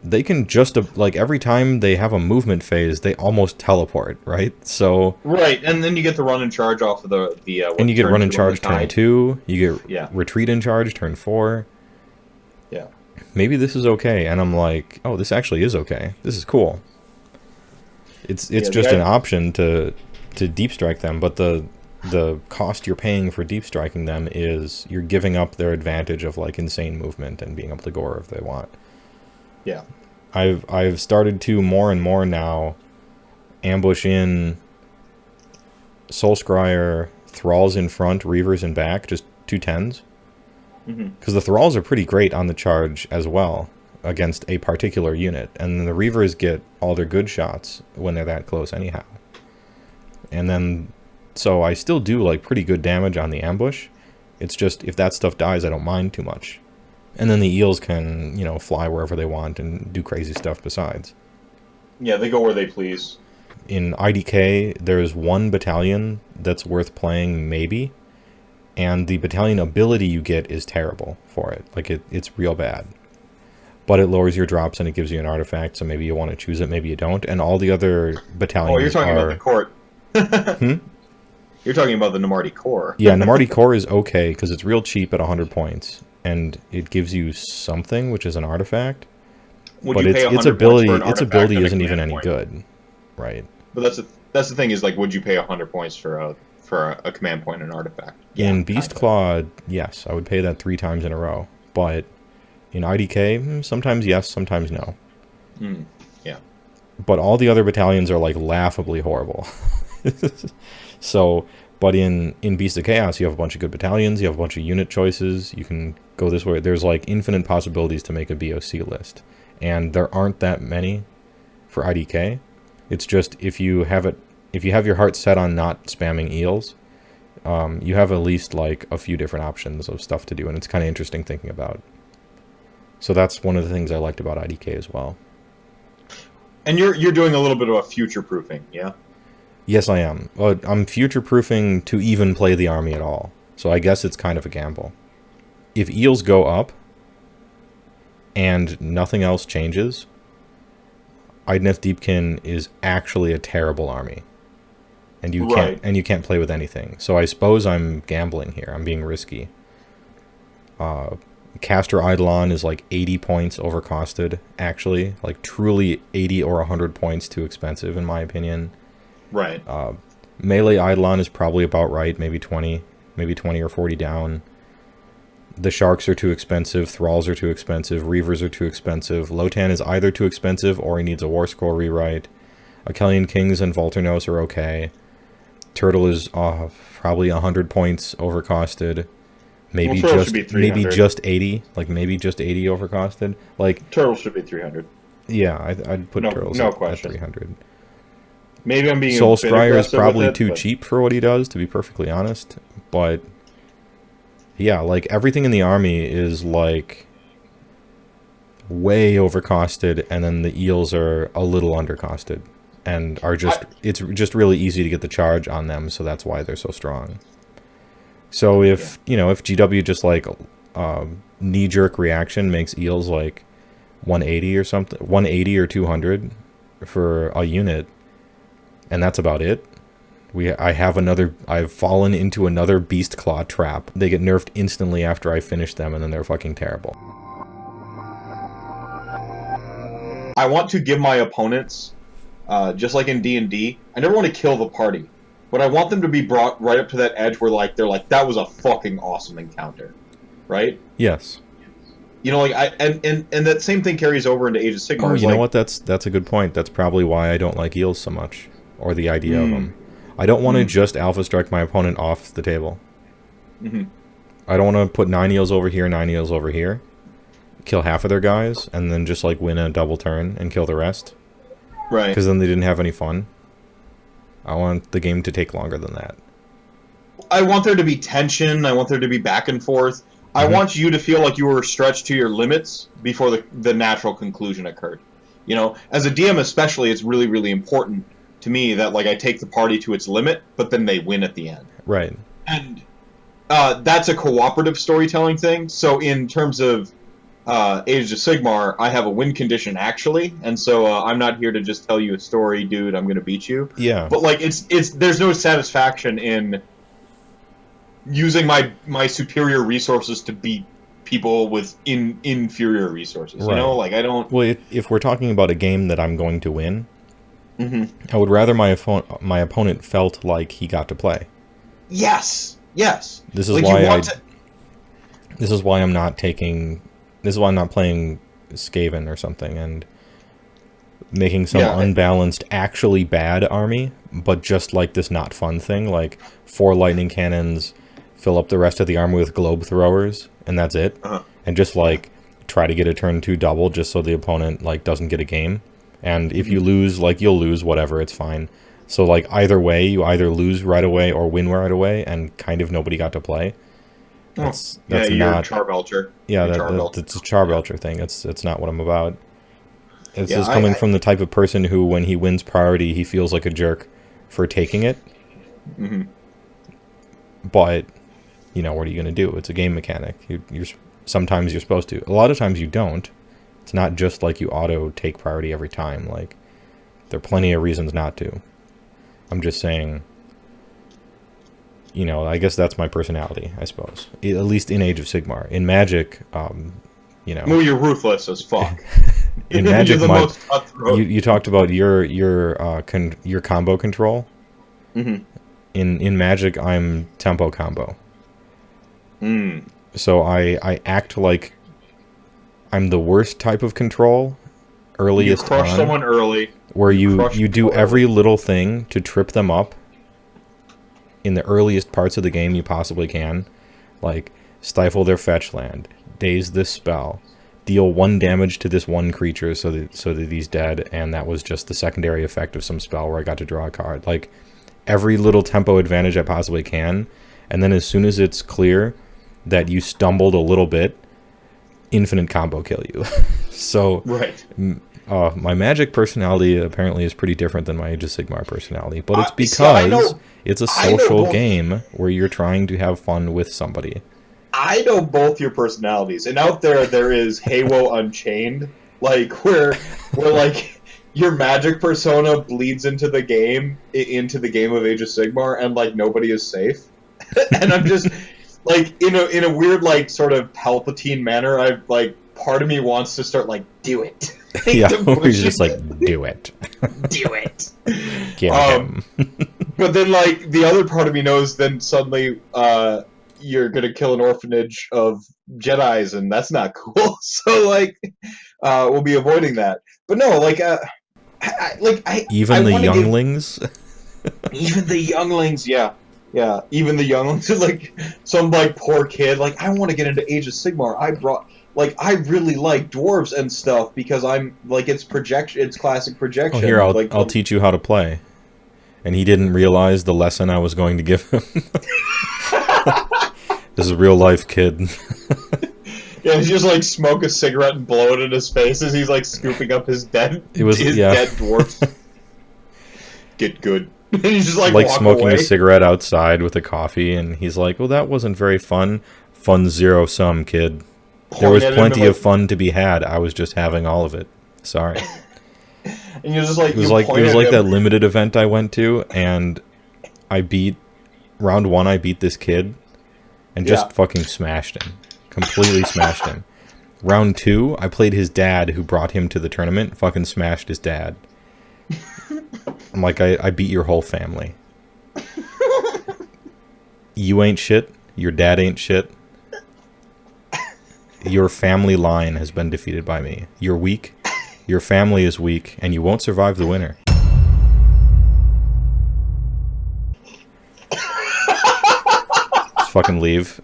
They can just, like, every time they have a movement phase, they almost teleport, right? So... Right, and then you get the run and charge off of the and you get run and charge turn 2, you get Yeah. retreat and charge turn 4. Yeah. Maybe this is okay, and I'm like, oh, this actually is okay. This is cool. It's just an option to deep strike them, but the cost you're paying for deep striking them is you're giving up their advantage of, like, insane movement and being able to go wherever they want. Yeah. I've started to more and more now ambush in Soul Scryer, Thralls in front, Reavers in back, just 2 10s. Because the Thralls are pretty great on the charge as well against a particular unit, and the Reavers get all their good shots when they're that close anyhow. And then, so I still do like pretty good damage on the ambush. It's just, if that stuff dies, I don't mind too much. And then the eels can, you know, fly wherever they want and do crazy stuff besides. Yeah, they go where they please. In IDK, there's 1 battalion that's worth playing, maybe. And the battalion ability you get is terrible for it. Like, it's real bad. But it lowers your drops and it gives you an artifact, so maybe you want to choose it, maybe you don't. And all the other battalions Oh, you're talking about the court. You're talking about the Namarti Core. Yeah, Namarti Core is okay, because it's real cheap at 100 points. And it gives you something, which is an artifact. But its ability isn't even any good, right? But that's the thing is, like, would you pay 100 points for a command point and artifact? In Beast Claw, yes, I would pay that 3 times in a row. But in IDK, sometimes yes, sometimes no. Yeah. But all the other battalions are like laughably horrible. So, but in Beast of Chaos, you have a bunch of good battalions, you have a bunch of unit choices, you can go this way. There's like infinite possibilities to make a BoC list. And there aren't that many for IDK. It's just if you have your heart set on not spamming eels, you have at least like a few different options of stuff to do, and it's kind of interesting thinking about. So that's one of the things I liked about IDK as well. And you're doing a little bit of a future proofing, yeah? Yes, I am. I'm future proofing to even play the army at all. So I guess it's kind of a gamble. If eels go up and nothing else changes, Idneth Deepkin is actually a terrible army. And you can't play with anything. So I suppose I'm gambling here. I'm being risky. Caster Eidolon is like 80 points overcosted, actually. Like truly 80 or 100 points too expensive, in my opinion. Right. Melee Eidolon is probably about right, maybe 20 or 40 down. The Sharks are too expensive, Thralls are too expensive, Reavers are too expensive, Lotan is either too expensive or he needs a War Scroll rewrite. Akhelian Kings and Volturnos are okay. Turtle is probably 100 points overcosted. Maybe just 80, like maybe just 80 overcosted. Like Turtle should be 300. Yeah, I'd put Turtles at 300. Maybe I'm being Soul Scryer is probably too cheap for what he does, to be perfectly honest. But yeah, like everything in the army is like way overcosted, and then the eels are a little undercosted, and are just it's just really easy to get the charge on them, so that's why they're so strong. So if if GW just like knee-jerk reaction makes eels like 180 or something, 180 or 200 for a unit, and that's about it, I've fallen into another Beast Claw trap. They get nerfed instantly after I finish them, and then they're fucking terrible. I want to give my opponents, just like in D&D, I never want to kill the party, but I want them to be brought right up to that edge where like they're like, that was a fucking awesome encounter, right? Yes. You know, like and that same thing carries over into Age of Sigmar. Oh, you know what? That's a good point. That's probably why I don't like eels so much, or the idea of them. I don't want to just alpha strike my opponent off the table. I don't want to put 9 eels over here, 9 eels over here, kill half of their guys, and then just like win a double turn and kill the rest. Right. Because then they didn't have any fun. I want the game to take longer than that. I want there to be tension. I want there to be back and forth. I want you to feel like you were stretched to your limits before the natural conclusion occurred. You know, as a DM especially, it's really, really important to me that like I take the party to its limit, but then they win at the end. Right. And that's a cooperative storytelling thing. So in terms of Age of Sigmar, I have a win condition actually, and so I'm not here to just tell you a story, dude. I'm gonna beat you. Yeah. But like, it's there's no satisfaction in using my superior resources to beat people with inferior resources. Right. You know, like I don't. Well, if we're talking about a game that I'm going to win, I would rather my opponent felt like he got to play. Yes. Yes. This is like why This is why I'm not taking. This is why I'm not playing Skaven or something and making some unbalanced, actually bad army, but just like this not fun thing, like 4 lightning cannons, fill up the rest of the army with globe throwers, and that's it. And just like try to get a turn 2 double just so the opponent like doesn't get a game. And if you lose, like you'll lose, whatever, it's fine. So like either way, you either lose right away or win right away, and kind of nobody got to play. That's you're not Charbelcher. Yeah, it's a Charbelcher thing. It's not what I'm about. It's just coming from the type of person who, when he wins priority, he feels like a jerk for taking it. But, you know, what are you going to do? It's a game mechanic. Sometimes you're supposed to. A lot of times you don't. It's not just like you auto take priority every time. Like, there are plenty of reasons not to. I'm just saying, you know, I guess that's my personality, I suppose. At least in Age of Sigmar. In Magic, you know... Well, you're ruthless as fuck. In Magic, you talked about your combo control. In Magic, I'm tempo combo. So I act like I'm the worst type of control earliest on. You crush someone early. Where you do every little thing to trip them up in the earliest parts of the game you possibly can. Like, stifle their fetch land, daze this spell, deal 1 damage to this one creature so that he's dead, and that was just the secondary effect of some spell where I got to draw a card. Like, every little tempo advantage I possibly can, and then as soon as it's clear that you stumbled a little bit, infinite combo kill you. So, right. My Magic personality apparently is pretty different than my Age of Sigmar personality, but it's because it's a social game where you're trying to have fun with somebody. I know both your personalities, and out there is HeyWoah Unchained, like where like your Magic persona bleeds into the game of Age of Sigmar, and like nobody is safe. And I'm just like in a weird like sort of Palpatine manner. I've like part of me wants to start like do it. Yeah, he's just like do it. Do it. Get him. But then like the other part of me knows then suddenly you're gonna kill an orphanage of Jedis, and that's not cool. So like we'll be avoiding that. But no, like even the younglings. Even the younglings, yeah. Even the younglings, like some like poor kid. Like I want to get into Age of Sigmar. I really like dwarves and stuff because I'm like it's classic projection. Oh, here I'll teach you how to play. And he didn't realize the lesson I was going to give him. This is real life, kid. Yeah, he's just like smoke a cigarette and blow it in his face as he's like scooping up his dead dwarfs. Get good. And he's just like smoking away. a cigarette outside with a coffee, and he's like, "Well, that wasn't very fun. Fun zero sum, kid. There was plenty of fun to be had. I was just having all of it. Sorry." And you're just like it was like that limited event I went to, and I beat round 1. I beat this kid and just fucking smashed him, completely smashed him. Round 2, I played his dad, who brought him to the tournament. Fucking smashed his dad. I'm like, I beat your whole family. You ain't shit. Your dad ain't shit. Your family line has been defeated by me. You're weak. Your family is weak, and you won't survive the winter. Just fucking leave.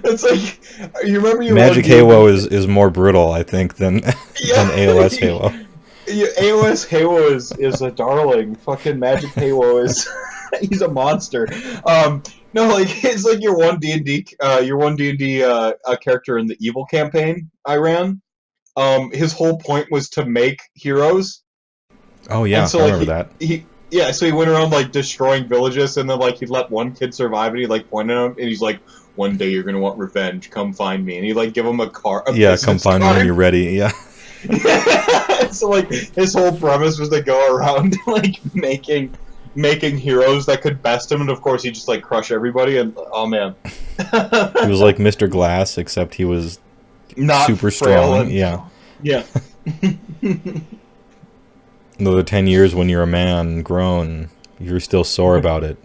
It's like, you remember your Magic HeyWoah is more brutal, I think, than AOS HeyWoah. AOS HeyWoah is a darling. Fucking Magic HeyWoah is he's a monster. No, like it's like your one D&D character in the evil campaign I ran. His whole point was to make heroes. Oh yeah, so, I remember that. So he went around like destroying villages, and then like he'd let one kid survive, and he like pointed at him, and he's like, "One day you're gonna want revenge. Come find me." And he like give him a car. Come find me when you're ready. Yeah. So like his whole premise was to go around like making heroes that could best him, and of course he just like crush everybody. And oh man, he was like Mr. Glass, except he was not super strong. Yeah. Another 10 years when you're a man, grown, you're still sore about it.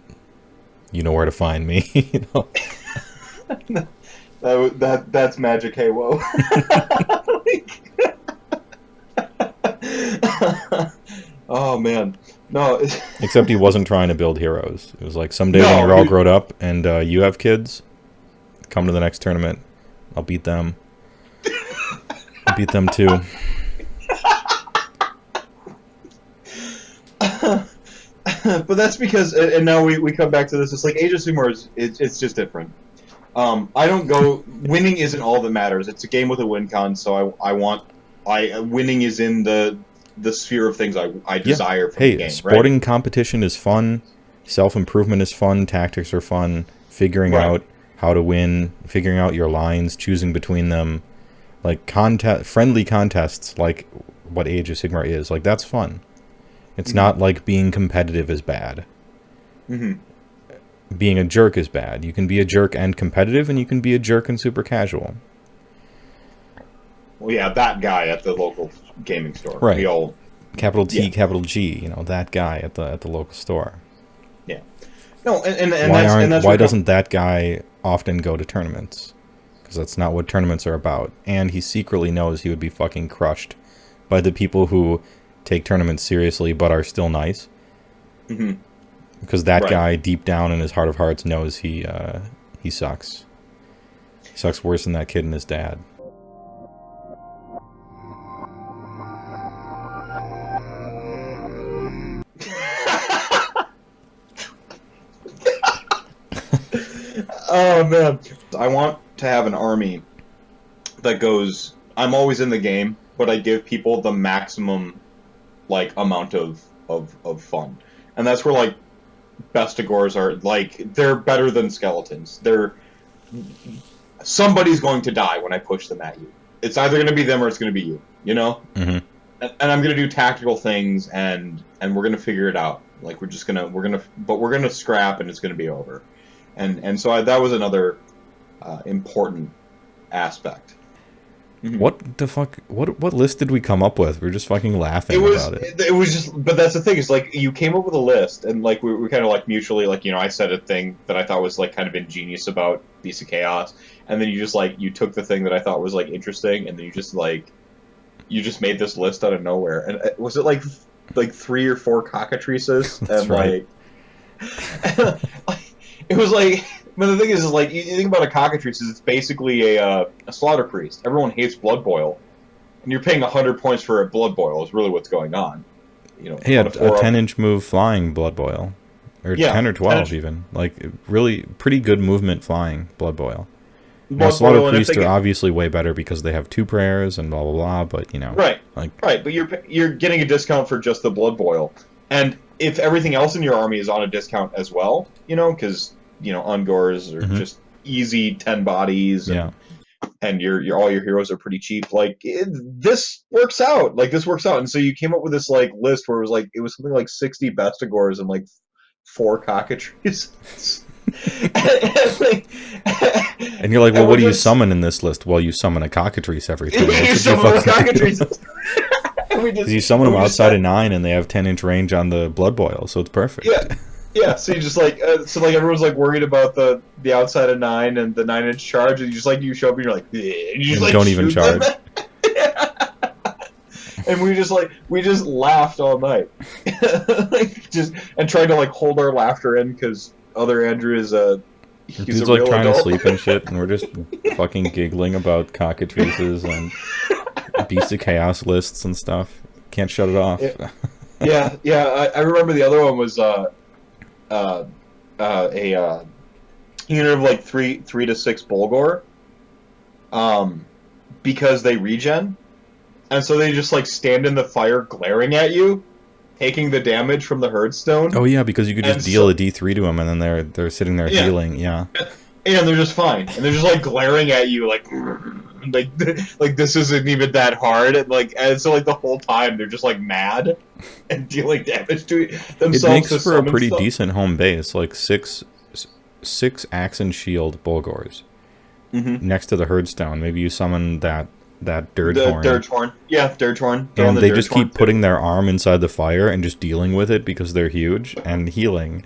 You know where to find me. You know? That's Magic HeyWoah. Oh man, no. Except he wasn't trying to build heroes. It was like, someday when you're all grown up and you have kids, come to the next tournament. I'll beat them. I'll beat them too. But that's because, and now we come back to this. It's like Age of Sigmar it's just different. I don't go. Winning isn't all that matters. It's a game with a win con, so winning is in the sphere of things I desire from the game. Sporting right? competition is fun. Self-improvement is fun. Tactics are fun. Figuring out how to win, figuring out your lines, choosing between them, like friendly contests, like what Age of Sigmar is. Like, that's fun. It's not like being competitive is bad. Being a jerk is bad. You can be a jerk and competitive, and you can be a jerk and super casual. Well, yeah, that guy at the local gaming store. Right. We all, capital T, capital G. You know, that guy at the local store. Yeah. No, and why doesn't that guy often go to tournaments? Because that's not what tournaments are about. And he secretly knows he would be fucking crushed by the people who take tournaments seriously but are still nice. Because that guy deep down in his heart of hearts knows he sucks. He sucks worse than that kid and his dad. Oh man, I want to have an army that goes, I'm always in the game, but I give people the maximum like amount of fun. And that's where like Bestigors are, like, they're better than skeletons. Somebody's going to die when I push them at you. It's either going to be them or it's going to be you, you know? And I'm going to do tactical things, and we're going to figure it out. Like, we're going to scrap, and it's going to be over. And so that was another important aspect. What the fuck? What list did we come up with? We were just fucking laughing about it. It was just, but that's the thing, is like, you came up with a list, and like we kind of like mutually, like, you know, I said a thing that I thought was like kind of ingenious about Beasts of Chaos, and then you just like, you took the thing that I thought was like interesting, and then you just made this list out of nowhere. And was it like 3 or 4 cockatrices? That's right. It was like, but the thing is like, you think about a cockatrice, it's basically a slaughter priest. Everyone hates blood boil, and you're paying 100 points for a blood boil is really what's going on. You know, he had a 10-inch move flying blood boil, or 10 or 12 even. Like, really pretty good movement flying blood boil. Now, slaughter priests are obviously way better because they have 2 prayers and blah blah blah. But you know, right, but you're getting a discount for just the blood boil, and if everything else in your army is on a discount as well, you know, because you know, Ungors are just easy 10 bodies, and all your heroes are pretty cheap. Like, this works out. And so you came up with this like list where it was something like 60 Bestigors and like 4 cockatrices. And you're like, well, what do you summon in this list? Well, you summon a cockatrice every time. You summon a cockatrice. Because you summon them outside of 9, and they have 10-inch range on the blood boil, so it's perfect. Yeah. So you just like, everyone's like worried about the outside of 9 and the 9-inch charge, and you just like you show up and you're like, and you just like don't even charge. And we just laughed all night, and tried to like hold our laughter in because other Andrew is he's like trying adult. to sleep and shit, and we're just fucking giggling about cockatrices and Beasts of Chaos lists and stuff. Can't shut it off. Yeah. I remember the other one was a unit of like 3 to 6 Bulgor, because they regen, and so they just like stand in the fire glaring at you, taking the damage from the Herdstone. Oh yeah, because you could just deal a D3 to them, and then they're sitting there healing. Yeah. And they're just fine, and they're just like glaring at you, like this isn't even that hard, and so like the whole time they're just like mad and dealing damage to themselves. It makes for a pretty decent home base, like six axe and shield Bulgors next to the Herdstone. Maybe you summon that Dirge-horn. Dirge-horn. Yeah, Dirge-horn. And they just keep putting their arm inside the fire and just dealing with it because they're huge and healing.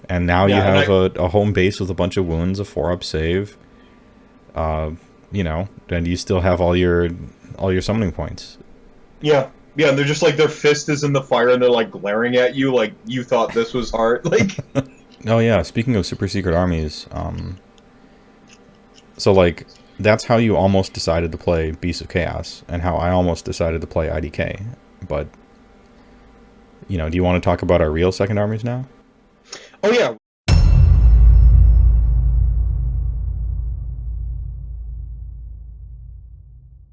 And now you have a home base with a bunch of wounds, a 4-up save. And you still have all your summoning points. Yeah, and they're just like, their fist is in the fire and they're like glaring at you like you thought this was hard. Like, oh yeah, speaking of super secret armies, so like that's how you almost decided to play Beasts of Chaos, and how I almost decided to play IDK. But do you want to talk about our real second armies now? Oh yeah,